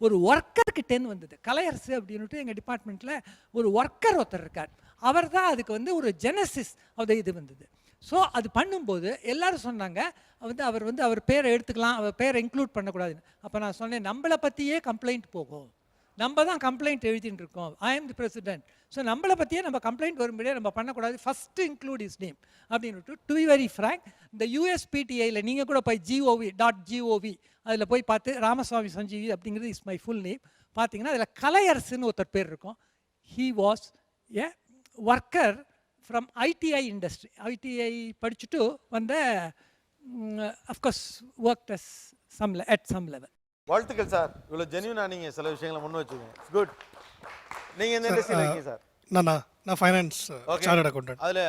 ஒரு ஒர்க்கர்கிட்டேன்னு வந்தது. கலையரசு அப்படின்ட்டு எங்கள் டிபார்ட்மெண்ட்டில் ஒரு ஒர்க்கர் ஒருத்தர் இருக்கார். அவர் தான் அதுக்கு வந்து ஒரு ஜெனசிஸ் அது இது வந்தது. ஸோ அது பண்ணும்போது எல்லோரும் சொன்னாங்க அவர் பேரை எடுத்துக்கலாம், அவர் பேரை இன்க்ளூட் பண்ணக்கூடாதுன்னு. அப்போ நான் சொன்னேன், நம்மளை பற்றியே கம்ப்ளைண்ட் போகும், நம்ம தான் கம்ப்ளைண்ட் எழுதிட்டு இருக்கோம், I am the president. So நம்மளை பற்றியே நம்ம கம்ப்ளைண்ட் வரும்படியே நம்ம பண்ணக்கூடாது, ஃபஸ்ட்டு இன்க்ளூட் இஸ் நேம் அப்படின்னு. டு பி வெரி ஃப்ராங்க், இந்த யூஎஸ்பிடிஐயில் நீங்கள் கூட போய் gov அதில் போய் பார்த்து ராமசுவாமி சஞ்சீவி அப்படிங்கிறது இஸ் மை ஃபுல் நேம் பார்த்தீங்கன்னா, அதில் கலையரசுன்னு ஒருத்தர் பேர் இருக்கும். He was a worker from ITI industry. ITI படிச்சுட்டு வந்த of course work at some level. வாழ்த்துக்கள் சார், இவ்வளோ ஜென்யூனாக நீங்கள் சில விஷயங்களை முன் வச்சுக்கோங்க. குட். நீங்கள் எந்த இண்டஸ்ட்ரியில் இருக்கீங்க சார்? நான் ஃபைனான்ஸ் சார்ட்டர்ட் அக்கௌண்டன்ட். அதில்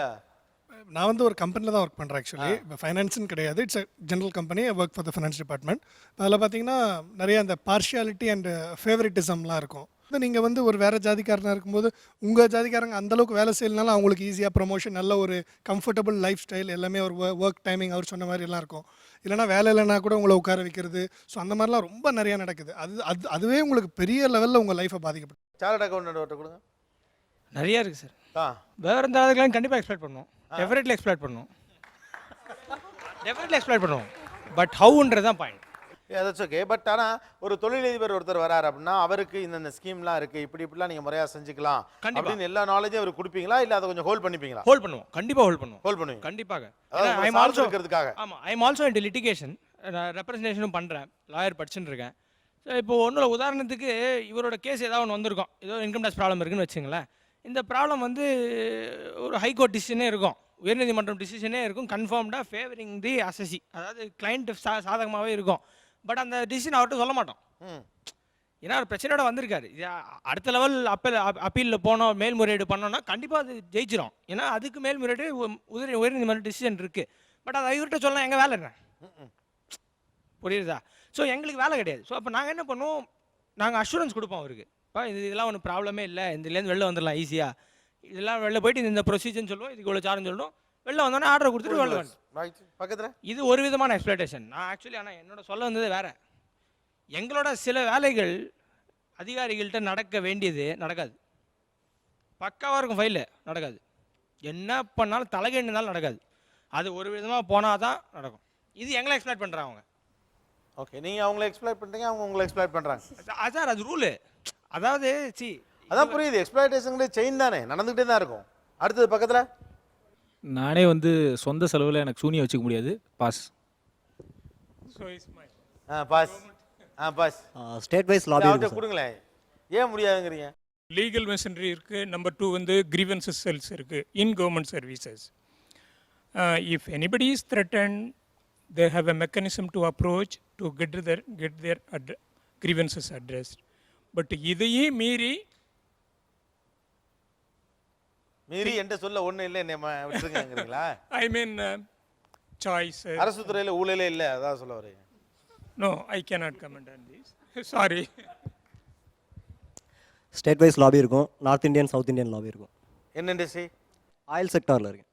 நான் வந்து ஒரு கம்பெனியில் தான் ஒர்க் பண்ணுறேன். ஆக்சுவலி இப்போ ஃபைனான்ஸ்னு கிடையாது, it's general company. Work for the finance department. அதில் பார்த்தீங்கன்னா நிறைய அந்த பார்ஷியாலிட்டி அண்ட் ஃபேவரட்டிசம்லாம் இருக்கும். நீங்கள் வந்து ஒரு வேறு ஜாதிக்காரனாக இருக்கும்போது உங்கள் ஜாதிக்காரங்க அந்தளவுக்கு வேலை செய்யலனாலும் அவங்களுக்கு ஈஸியாக ப்ரொமோஷன், நல்ல ஒரு கம்ஃபர்டபுள் லைஃப் ஸ்டைல், எல்லாமே ஒரு ஒர்க் டைமிங் அவர் சொன்ன மாதிரி எல்லாம் இருக்கும். இல்லைனா வேலை இல்லைனா கூட உங்களை உட்கார வைக்கிறது. ஸோ அந்த மாதிரிலாம் ரொம்ப நிறையா நடக்குது. அதுவே உங்களுக்கு பெரிய லெவலில் உங்கள் லைஃப்பை பாதிக்கப்படும். சார்ட்டர்ட் அக்கௌண்டன்ட் கொடுங்க. நிறையா இருக்குது சார். வேறு எந்த அதுக்கெல்லாம் கண்டிப்பாக எக்ஸ்ப்ளாய்ட் பண்ணுவோம், டெஃபினெட்லி எக்ஸ்ப்ளாய்ட் பண்ணுவோம், டெஃபினெட்லி எக்ஸ்ப்ளாய்ட் பண்ணுவோம். பட் ஹவுன்றது தான் பாயிண்ட். That's okay. பட் ஆனால் ஒரு தொழிலதிபர் ஒருத்தர் வராரு அப்படின்னா, அவருக்கு இந்த ஸ்கீம்லாம் இருக்குது, இப்படிலாம் நீங்கள் முறையாக செஞ்சுக்கலாம் அப்படின்னு எல்லா நாலேஜும் அவருக்கு கொடுப்பீங்களா, இல்லை அதை கொஞ்சம் ஹோல்ட் பண்ணிப்பீங்களா? ஹோல்ட் பண்ணுவோம், கண்டிப்பாக ஹோல்ட் பண்ணுவோம். ஹோல்ட் பண்ணுவீங்க கண்டிப்பாக. ஐ எம் ஆல்சோ இருக்கிறதுக்காக. ஆமாம், I am also in litigation, ரெப்ரஸன்டேஷனும் பண்ணுறேன், லாயர் படிச்சுன்னு இருக்கேன். ஸோ இப்போ ஒன்றும் உதாரணத்துக்கு இவரோட கேஸ் ஏதாவது ஒன்று வந்திருக்கும், ஏதோ இன்கம் டேக்ஸ் ப்ராப்ளம் இருக்குன்னு வச்சுங்களேன். இந்த ப்ராப்ளம் வந்து ஒரு ஹைகோர்ட் டிசிஷனே இருக்கும், உயர்நீதிமன்றம் டிசிஷனே இருக்கும், கன்ஃபார்ம்டாக ஃபேவரிங் தி அசசி, அதாவது கிளைண்ட் சாதகமாகவே இருக்கும். பட் அந்த டிசிஷன் அவர்கிட்ட சொல்ல மாட்டோம், ஏன்னா ஒரு பிரச்சனையோட வந்திருக்காரு. அடுத்த லெவல் அப்பீலில் போனோம், மேல்முறையீடு பண்ணோன்னா கண்டிப்பாக அது ஜெயிச்சிடும். ஏன்னா அதுக்கு மேல்முறையீடு உயர்நீதிமன்றம் டிசிஷன் இருக்குது. பட் அதை இவர்கிட்ட சொல்லலாம், எங்கள் வேலை என்ன, புரியுதா? ஸோ எங்களுக்கு வேலை கிடையாது. ஸோ அப்போ நாங்கள் என்ன பண்ணுவோம், நாங்கள் அஷூரன்ஸ் கொடுப்போம் அவருக்கு, இப்போ இதெல்லாம் ஒன்றும் ப்ராப்ளமே இல்லை, இதுலேருந்து வெளில வந்துடலாம் ஈஸியாக, இதெல்லாம் வெளில போயிட்டு இந்த ப்ரொசீஜர்னு சொல்லுவோம், இதுக்கு இவ்வளோ சார்ஜ் சொல்லணும், வெளில வந்தோடனே ஆர்டர் கொடுத்துட்டு வெளில வந்து பக்கத்தில். இது ஒரு விதமான எக்ஸ்ப்ளாய்டேஷன். நான் ஆக்சுவலி ஆனால் என்னோட சொல்ல வந்தது வேறு. எங்களோட சில வேலைகள் அதிகாரிகள்கிட்ட நடக்க வேண்டியது நடக்காது, பக்காவாக இருக்கும் ஃபைலு, நடக்காது. என்ன பண்ணாலும் தலைகீழ்னாலும் நடக்காது. அது ஒரு விதமாக போனால் தான் நடக்கும். இது எங்களை எக்ஸ்ப்ளாய்ட் பண்ணுறாங்க அவங்க. ஓகே, நீங்கள் அவங்கள எக்ஸ்ப்ளாய்ட் பண்ணுறீங்க, அவங்க உங்களை எக்ஸ்ப்ளாய்ட் பண்ணுறாங்க. சார் அது ரூலு. அதாவது அதான் புரியுது, எக்ஸ்ப்ளாய்டேஷன் செயின் தானே, நடந்துகிட்டே தான் இருக்கும். அடுத்தது பக்கத்தில். நானே வந்து சொந்த செலவில் எனக்கு சூனியை வச்சுக்க முடியாது. Boss. Boss state wise lobby கொடுங்களேன். ஏன் முடியாதுங்கிறீங்க? லீகல் மெஷினரி இருக்குது. நம்பர் 2 வந்து கிரீவன்சஸ் செல்ஸ் இருக்குது in government services. If anybody is threatened, they have a mechanism to approach to get their grievances addressed. But இதையே மீறி மீறி என்கிட்ட சொல்ல ஒன்றும் இல்லை என்ன விட்டுருங்கிறீங்களா? ஐ மீன் சாய்ஸ். அரசு துறையில் ஊழலே இல்லை, அதான் சொல்ல வரீங்க. No, I cannot comment on this. Sorry. State wise lobby இருக்கும், north Indian south Indian lobby இருக்கும். என்ன இண்டஸ்ட்ரி? ஆயில் செக்டாரில் இருக்கு.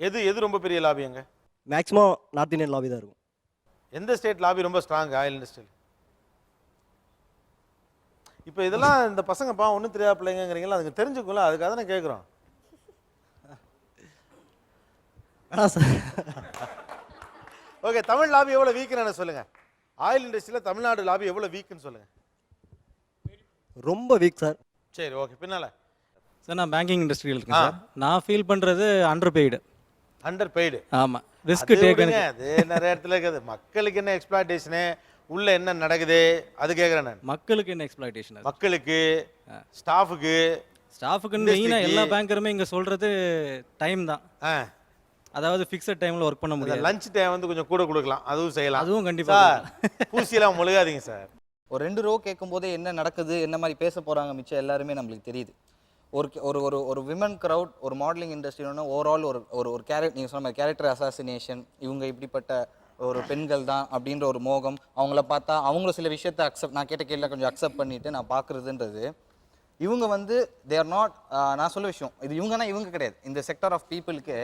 எது ரொம்ப பெரிய லாபி அங்கே? மேக்ஸிமம் நார்த் இந்தியன் லாபி தான் இருக்கும். எந்த ஸ்டேட் லாபி ரொம்ப ஸ்ட்ராங் ஆயில் இண்டஸ்ட்ரியில்? இப்போ இதெல்லாம் இந்த பசங்கப்பா ஒன்றும் தெரியாத பிள்ளைங்கிறீங்களா, அதுக்கு தெரிஞ்சுக்கல, அதுக்காக தானே கேட்குறோம். ஓகே, தமிழ் லாபி எவ்வளோ வீக்குன்னு சொல்லுங்கள். ஆயில் இண்டஸ்ட்ரியில் தமிழ்நாடு லாபி எவ்வளோ வீக்குன்னு சொல்லுங்கள். ரொம்ப வீக் சார். சரி, ஓகே. பின்னால் சார் நான் பேங்கிங் இண்டஸ்ட்ரியில் இருக்கேன் சார். நான் ஃபீல் பண்ணுறது அண்டர் பெய்டு. Under paid? ஆமாம். Risk taken. அது நிறைய இடத்துல இருக்குது. மக்களுக்கு என்ன எக்ஸ்ப்ளாய்டேஷனு, உள்ள என்ன நடக்குது அது கேட்குறேன் நான். மக்களுக்கு என்ன எக்ஸ்ப்ளாய்டேஷன்? மக்களுக்கு, ஸ்டாஃபுக்குன்னு மெயினாக எல்லா பேங்கருமே இங்கே சொல்கிறது டைம் தான். அதாவது ஃபிக்ஸட் டைமில் ஒர்க் பண்ண முடியாது. லஞ்ச் டைம் வந்து கொஞ்சம் கூட கொடுக்கலாம், அதுவும் செய்யலாம். அதுவும் கண்டிப்பாக. பூசியெல்லாம் முழுகாதீங்க சார். ஒரு 2 ரோ கேட்கும்போதே என்ன நடக்குது, என்ன மாதிரி பேச போகிறாங்க மிச்சம் எல்லாருமே நம்மளுக்கு தெரியுது. ஒரு விமன் க்ரௌட், ஒரு மாடலிங் இண்டஸ்ட்ரின்னு ஓவரால் ஒரு கேரக்டர், நீங்கள் சொன்ன மாதிரி கேரக்டர் அசாசினேஷன், இவங்க இப்படிப்பட்ட ஒரு பெண்கள் தான் அப்படின்ற ஒரு மோகம், அவங்கள பார்த்தா அவங்கள சில விஷயத்தை அக்செப்ட், நான் கேட்ட கேள்வியில் கொஞ்சம் அக்செப்ட் பண்ணிவிட்டு நான் பார்க்குறதுன்றது, இவங்க வந்து தேர் நாட், நான் சொல்ல விஷயம் இது இவங்கன்னா இவங்க கிடையாது. இந்த செக்டர் ஆஃப் பீப்புளுக்கு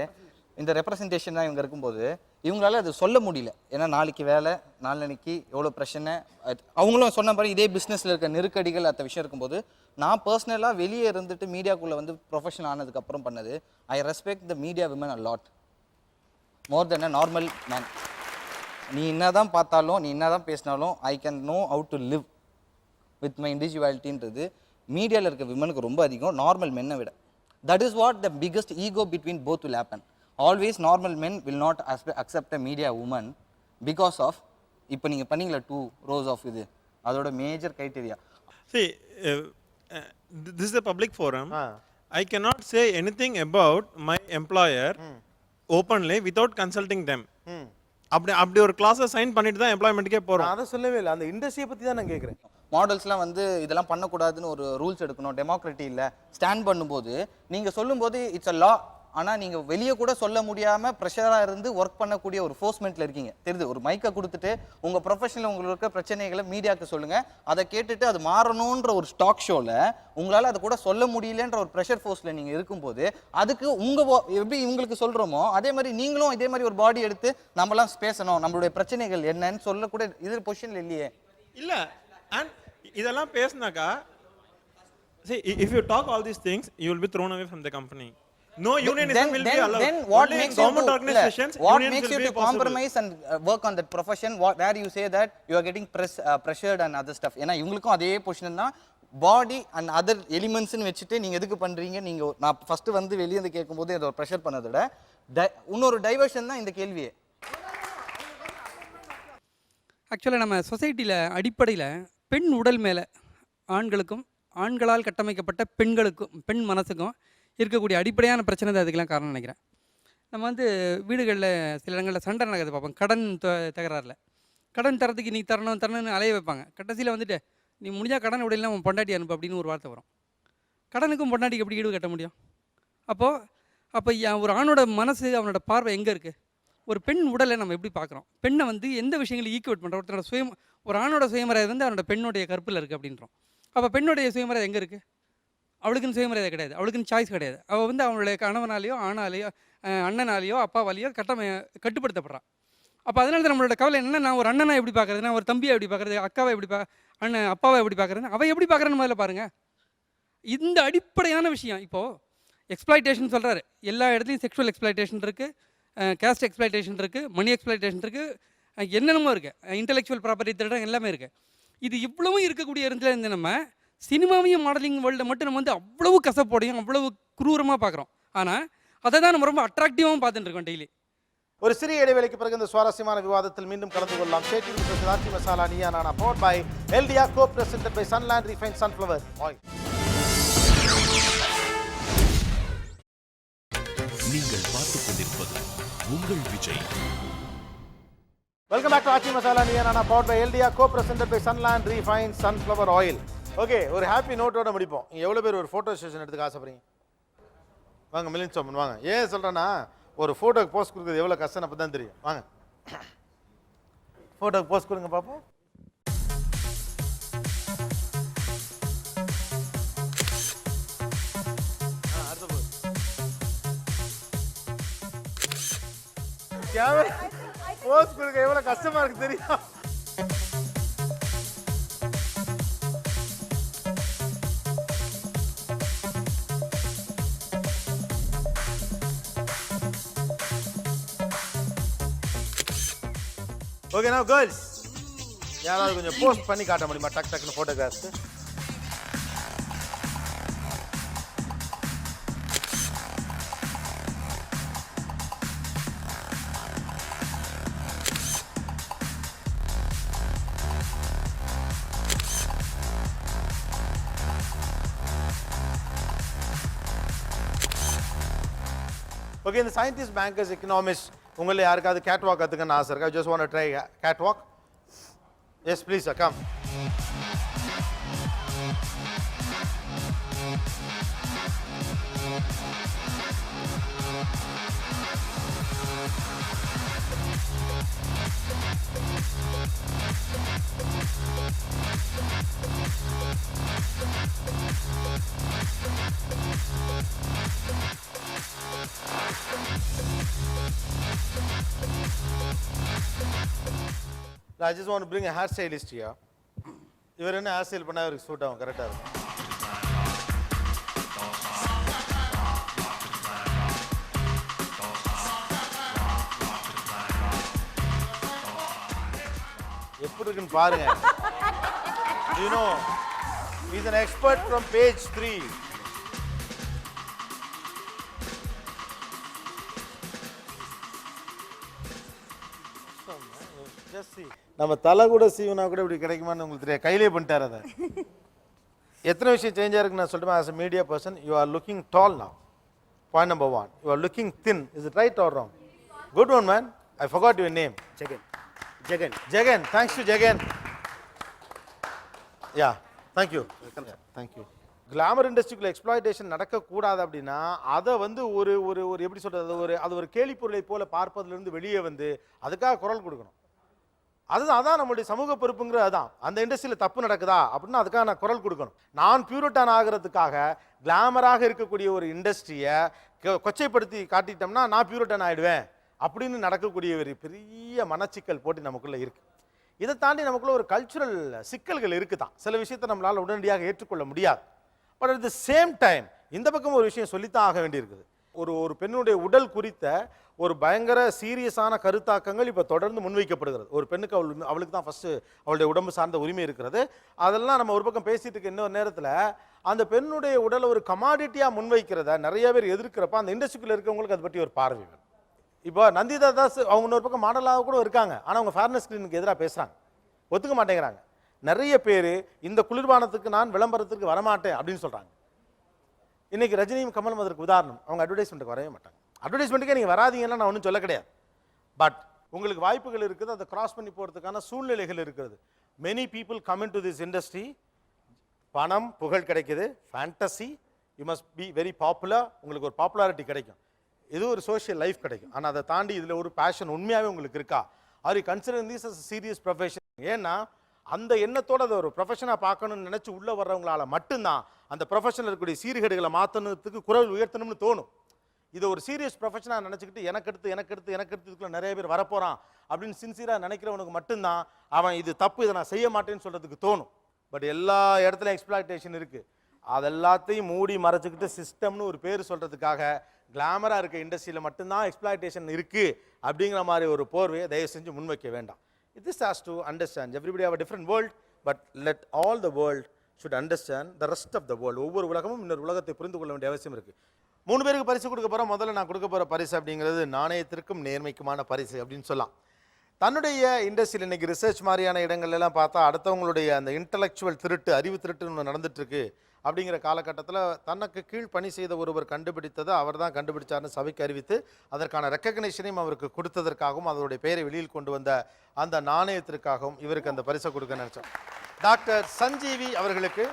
இந்த ரெப்ரசன்டேஷன் தான் இவங்க இருக்கும்போது இவங்களால அது சொல்ல முடியல. ஏன்னா நாளைக்கு வேலை, நாளைக்கு எவ்வளோ பிரச்சனை, அவங்களும் சொன்ன மாதிரி இதே பிஸ்னஸில் இருக்க நெருக்கடிகள் அந்த விஷயம் இருக்கும்போது, நான் பர்சனலாக வெளியே இருந்துட்டு மீடியாக்குள்ளே வந்து ப்ரொஃபஷனல் ஆனதுக்கப்புறம் பண்ணது, I respect the media women a lot more than a normal man. நீ என்ன தான் பார்த்தாலும், நீ என்ன தான் பேசினாலும், I can know how to live with my இண்டிவிஜுவாலிட்டின்றது மீடியாவில் இருக்க விமனுக்கு ரொம்ப அதிகம், நார்மல் மென்னை விட. That is what the biggest ego between both will happen. Always normal men will not accept a media woman because of, இப்போ நீங்கள் பண்ணீங்களா 2 rows of இது, அதோட major criteria. See, this is a public forum. I cannot say anything about my employer openly without consulting them. அப்படி ஒரு கிளாஸை sign பண்ணிட்டு தான் எம்ப்ளாய்மெண்ட்டுக்கே போகிறோம். அதை சொல்லவே இல்லை, அந்த இண்டஸ்ட்ரியை பற்றி தான் நான் கேட்குறேன். மாடல்ஸ்லாம் வந்து இதெல்லாம் பண்ணக்கூடாதுன்னு ஒரு ரூல்ஸ் எடுக்கணும், டெமோக்ரட்டி இல்லை, ஸ்டாண்ட் பண்ணும்போது நீங்கள் சொல்லும்போது இட்ஸ் அ லா. ஆனால் நீங்கள் வெளியே கூட சொல்ல முடியாமல் ப்ரெஷராக இருந்து ஒர்க் பண்ணக்கூடிய ஒரு ஃபோர்ஸ்மெண்ட்டில் இருக்கீங்க. தெரியுது, ஒரு மைக்கை கொடுத்துட்டு உங்கள் ப்ரொஃபஷனில் உங்களுக்கு இருக்க பிரச்சனைகளை மீடியாவுக்கு சொல்லுங்கள், அதை கேட்டுட்டு அது மாறணுன்ற ஒரு ஸ்டாக் ஷோவில் உங்களால் அதை கூட சொல்ல முடியலன்ற ஒரு ப்ரெஷர் ஃபோர்ஸில் நீங்கள் இருக்கும்போது, அதுக்கு எப்படி இவங்களுக்கு சொல்கிறோமோ அதே மாதிரி நீங்களும் இதே மாதிரி ஒரு பாடி எடுத்து நம்மளாம் பேசணும், நம்மளுடைய பிரச்சனைகள் என்னன்னு சொல்லக்கூட இது பொசிஷனில் இல்லையே. இல்லை, அண்ட் இதெல்லாம் பேசினாக்கா, see, if you talk all these things, you will be thrown away from the company. No unionism will be allowed. Then what makes government organizations, what makes you to compromise and work on that profession, where you say that you are getting pressured and other stuff? ஏன்னா இவங்களுக்கும் அதே position தான், body and other எலிமெண்ட்ஸ்னு வச்சுட்டு நீங்கள் எதுக்கு பண்ணுறீங்க, நீங்கள் நான் ஃபஸ்ட்டு வந்து வெளியே வந்து கேட்கும்போது அதை ஒரு ப்ரெஷர் பண்ணதோட இன்னொரு டைவர்ஷன் தான் இந்த கேள்வியே. ஆக்சுவலாக நம்ம சொசைட்டியில் அடிப்படையில் பெண் உடல் மேலே ஆண்களுக்கும் ஆண்களால் கட்டமைக்கப்பட்ட பெண்களுக்கும் பெண் மனசுக்கும் இருக்கக்கூடிய அடிப்படையான பிரச்சனை தான் அதுக்கெல்லாம் காரணம் நினைக்கிறேன். நம்ம வந்து வீடுகளில் சில இடங்களில் சண்டை நடக்குது பார்ப்போம், கடன் தகராறில். கடன் தரத்துக்கு நீ தரணும்னு அலைய வைப்பாங்க. கடைசியில் வந்துட்டு நீ முடிஞ்சால் கடன் விடையில உன் பொண்டாட்டி அனுப்பு அப்படின்னு ஒரு வார்த்தை வரும். கடனுக்கும் பொண்டாட்டிக்கு எப்படி ஈடு கட்ட முடியும்? அப்போ ஒரு ஆணோட மனசு, அவனோட பார்வை எங்கே இருக்குது? ஒரு பெண் உடலை நம்ம எப்படி பார்க்குறோம்? பெண்ணை வந்து எந்த விஷயங்களை ஈக்குவேட் பண்ணுறோம்? ஒரு ஆணோட சுயமரியாதை வந்து அவனோட பெண்ணுடைய கருப்பில் இருக்குது அப்படின்றோம். அப்போ பெண்ணுடைய சுயமரியாதை எங்கே இருக்குது? அவளுக்குன்னு சுயமரியாதை கிடையாது, அவளுக்குன்னு சாய்ஸ் கிடையாது. அவள் வந்து அவளுடைய கணவனாலேயோ ஆணாலேயோ அண்ணனாலேயோ அப்பாவாலேயோ கட்டுப்படுத்தப்படுறான். அப்போ அதனால தான் நம்மளோட கவலை என்னென்னா, நான் ஒரு அண்ணனை எப்படி பார்க்குறது, நான் ஒரு தம்பியை எப்படி பார்க்குறது, அக்காவை எப்படி அப்பாவை எப்படி பார்க்குறது, அவள் எப்படி பார்க்குறேன்னு முதல்ல பாருங்கள். இந்த அடிப்படையான விஷயம். இப்போது எக்ஸ்ப்ளாய்டேஷன் சொல்கிறாரு, எல்லா இடத்துலையும் செக்ஷுவல் எக்ஸ்ப்ளாய்டேஷன் இருக்குது, கேஸ்ட் எக்ஸ்ப்ளாய்டேஷன் இருக்குது, மணி எக்ஸ்ப்ளாய்டேஷன் இருக்குது, என்னென்னமோ இருக்குது, இன்டெலெக்சுவல் ப்ராப்பர்ட்டி திருடம் எல்லாமே இருக்குது. இது இவ்வளவும் இருக்கக்கூடிய இடத்துல இருந்து நம்ம சினிமாவையும் மாடலிங் வேர்ல்டை மட்டும் நம்ம வந்து அவ்வளவு கசப்போடையும் அவ்வளவு குரூரமாக பார்க்குறோம். ஆனால் அதை தான் நம்ம ரொம்ப அட்ராக்டிவாகவும் பார்த்துட்டு இருக்கோம் டெய்லி. ஒரு சிறிய இடைவேளைக்கு பிறகு இந்த சுவாரஸ்யமான விவாதத்தில் மீண்டும் கலந்து கொள்ளலாம். ஆச்சி Masala Neeya Naana powered by எல்டியா, co-presented by Sunland Refined Sunflower Oil. நீங்கள் பார்த்துக் கொண்டிருப்பது உங்கள் Vijay. Welcome back to Aachi Masala Neeya Naana powered by எல்டியா, co-presented by Sunland Refined Sunflower Oil. Okay, ஒரு ஹாப்பி நோட்டோட முடிப்போம். எவ்வளோ பேர் ஒரு ஃபோட்டோ செஷன் எடுத்துக்க ஆசைப்படுறீங்க? வாங்க மிலின் சோமன் வாங்க. ஏன் சொல்கிறேன்னா ஒரு ஃபோட்டோக்கு போஸ்ட் கொடுக்குறது எவ்வளோ கஷ்டம் அப்போ தான் தெரியும். வாங்க ஃபோட்டோக்கு போஸ்ட் கொடுங்க பார்ப்போம். போஸ்ட் கொடுக்க எவ்வளோ கஷ்டமாக இருக்கு தெரியும். ஓகே now girls யாராவது கொஞ்சம் போஸ்ட் பண்ணி காட்ட முடியுமா டக் டக்னு ஃபோட்டோகிராஃப்ஸ்? ஓகே இந்த சயின்டிஸ்ட் பேங்கர்ஸ் எக்கனாமிஸ்ட் உங்களை யாருக்காவது கேட் வாக் கற்றுக்கன்னு ஆசை இருக்கா? Just want to try cat walk? Yes please come. I just want to bring a hairstylist here. இவர் என்ன ஹேர் ஸ்டைல் பண்ணால் இவருக்கு சூட் ஆகும், கரெக்டாக இருக்கும். எப்படி இருக்குன்னு பாருங்க. You know, he's an expert from page 3. நம்ம தலை கூட சீவனா கூட இப்படி கிடைக்குமான்னு உங்களுக்கு தெரியாது, கையிலே பண்ணிட்டார் அதை. எத்தனை விஷயம் சேஞ்ச் ஆகிருக்கு நான் சொல்லிட்டு as a media person you are looking tall now. Point number 1, you are looking thin. Is it right or wrong? Good one man. I forgot your name. Jagan. Jagan. Thanks to Jagan. Yeah thank you. Thank you. Glamour இண்டஸ்ட்ரிக்குள்ள exploitation நடக்கக்கூடாது அப்படின்னா அதை வந்து ஒரு ஒரு ஒரு எப்படி சொல்கிறது, அது ஒரு கேலிப்பொருளை போல பார்ப்பதிலிருந்து வெளியே வந்து அதுக்காக குரல் கொடுக்கணும். அதான் நம்மளுடைய சமூக பொறுப்புங்கிற. அதான் அந்த இண்டஸ்ட்ரியில் தப்பு நடக்குதா அப்படின்னா அதுக்காக நான் குரல் கொடுக்கணும். நான் பியூரிட்டான் ஆகிறதுக்காக கிளாமராக இருக்கக்கூடிய ஒரு இண்டஸ்ட்ரியை கொச்சைப்படுத்தி காட்டிட்டோம்னா நான் பியூரிட்டான் ஆகிடுவேன் அப்படின்னு நடக்கக்கூடிய ஒரு பெரிய மனச்சிக்கல் போட்டி நமக்குள்ளே இருக்குது. இதை தாண்டி நமக்குள்ள ஒரு கல்ச்சுரல் சிக்கல்கள் இருக்குது தான். சில விஷயத்தை நம்மளால் உடனடியாக ஏற்றுக்கொள்ள முடியாது. But at the same time இந்த பக்கம் ஒரு விஷயம் சொல்லித்தான் ஆக வேண்டியிருக்குது. ஒரு பெண்ணுடைய உடல் குறித்த ஒரு பயங்கர சீரியஸான கருத்தாக்கங்கள் இப்போ தொடர்ந்து முன்வைக்கப்படுகிறது. ஒரு பெண்ணுக்கு அவளுக்கு தான் ஃபஸ்ட்டு அவளுடைய உடம்பு சார்ந்த உரிமை இருக்கிறது. அதெல்லாம் நம்ம ஒரு பக்கம் பேசிட்டு இருக்க இன்னொரு நேரத்தில் அந்த பெண்ணுடைய உடலை ஒரு கமாடிட்டியாக முன்வைக்கிறத நிறைய பேர் எதிர்க்கிறப்ப அந்த இண்டஸ்ட்ரிக்குள்ளே இருக்கவங்களுக்கு அதை பற்றி ஒரு பார்வை வேணும். இப்போ நந்திதா தாஸ் அவங்க இன்னொரு பக்கம் மாடலாக கூட இருக்காங்க, ஆனால் அவங்க ஃபேர்னஸ் ஸ்க்ரீனுக்கு எதிராக பேசுகிறாங்க, ஒத்துக்க மாட்டேங்கிறாங்க. நிறைய பேர் இந்த குளிர்பானத்துக்கு நான் விளம்பரத்துக்கு வரமாட்டேன் அப்படின்னு சொல்கிறாங்க. இன்றைக்கி ரஜினியும் கமலும் அதற்கு உதாரணம். அவங்க அட்வர்டைஸ்மெண்ட்டுக்கு வரவே மாட்டாங்க. அட்வர்டைஸ்மெண்ட்டுக்கே நீங்கள் வராதீங்கன்னா நான் ஒன்றும் சொல்ல கிடையாது. பட் உங்களுக்கு வாய்ப்புகள் இருக்குது, அதை கிராஸ் பண்ணி போகிறதுக்கான சூழ்நிலைகள் இருக்கிறது. Many people come in to this industry. பணம், புகழ் கிடைக்குது, fantasy, you must be very popular, உங்களுக்கு ஒரு பாப்புலாரிட்டி கிடைக்கும், இது ஒரு சோஷியல் லைஃப் கிடைக்கும். ஆனால் அதை தாண்டி இதில் ஒரு பேஷன் உண்மையாகவே உங்களுக்கு இருக்கா? Are you consider this as serious profession? ஏன்னா அந்த எண்ணத்தோடு அதை ஒரு ப்ரொஃபஷனாக பார்க்கணும்னு நினச்சி உள்ளே வர்றவங்களால மட்டும்தான் அந்த ப்ரொஃபஷனில் இருக்கக்கூடிய சீர்கேடுகளை மாற்றணுத்துக்கு குரல் உயர்த்தணும்னு தோணும். இதை ஒரு சீரியஸ் ப்ரொஃபஷனாக நினச்சிக்கிட்டு எனக்கு எடுத்து இதுக்குள்ள நிறைய பேர் வரப்போகிறான் அப்படின்னு சின்சியராக நினைக்கிறவனுக்கு மட்டும்தான் அவன் இது தப்பு, இதை நான் செய்ய மாட்டேன்னு சொல்கிறதுக்கு தோணும். பட் எல்லா இடத்துலையும் எக்ஸ்ப்ளாய்டேஷன் இருக்குது. அதெல்லாத்தையும் மூடி மறைச்சிக்கிட்டு சிஸ்டம்னு ஒரு பேர் சொல்கிறதுக்காக கிளாமராக இருக்க இண்டஸ்ட்ரியில் மட்டும்தான் எக்ஸ்ப்ளாய்டேஷன் இருக்குது அப்படிங்கிற மாதிரி ஒரு போர்வையை தயவு செஞ்சு முன்வைக்க வேண்டாம். This has to understand everybody have a different world, but let all the world should understand the rest of the world. ஒவ்வொரு உலகமும் இன்னொரு உலகத்தை புரிந்து கொள்ள வேண்டிய அவசியம் இருக்குது. 3 பேருக்கு பரிசு கொடுக்க போகிறோம். முதல்ல நான் கொடுக்க போகிற பரிசு அப்படிங்கிறது நாணயத்திற்கும் நேர்மைக்குமான பரிசு அப்படின்னு சொல்லலாம். தன்னுடைய இண்டஸ்ட்ரியில் இன்றைக்கி ரிசர்ச் மாதிரியான இடங்கள்லாம் பார்த்தா அடுத்தவங்களுடைய அந்த இன்டலெக்சுவல் திருட்டு, அறிவு திருட்டுன்னு நடந்துட்டுருக்கு. அப்படிங்கிற காலகட்டத்தில் தனக்கு கீழ் பணி செய்த ஒருவர் கண்டுபிடித்ததை அவர் தான் கண்டுபிடிச்சார்னு சபைக்கு அறிவித்து அதற்கான ரெக்கக்னேஷனையும் அவருக்கு கொடுத்ததற்காகவும் அதனுடைய பெயரை வெளியில் கொண்டு வந்த அந்த நாணயத்திற்காகவும் இவருக்கு அந்த பரிசை கொடுக்க நினைச்சோம். டாக்டர் சஞ்சீவி அவர்களுக்கு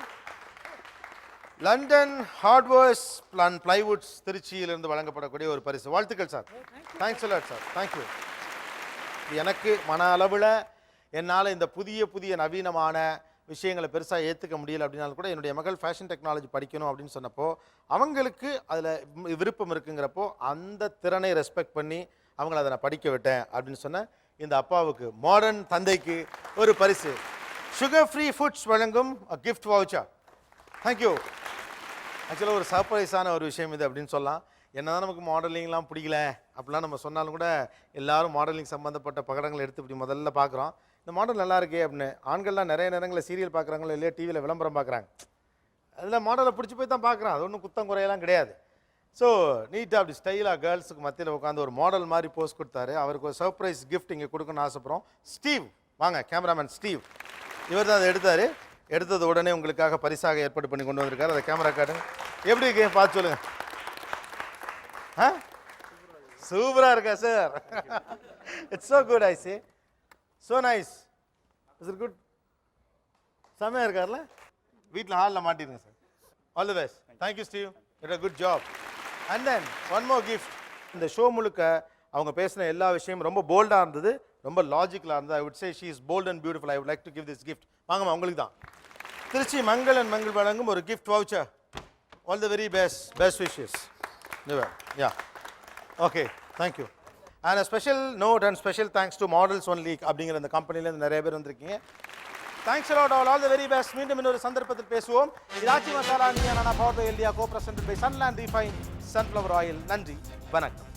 லண்டன் ஹார்ட்வேர்ஸ் அண்ட் பிளைவுட்ஸ் திருச்சியிலிருந்து வழங்கப்படக்கூடிய ஒரு பரிசு. வாழ்த்துக்கள் sir. Thanks a lot sir. Thank you. எனக்கு மன அளவில் என்னால் இந்த புதிய நவீனமான விஷயங்களை பெருசாக ஏற்றுக்க முடியல அப்படின்னாலும் கூட என்னுடைய மகள் ஃபேஷன் டெக்னாலஜி படிக்கணும் அப்படின்னு சொன்னப்போ அவங்களுக்கு அதில் விருப்பம் இருக்குங்கிறப்போ அந்த திறனை ரெஸ்பெக்ட் பண்ணி அவங்கள அதை நான் படிக்க விட்டேன் அப்படின்னு சொன்ன இந்த அப்பாவுக்கு, மாடர்ன் தந்தைக்கு ஒரு பரிசு. சுகர் ஃப்ரீ ஃபுட்ஸ் வழங்கும் கிஃப்ட் வவுச்சர். தேங்க்யூ. ஆக்சுவலாக ஒரு சர்ப்ரைஸான ஒரு விஷயம் இது அப்படின்னு சொல்லலாம். என்னதான் நமக்கு மாடலிங்லாம் பிடிக்கல அப்படிலாம் நம்ம சொன்னாலும் கூட எல்லாரும் மாடலிங் சம்மந்தப்பட்ட படங்களை எடுத்து இப்படி முதல்ல பார்க்குறோம். இந்த மாடல் நல்லா இருக்கே அப்படின்னு. ஆண்கள்லாம் நிறைய நேரங்களில் சீரியல் பார்க்குறாங்களோ இல்லையா, டிவியில் விளம்பரம் பார்க்குறாங்க. அதில் மாடலை பிடிச்சி போய் தான் பார்க்குறான். அது ஒன்றும் குத்தம் குறையெல்லாம் கிடையாது. ஸோ நீட்டாக அப்படி ஸ்டைலாக கேர்ள்ஸுக்கு மத்தியில் உட்காந்து ஒரு மாடல் மாதிரி போஸ்ட் கொடுத்தாரு. அவருக்கு ஒரு சர்ப்ரைஸ் கிஃப்ட் இங்கே கொடுக்கணும்னு ஆசைப்படுறோம். ஸ்டீவ் வாங்க, கேமராமேன் ஸ்டீவ். இவர் தான் அதை எடுத்தார். எடுத்தது உடனே உங்களுக்காக பரிசாக ஏற்பாடு பண்ணி கொண்டு வந்திருக்காரு. அதை கேமரா காட்டுங்க. எப்படி இருக்கு பார்த்து சொல்லுங்கள். ஆ சூப்பராக இருக்கா sir? It's so good. I say so nice. Is it good? செம்மையாக இருக்கார்ல? வீட்டில் ஹாலில் மாட்டிடுங்க sir. All the best. Thank you Steve. It a good job. And then one more gift. இந்த ஷோ முழுக்க அவங்க பேசின எல்லா விஷயமும் ரொம்ப போல்டாக இருந்தது, ரொம்ப லாஜிக்கலாக இருந்தது. I would say she is bold and beautiful. I would like to give this gift. வாங்கம்மா, உங்களுக்கு தான் திருச்சி மங்கள் அண்ட் மங்கள் வழங்கும் ஒரு gift voucher. All the very best wishes. Yeah okay, thank you. And a special note and special thanks to Models Only அப்படிங்கிற அந்த கம்பெனிலேருந்து நிறைய பேர் வந்திருக்கீங்க. Thanks a lot, all the very best. மீண்டும் இன்னொரு சந்தர்ப்பத்தில் பேசுவோம். இராச்சி Masala Neeya Naana power by எல்டியா co presented by Sunland refined sunflower oil. நன்றி, வணக்கம்.